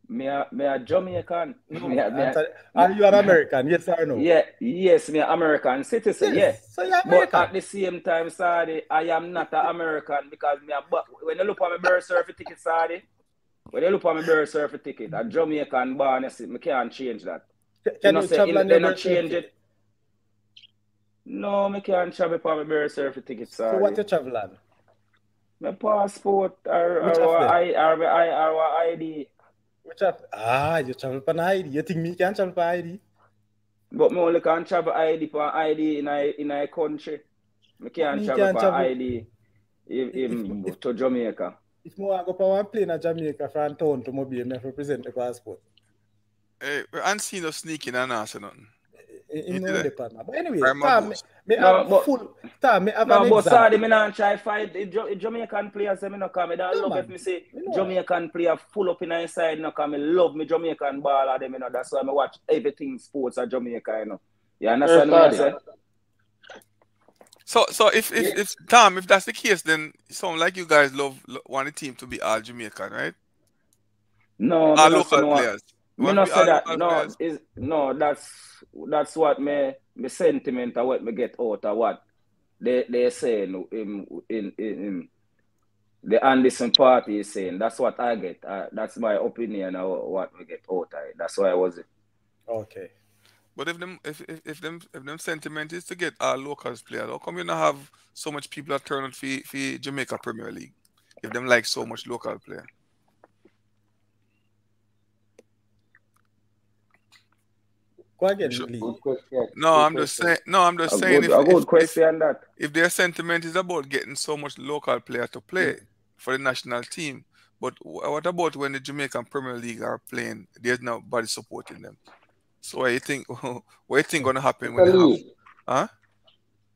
Me a Jamaican. No, are you an American? Yes or no? Yeah, yes, me an American citizen. Yes. Yeah. So you're American. But at the same time, Sadi, I am not an American because when you look at my birth certificate, Sadi, when you look at my birth certificate, a Jamaican born, I can't change that. Can you travel on your birth certificate? No, I can't travel for my birth certificate, Sadi. So what you travel on? My passport or ID. You travel for an ID. You think me can travel for ID? But me only can travel ID for ID in a country. I can't travel for ID to Jamaica. If I go for one plane to Jamaica from town to Mobile, I represent the passport. Hey, I'm seeing us sneaking and answer nothing. But anyway, but Sadi, me not try fight the Jamaican players. Me no come. Me don't love if me say Jamaican player full up in inside. No come. Me love me Jamaican baller. Them, you know. That's why I watch everything sports at Jamaica. You know. You understand me? I say? So if Tom, if that's the case, then it sounds like you guys want the team to be all Jamaican, right? No, all local players. Me not say that. No, that's what my sentiment of what me get out of what they saying in the Anderson party is saying. That's what I get. That's my opinion of what we get out of it. That's why I was it. Okay. But if them sentiment is to get our locals players, how come you not have so much people that turn out for Jamaica Premier League? If them like so much local player. Go We again, should. Lee. Good question. No, Good I'm just question. saying. No, I'm just A saying. good, a good question that. If their sentiment is about getting so much local player to play for the national team, but what about when the Jamaican Premier League are playing? There's nobody supporting them. So what you think? What you think gonna happen when Mr. they have? Lee, Huh?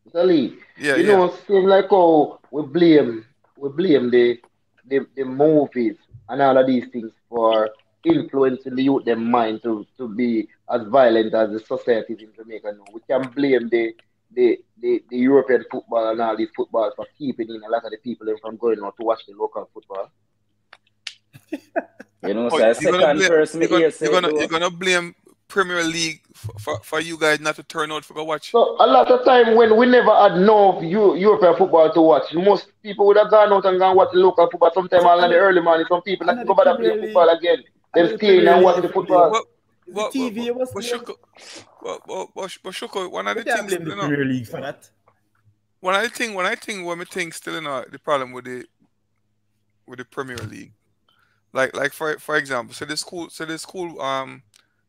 Mr. Lee, Yeah, you yeah. know, seem like how we blame the movies and all of these things for influencing the youth their mind to be as violent as the societies in Jamaica now. We can blame the European football and all these footballs for keeping in a lot of the people them from going out to watch the local football. You know, Oh, so a you're gonna second blame person me hear say it you're though. gonna blame Premier League for you guys not to turn out for go watch. So a lot of time when we never had no European football to watch, most people would have gone out and gone watch the local football. Sometime So all in the early morning, some people not under go the bother play Premier League, football again. Them under the stay in Premier and watch League, the if you blame, football. But is the but TV you must but blame. Shuko, one of You the can't things blame the you know, Premier League for that. when I think still you know the problem with the Premier League. Like for example, the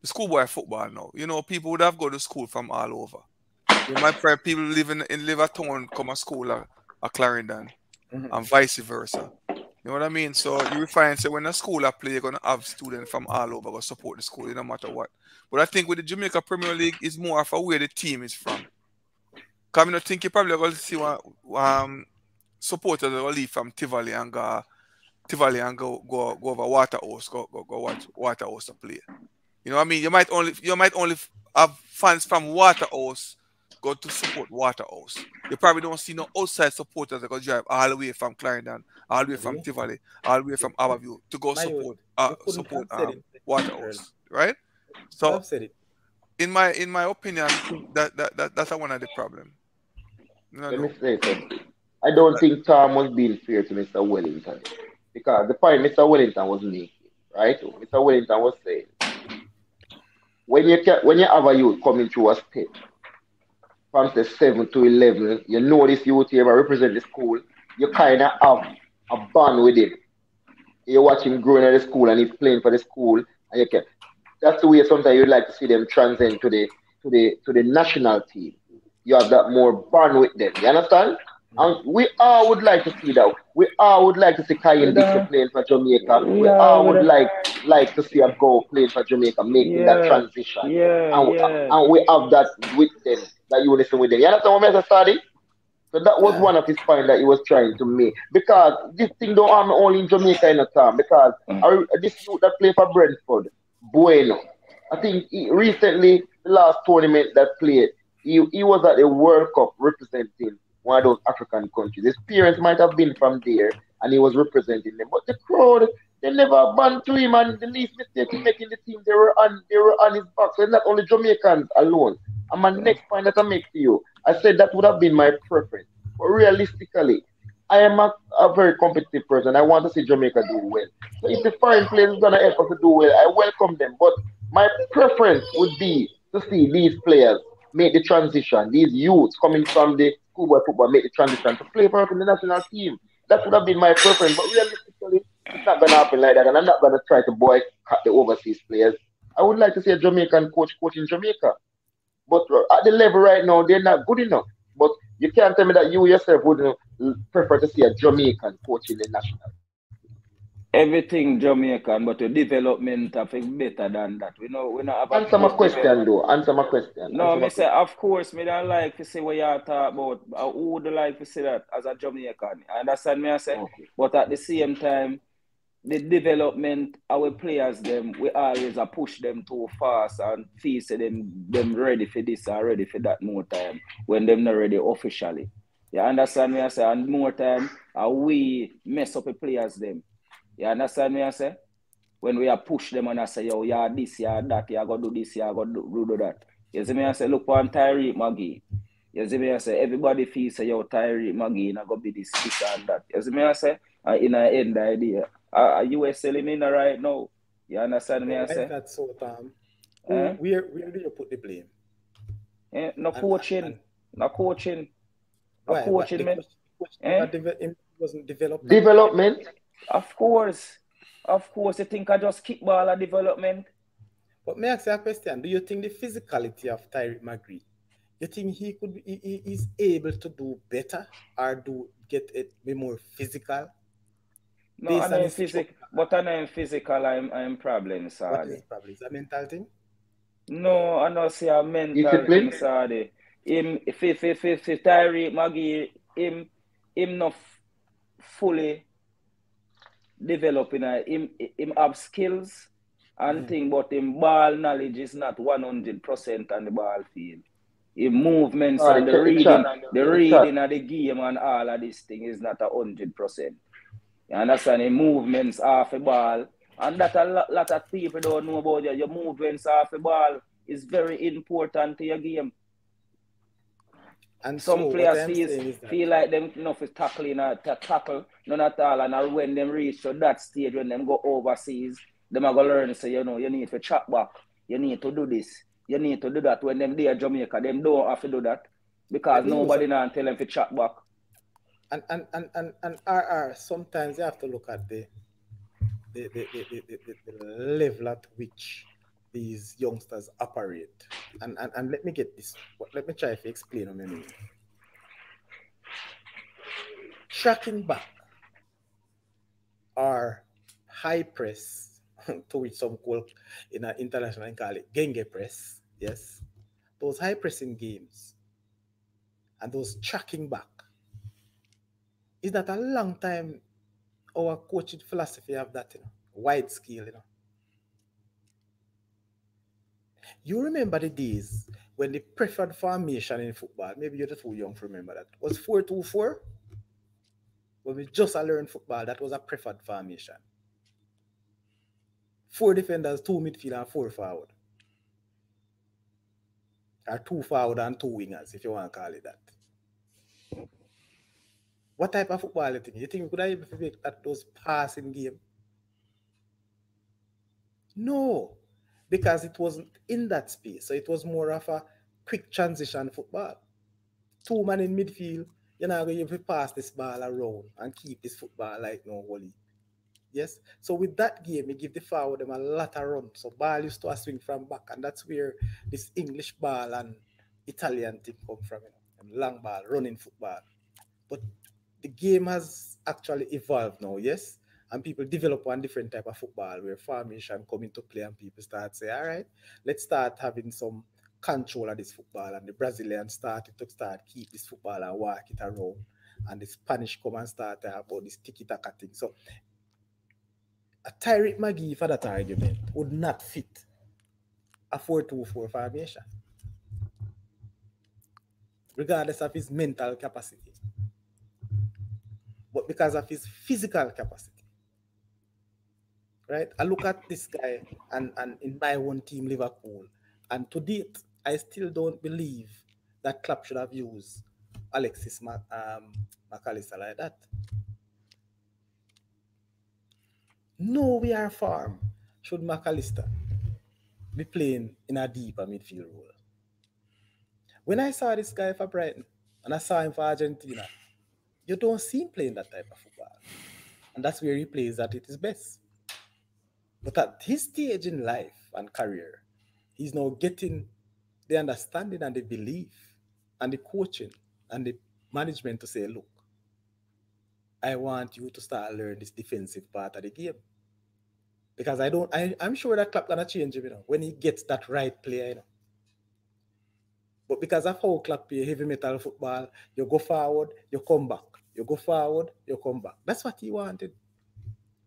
schoolboy football now. You know, people would have go to school from all over. You might find people living in live at town come to school at Clarendon and vice versa. You know what I mean? So you will find so when a school are play, you're gonna have students from all over go support the school, no matter what. But I think with the Jamaica Premier League is more of where the team is from. Cause I don't think you probably going to see one supporters that will leave from Tivoli and go over Waterhouse, go watch Waterhouse to play. You know what I mean? You might only have fans from Waterhouse go to support Waterhouse. You probably don't see no outside supporters that go drive all the way from Clarendon, all the way from Really? Tivoli, all the way from Aberview to go My youth, you couldn't have support said it earlier. Waterhouse, right? You So have said it. in my opinion, I think that's one of the problem. No, Let me no. say something. I don't think Tom was being fair to Mr. Wellington because the point Mr. Wellington was making, right? Mr. Wellington was saying when you have a youth coming through a step from the 7 to 11, you know this youth here represent the school. You kind of have a bond with him. You watch him growing at the school and he's playing for the school, and you can. That's the way sometimes you'd like to see them transcend to the national team. You have that more bond with them. You understand? And we all would like to see that. We all would like to see Kyan With Dixon a, playing for Jamaica. We yeah, all with would a, like to see a goal playing for Jamaica, making that yeah, transition. yeah, And, yeah. and we have that with them, that you listen with them. You understand what I'm saying? So that was Yeah. one of his points that he was trying to make. Because this thing don't happen only in Jamaica in the time. Because this youth that play for Brentford, Bueno, I think recently, the last tournament that played, he was at the World Cup representing one of those African countries. His parents might have been from there and he was representing them. But the crowd, they never banned to him, and the least mistake in making the team, they were on his back. So it's not only Jamaicans alone. And my next point that I make to you, I said that would have been my preference. But realistically, I am a very competitive person. I want to see Jamaica do well. So if the foreign players is gonna help us to do well, I welcome them. But my preference would be to see these players make the transition, these youths coming from the schoolboy football make the transition to play for us in the national team. That would have been my preference. But realistically, it's not gonna happen like that, and I'm not gonna try to boycott the overseas players. I would like to see a Jamaican coach in Jamaica. But at the level right now, they're not good enough. But you can't tell me that you yourself wouldn't prefer to see a Jamaican coach in the national. Everything Jamaican, but the development of it better than that. We not have a Answer my coach develop. question, though. Answer my question. No, Answer my me say question. of course me don't like to say what you talk about. I would like to say that as a Jamaican. I understand me I say? Okay. But at the same time, the development our players them we always push them too fast and feel say them ready for this or ready for that more time when them not ready officially. You understand me I say? And more time we mess up the players them. You understand me I say? When we are push them and I say, yo, yeah, this, yeah, that, yeah, go do this, yeah, go do that. You see me I say, look on Tyreek Maggie. You see me I say, everybody feels say, yo, Tyreek Maggie, and I go be this and that. You see me I say, in a end idea. US selling in right now. You understand me I Why is say? that so, Tom? Eh? Where do you put the blame? No And coaching. No coaching. No why? What coaching, the man. coach Eh? wasn't developed properly? Development. Of course. You think I just kick ball at development? But may I ask you a question? Do you think the physicality of Tyreek Magri, you think he is able to do better or do get it be more physical No, I based know on in his physical, structure? but I know in physical, I'm problem, What is Sadi. it probably? Is that mental thing? No, I know see a mental Discipline. thing, Sadi. Him, if Tyreek Magee, him not fully developing, him have skills and Mm-hmm. thing, but him ball knowledge is not 100% on the ball field. Him movements Sorry, and check the chat. the The chat. reading of the game and all of this thing is not 100%. You understand? The movements off the ball. And that lot of people don't know about you. Your movements off the ball is very important to your game. And so Some what players I'm saying is that feel like them enough is tackling to tackle, none at all. And when them reach to that stage, when them go overseas, them are going to learn, say, you need to chop back. You need to do this. You need to do that. When them there Jamaica, them don't have to do that. Because let me use nobody a, now tell them to chop back. and RR, sometimes you have to look at the level at which these youngsters operate. And let me get this. Let me try to explain what I mean. Tracking back or high press, to which some call in an international and call it genge press. Yes, those high pressing games and those tracking back is that a long time our coaching philosophy have that, wide scale, You remember the days when the preferred formation in football, maybe you're too young to remember that, was 4-2-4. When we just learned football, that was a preferred formation. 4 defenders, 2 midfield, and 4 forward. Or 2 forward and 2 wingers, if you want to call it that. What type of football you think? You think we could have even make that those passing game? No, because it wasn't in that space. So it was more of a quick transition football. 2 men in midfield, you're not going to pass this ball around and keep this football like no volley. Yes. So with that game, we give the forward them a lot of run. So ball used to swing from back, and that's where this English ball and Italian thing come from, and long ball, running football. But the game has actually evolved now, yes. And people develop one different type of football where formation come into play and people start say, all right, let's start having some control of this football. And the Brazilians started to keep this football and walk it around. And the Spanish come and start about this tiki-taka thing. So a Tyreek Magee, for that argument, would not fit a 4-2-4 formation, regardless of his mental capacity, but because of his physical capacity. Right? I look at this guy and in my own team, Liverpool, and to date, I still don't believe that Klopp should have used Alexis McAllister like that. Nowhere farm should McAllister be playing in a deeper midfield role. When I saw this guy for Brighton and I saw him for Argentina, you don't see him playing that type of football. And that's where he plays at his best. But at his stage in life and career, he's now getting the understanding and the belief and the coaching and the management to say, look, I want you to start learning this defensive part of the game. Because I'm sure that Klopp gonna change him, when he gets that right player, But because of how Klopp play heavy metal football, you go forward, you come back. You go forward, you come back. That's what he wanted.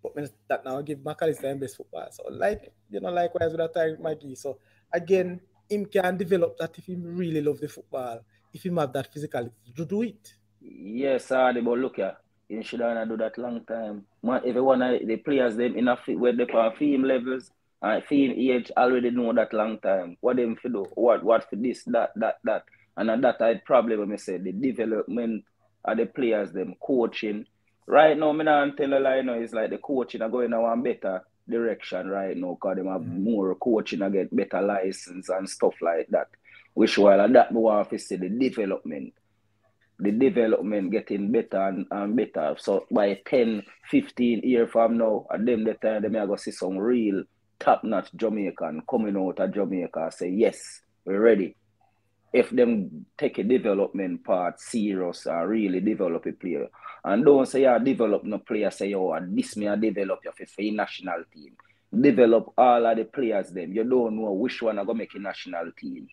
But that now give McAllister best football. So likewise with that Tyreek Magee. So again, him can develop that if he really love the football, if he have that physicality to do it. Yes, but look here, you should have do that long time. Everyone the players them in a where they are film levels and film age already know that long time. What them for do? What for this, that. And that I problem when I say the development of the players, them coaching. Right now, me not tell a lie, it's like the coaching are going in one better direction right now because they have more coaching and get better license and stuff like that. Which while that we want to see the development getting better and better. So by 10, 15 years from now, at them the time, they may go see some real top-notch Jamaican coming out of Jamaica say, yes, we're ready. If them take a development part serious or really develop a player. And don't say, develop no player, say, this may develop you for a national team. Develop all of the players them. You don't know which one are going to make a national team.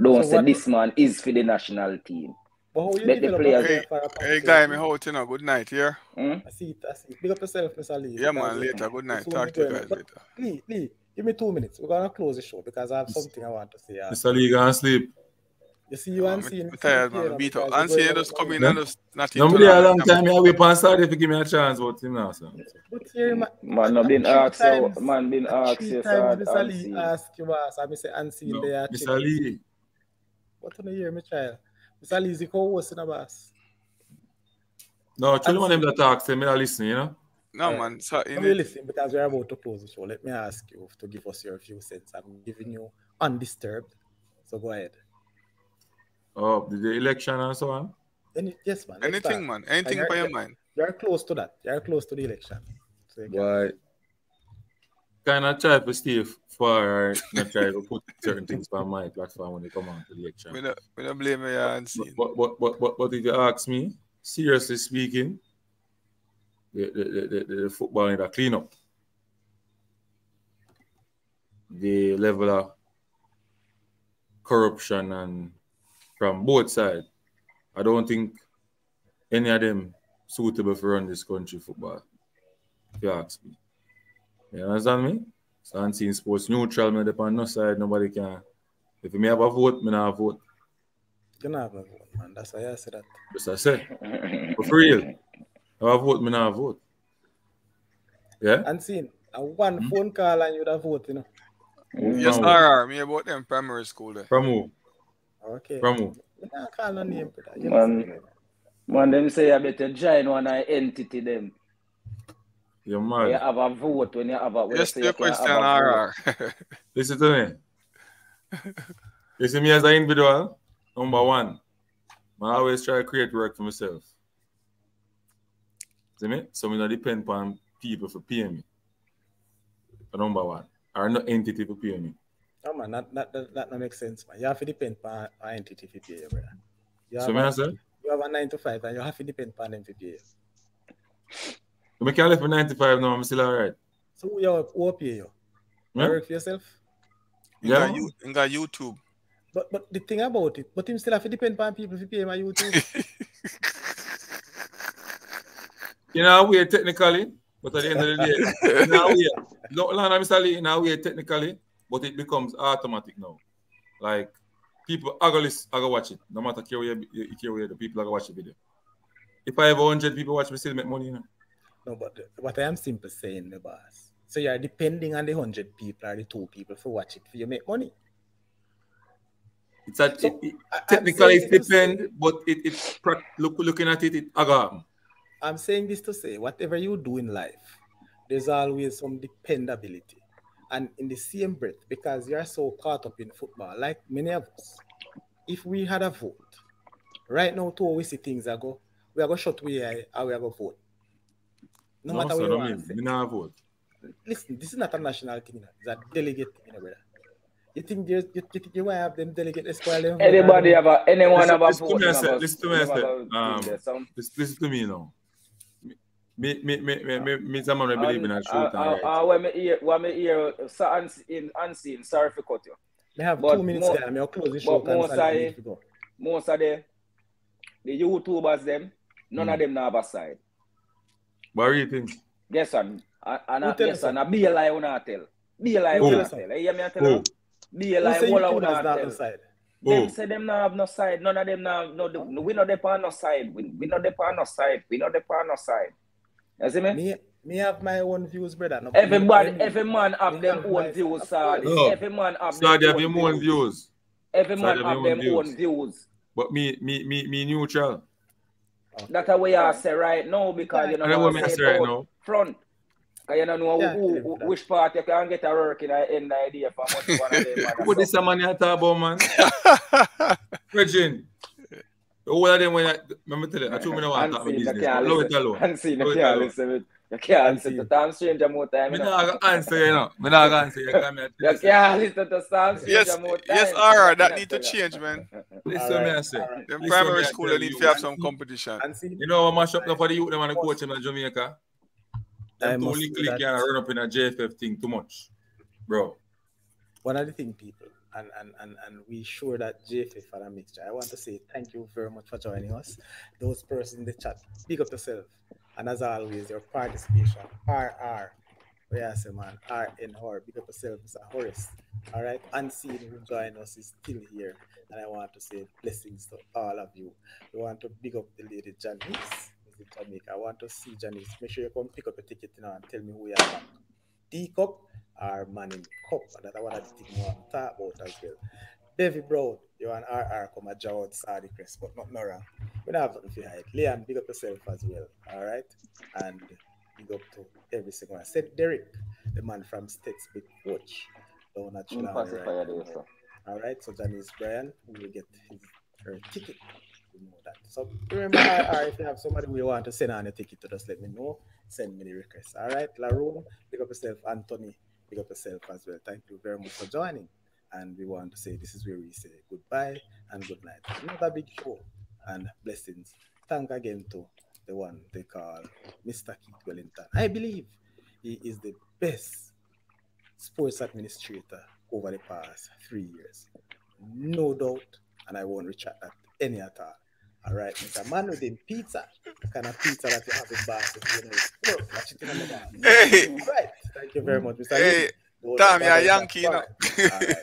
Don't say this man is for the national team. But how you Let the develop players. Hey guy, me out, you know. Good night, here. I see it. Big up yourself, Mr. Lee. Yeah, man, later. Good night. Talk to you guys later. Lee, give me 2 minutes. We're going to close the show because I have something I want to say. Mr. Lee, go and sleep. You see you Unseen. I'm tired, man. Beat up. Unseen just come in and just not Nobody a long time. I wait on Saturday to give me a chance about him now, sir. But here, man, I've been asked you. Man, been asked you, sir. Mr. Lee ask you, boss. I say Unseen there. Mr. Lee. What on the year, my child? Mr. Lee is the co-host in a boss. No, tell one of them that talks to me, I listen, you know? No, man. So, you listen, because we're about to close the show. Let me ask you to give us your few cents. I'm giving you undisturbed. So go ahead. Oh, the election and so on? Yes, man. Anything, man. Anything by your mind. You're close to that. You're close to the election. So why? Kind of try to stay far or not try to put certain things on my platform when they come on to the election. We don't blame you, Unseen. But if you ask me, seriously speaking, the football need a clean up. The level of corruption and from both sides, I don't think any of them suitable for run this country football. If you ask me. You understand me? So Unseen sports neutral, me depend on no side, nobody can. If me have a vote, me not vote. You don't have a vote, man. That's why I said that. Just I said. For real. If I vote, me not vote. Yeah? Unseen. One phone call and you'd have vote, you know. Yes, RR. Me about them primary school there. From who? Okay. From who? You can't call no name for that. Man, them say I better join one entity them. You're mad. You have a vote when you have a vote. Yes, your question, RR. Listen to me. You see me as an individual, number one, I always try to create work for myself. See me? So I don't depend on people for paying me. Number one. Or no entity for paying me. No, man, that don't make sense, man. You have to depend on an entity for pay you, brother. You have a 9 to 5 and you have to depend on them for pay you. I can't live for 95 now, I'm still alright. So who pay you? You work for yourself? Yeah. You got YouTube. But the thing about it, but him still have to depend on people to pay my YouTube. You know, we're technically, but at the end of the day, now we're technically, but it becomes automatic now. Like, people are going to watch it. No matter where the people are going to watch the video. If I have 100 people watch me, still make money, you know? No, but what I am simply saying, my boss. So you're depending on the 100 people or the 2 people for watch it for you make money. It's technically it depends, but looking at it, I'm saying this to say, whatever you do in life, there's always some dependability. And in the same breath, because you're so caught up in football, like many of us, if we had a vote, right now, to we see things go, we are going to shut we are going to vote. No matter what you want to say. Vote. Listen, this is not a national thing. It's a delegate thing, brother. You think you want to have them delegate the spoil them? Anyone have a vote? Listen to me now. Me someone believe in a truth. When me hear Unseen, sorry for cut you. They have 2 minutes there. I'm close the show. Most of the YouTubers them, none of them have a side. What do you think? Yes, and be a lie on a tell. Be a lie on a tell. You hear me tell you? Be a lie on a tell. Them say them not have no side. None of them have no. We not depend on no side. We not depend on no side. We not depend on no side. You see me? Me have my own views, brother. No, every man have them own views, sir. Every man have them own views. Every man have them own views. But me neutral. That's the way I say right now because you know what I say right now. Front. Because you don't know which part you can get a work in the end idea for much one of them. What is the man you talk about, man? Virgin. All of them when I tell you, I told me I want to talk my business. Love it alone. Hansi, you can't listen. You can't listen to Tom Stranger more time. Me not answer, you know. Me not answer. You can't listen to Tom Stranger more time. Yes, alright, that need to change, man. Listen to me, I say. Them primary school they need to have some competition. You know what mash up now for the youth them and the coach in Jamaica? Them too little can run up in a JFF thing too much. Bro. One of the things, people, and we sure that JFF are a mixture. I want to say thank you very much for joining us. Those persons in the chat, big up yourself. And as always, your participation, RR, where I say, man, RNR, big up yourself, Mr. Horace. All right, Unseen who join us is still here. And I want to say blessings to all of you. We want to big up the lady Janice, Mrs. Jamaica. I want to see Janice. Make sure you come pick up a ticket now and tell me who you are. D-Cup or Manning Cup. And that's what I think I want to talk about as well. Davy Brown, you're an RR come at Jawad Sadi Crest, but not wrong. We don't have nothing to hide. Leon, big up yourself as well. All right. And big up to every single one. Said Derek, the man from States, big coach. Down at Chilani, right? All right. So Janice Bryan will get her ticket. You know that. So remember, if you have somebody who you want to send on a ticket to, just let me know. Send me the request. All right. Laroon, big up yourself. Anthony, big up yourself as well. Thank you very much for joining. And we want to say this is where we say goodbye and good night. Another big show and blessings. Thank again to the one they call Mr. Keith Wellington. I believe he is the best sports administrator over the past 3 years. No doubt, and I won't retract that any at all. All right, Mr. Man with him pizza, the kind of pizza that you have in Boston, you know, watch it in the bar. Hey. All right, thank you very much, Mr. Hey, Tom, you're a Yankee, you know. All right.